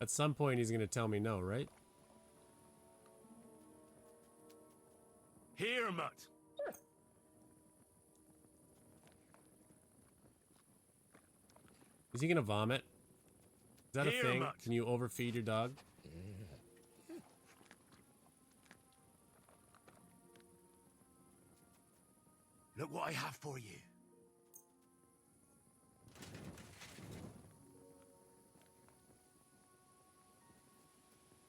At some point, he's going to tell me no, right? Here, Mutt. Is he going to vomit? Is that Here, a thing? Mutt. Can you overfeed your dog? Look what I have for you.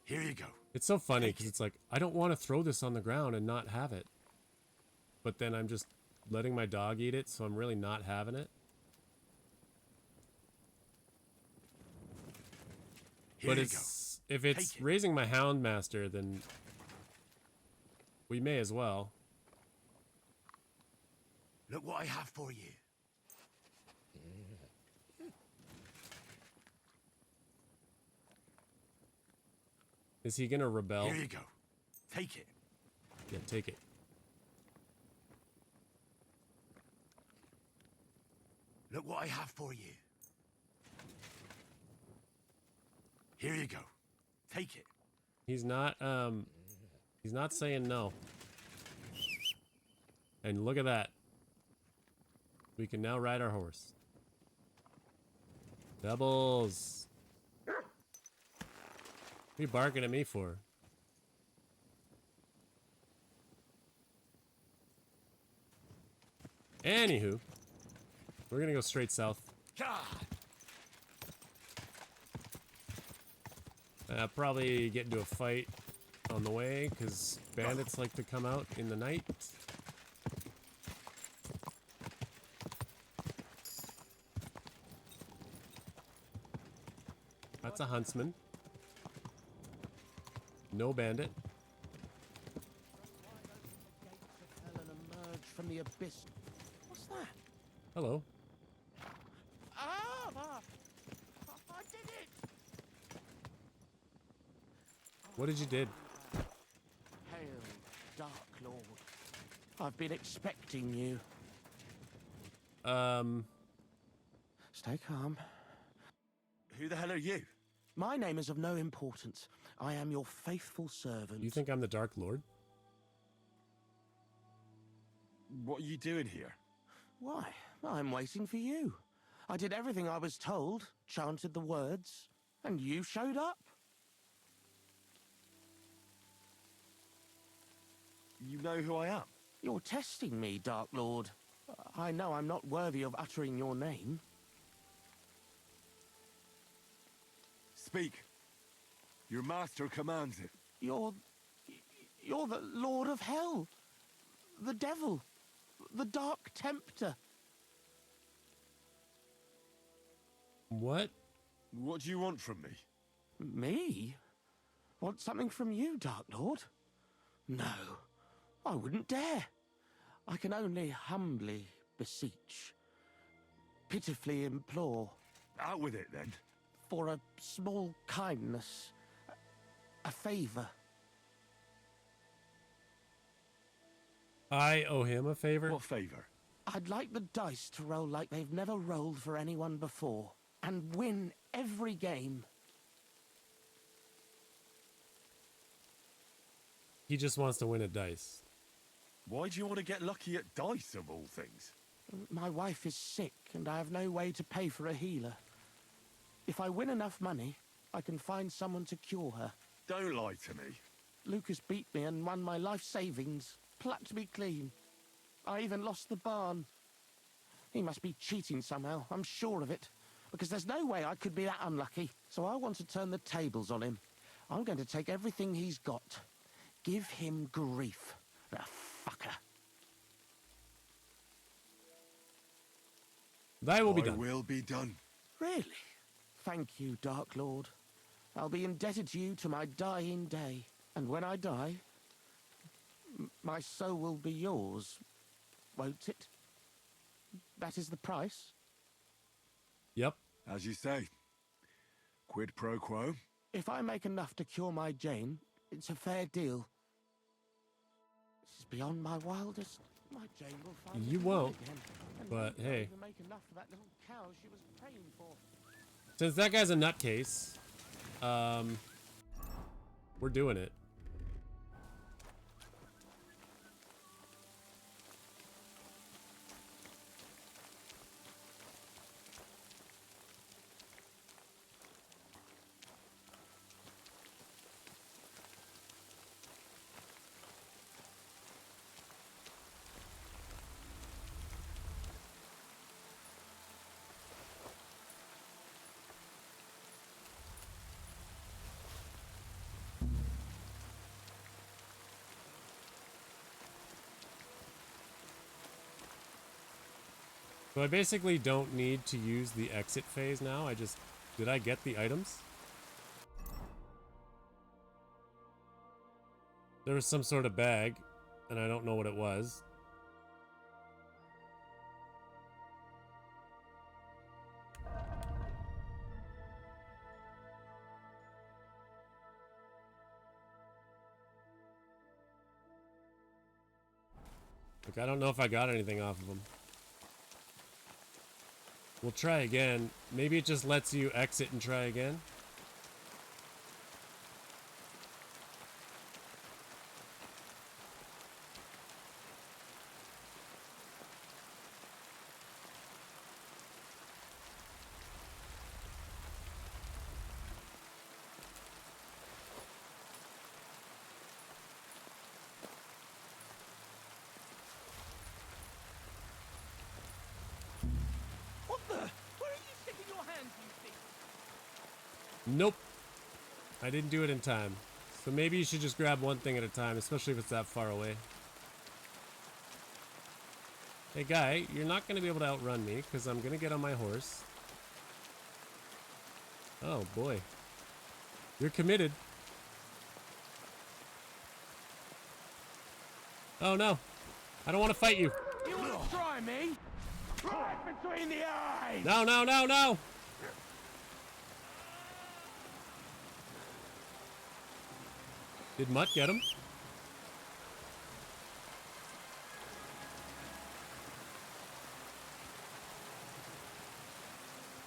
Here you go. It's so funny because it's like, I don't want to throw this on the ground and not have it. But then I'm just letting my dog eat it, so I'm really not having it. But if it's raising my Hound Master, then we may as well. Look what I have for you. Is he gonna rebel? Here you go. Take it. Yeah, take it. Look what I have for you. Here you go. Take it. He's not saying no. And look at that. We can now ride our horse. Doubles. What are you barking at me for? Anywho, we're gonna go straight south. Probably get into a fight on the way, because bandits like to come out in the night. That's a huntsman. No bandit. From the abyss. What's that? Hello. I did it! What did you did? Hail, Dark Lord. I've been expecting you. Stay calm. Who the hell are you? My name is of no importance. I am your faithful servant. You think I'm the Dark Lord? What are you doing here? Why? I'm waiting for you. I did everything I was told, chanted the words, and you showed up. You know who I am? You're testing me, Dark Lord. I know I'm not worthy of uttering your name. Speak. Your master commands it. You're the Lord of Hell. The devil. The Dark Tempter. What? What do you want from me? Me? Want something from you, Dark Lord? No, I wouldn't dare. I can only humbly beseech, pitifully implore. Out with it, then. For a small kindness, a favor. I owe him a favor? What favor? I'd like the dice to roll like they've never rolled for anyone before, and win every game. He just wants to win at dice. Why do you want to get lucky at dice, of all things? My wife is sick, and I have no way to pay for a healer. If I win enough money, I can find someone to cure her. Don't lie to me. Lucas beat me and won my life savings, plucked me clean. I even lost the barn. He must be cheating somehow, I'm sure of it, because there's no way I could be that unlucky. So I want to turn the tables on him. I'm going to take everything he's got. Give him grief, the fucker. Thy will be done. Will be done. Really? Thank you, Dark Lord. I'll be indebted to you to my dying day. And when I die, my soul will be yours, won't it? That is the price? Yep. As you say. Quid pro quo. If I make enough to cure my Jane, it's a fair deal. This is beyond my wildest. My Jane will find You me won't, again, and but maybe I'll hey. even make enough for that little cow she was praying for. Since that guy's a nutcase, we're doing it. So I basically don't need to use the exit phase now. Did I get the items? There was some sort of bag, and I don't know what it was. Like, I don't know if I got anything off of them. We'll try again. Maybe it just lets you exit and try again. Nope. I didn't do it in time. So maybe you should just grab one thing at a time, especially if it's that far away. Hey guy, you're not going to be able to outrun me because I'm going to get on my horse. Oh boy. You're committed. Oh no. I don't want to fight you. You want to try me? Right between the eyes! No, no, no, no! Did Mutt get him?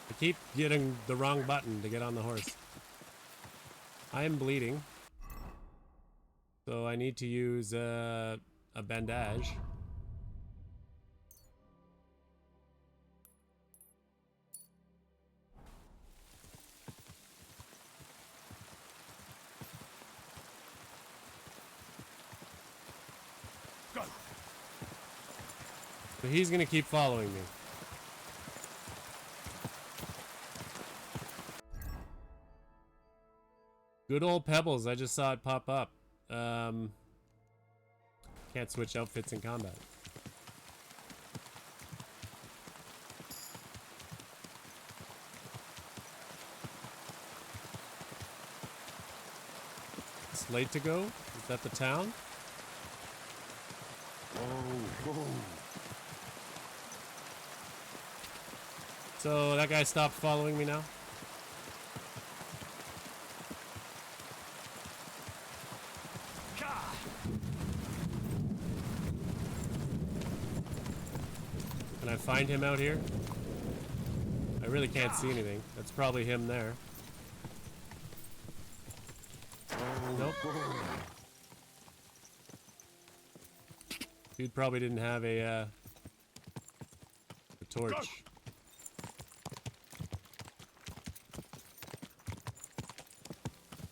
I keep getting the wrong button to get on the horse. I am bleeding. So I need to use a bandage. So he's gonna keep following me. Good old Pebbles, I just saw it pop up. Can't switch outfits in combat. Slate to go? Is that the town? Whoa, whoa. So that guy stopped following me now? Can I find him out here? I really can't see anything. That's probably him there. Nope. Dude probably didn't have a torch.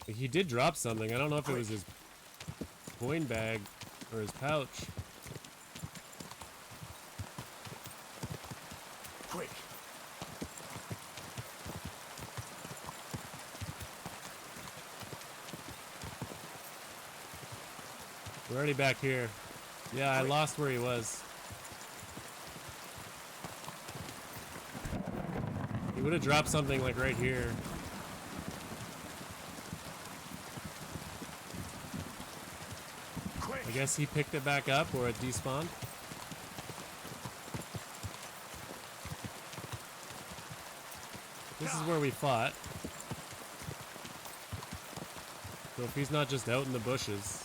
He did drop something. I don't know if it was his coin bag or his pouch. Quick! We're already back here. Yeah, I lost where he was. He would have dropped something like right here. I guess he picked it back up or it despawned. This is where we fought. So if he's not just out in the bushes,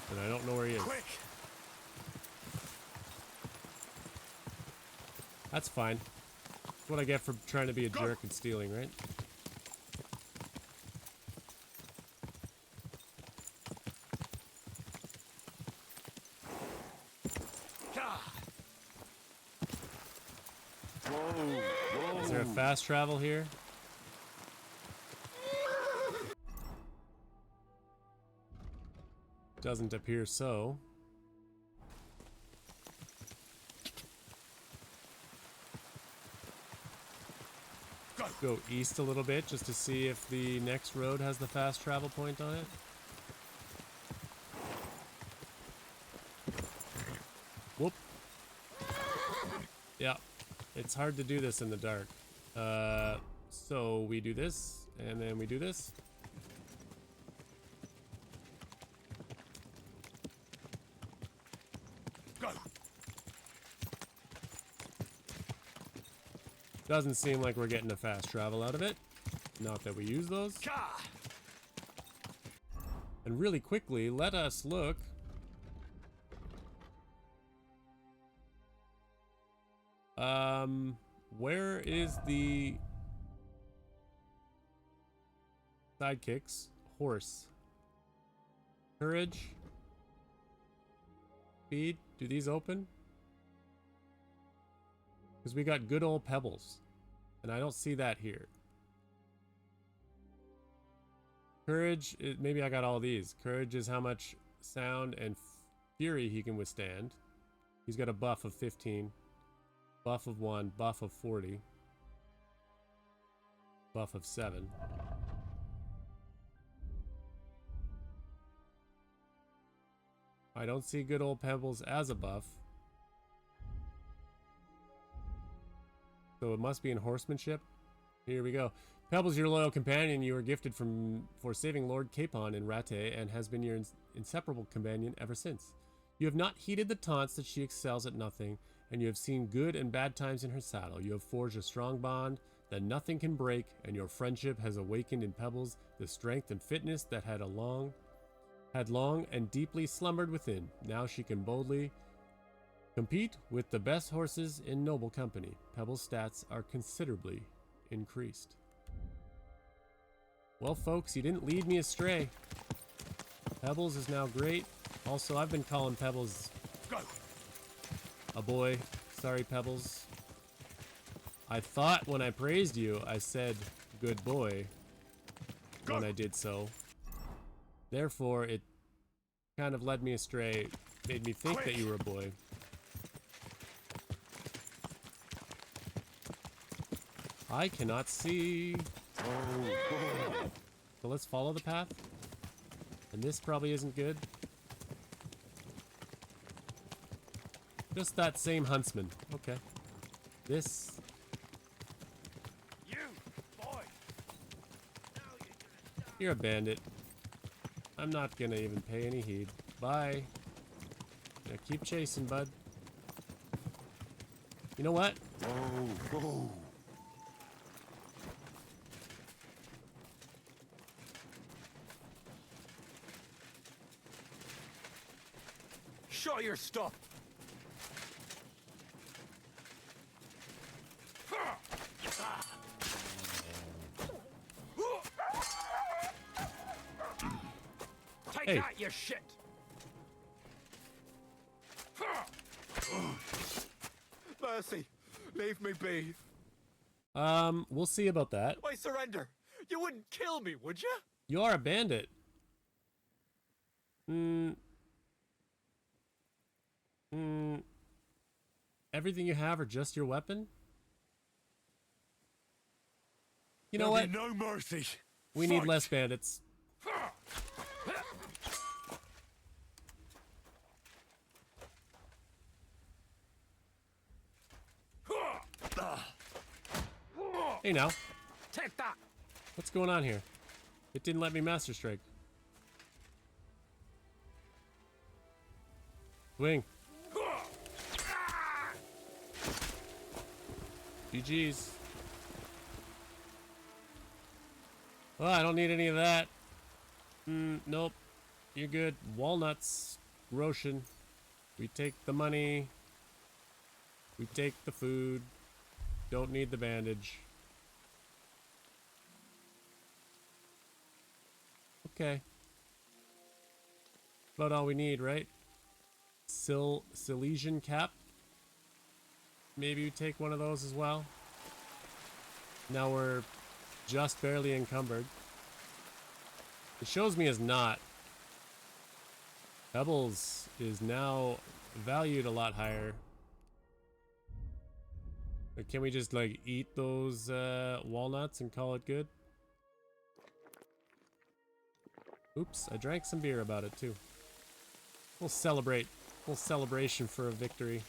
then I don't know where he is. That's fine. That's what I get for trying to be a jerk and stealing, right? Is there a fast travel here? Doesn't appear so. Go east a little bit just to see if the next road has the fast travel point on it. Whoop. Yeah, it's hard to do this in the dark. So we do this, and then we do this. Doesn't seem like we're getting a fast travel out of it. Not that we use those. And really quickly, let us look. Where is the sidekicks? Horse. Courage. Speed. Do these open? Because we got good old pebbles. And I don't see that here. Courage, maybe I got all these. Courage is how much sound and fury he can withstand. He's got a buff of 15. Buff of 1. Buff of 40. Buff of 7. I don't see good old pebbles as a buff. So it must be in horsemanship. Here we go. Pebbles, your loyal companion, you were gifted for saving Lord Capon in Rattay and has been your inseparable companion ever since. You have not heeded the taunts that she excels at nothing, and you have seen good and bad times in her saddle. You have forged a strong bond that nothing can break, and your friendship has awakened in Pebbles the strength and fitness that had long and deeply slumbered within. Now she can boldly compete with the best horses in noble company. Pebbles' stats are considerably increased. Well, folks, you didn't lead me astray. Pebbles is now great. Also, I've been calling Pebbles a boy. Sorry, Pebbles. I thought when I praised you, I said good boy when I did so. Therefore, it kind of led me astray, made me think that you were a boy. I cannot see. So let's follow the path. And this probably isn't good. Just that same huntsman. Okay. This. You, boy. You're a bandit. I'm not gonna even pay any heed. Bye. Yeah, keep chasing, bud. You know what? Whoa. Show your stuff. Take Hey. that, you shit. Mercy, leave me be. We'll see about that. I surrender. You wouldn't kill me, would you? You are a bandit. Everything you have are just your weapon? You know what? No mercy. We need less bandits. Hey now. Take that. What's going on here? It didn't let me Master Strike. Swing. GG's. Oh, I don't need any of that. Nope. You're good. Walnuts. Roshan. We take the money. We take the food. Don't need the bandage. Okay. About all we need, right? Silesian cap. Maybe we take one of those as well. Now we're just barely encumbered. It shows me as not. Pebbles is now valued a lot higher. But can we just like eat those walnuts and call it good? Oops, I drank some beer about it too. We'll celebrate. Little celebration for a victory.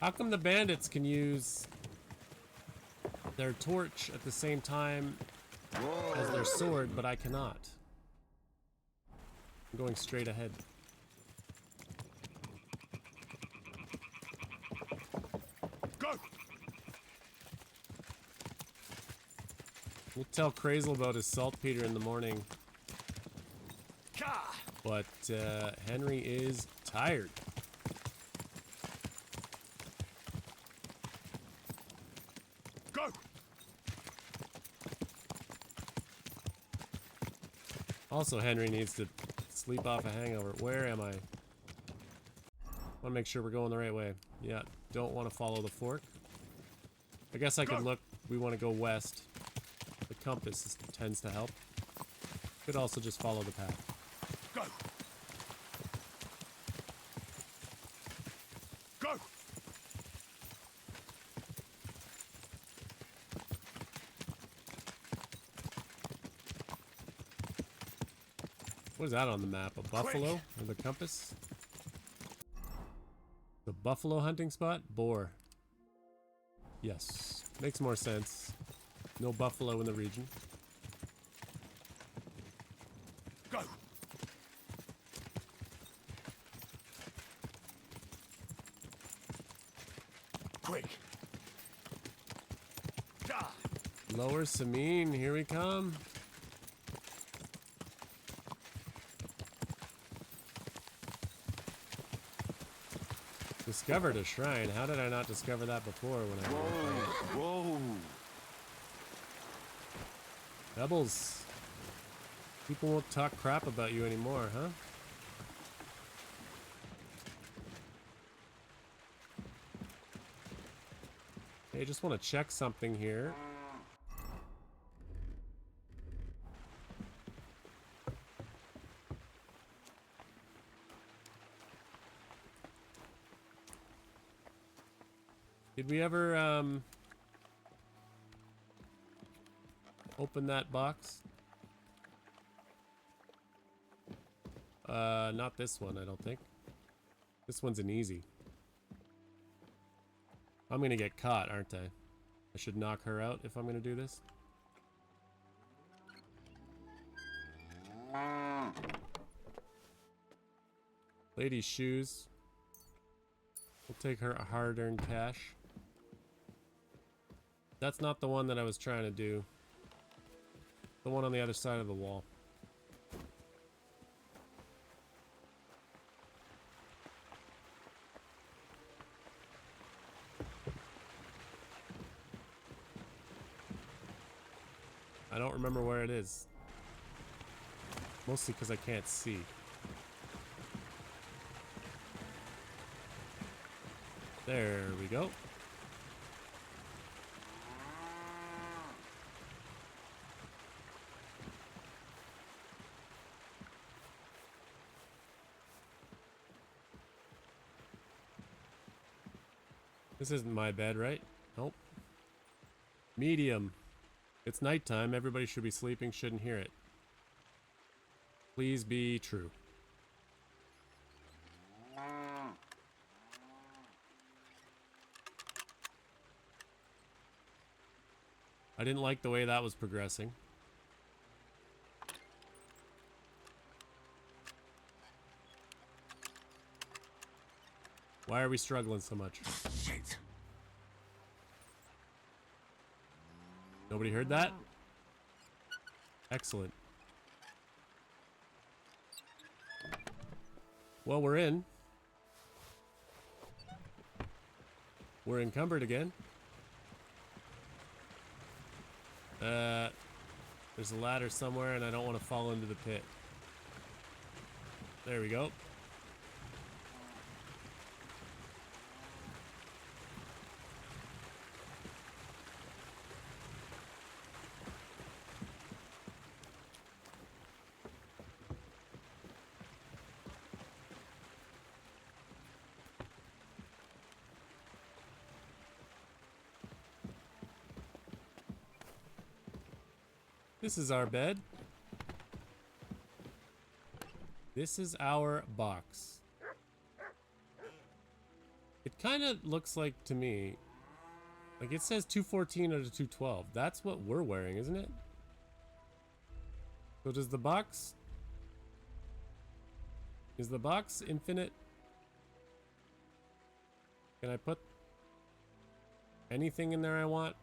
How come the bandits can use their torch at the same time as their sword, but I cannot? I'm going straight ahead. Go! We'll tell Crazel about his saltpeter in the morning. But Henry is tired. Go! Also, Henry needs to sleep off a hangover. Where am I? Want to make sure we're going the right way. Yeah, don't want to follow the fork. I guess I could look. We want to go west. The compass tends to help. Could also just follow the path. Go! Go! What is that on the map? A buffalo or the compass? The buffalo hunting spot? Boar. Yes. Makes more sense. No buffalo in the region. Go! Quick! Lower Samine, here we come. Discovered a shrine. How did I not discover that before when I Whoa! Rebels. People won't talk crap about you anymore, huh? Hey, just want to check something here. Did we ever, open that box? Not this one, I don't think. This one's an easy. I'm gonna get caught, aren't I? I should knock her out if I'm gonna do this. Lady's shoes. We'll take her hard-earned cash. That's not the one that I was trying to do. The one on the other side of the wall. I don't remember where it is. Mostly because I can't see. There we go. This isn't my bed, right? Nope. Medium. It's nighttime. Everybody should be sleeping, shouldn't hear it. Please be true. I didn't like the way that was progressing. Why are we struggling so much? Shit. Nobody heard that? Excellent. Well, we're in. We're encumbered again. There's a ladder somewhere and I don't want to fall into the pit. There we go. This is our bed. This is our box. It kind of looks like to me, like it says 214 out of 212. That's what we're wearing, isn't it? So does the box Is the box infinite? Can I put anything in there I want?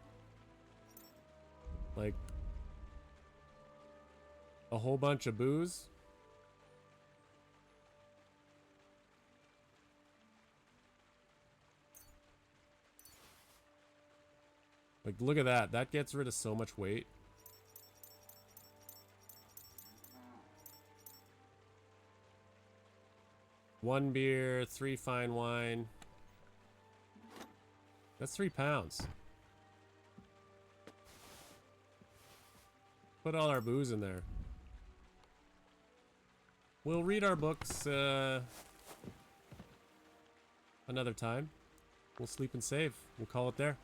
Like a whole bunch of booze? Like, look at that. That gets rid of so much weight. One beer, 3 fine wine. That's 3 pounds. Put all our booze in there. We'll read our books another time. We'll sleep and save. We'll call it there.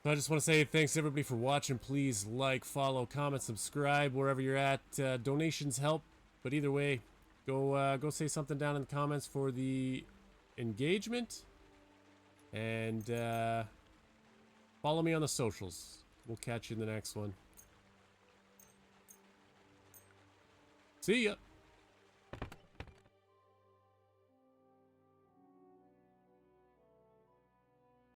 So I just want to say thanks everybody for watching. Please like, follow, comment, subscribe wherever you're at. Donations help, but either way, go say something down in the comments for the engagement, and follow me on the socials. We'll catch you in the next one. See ya.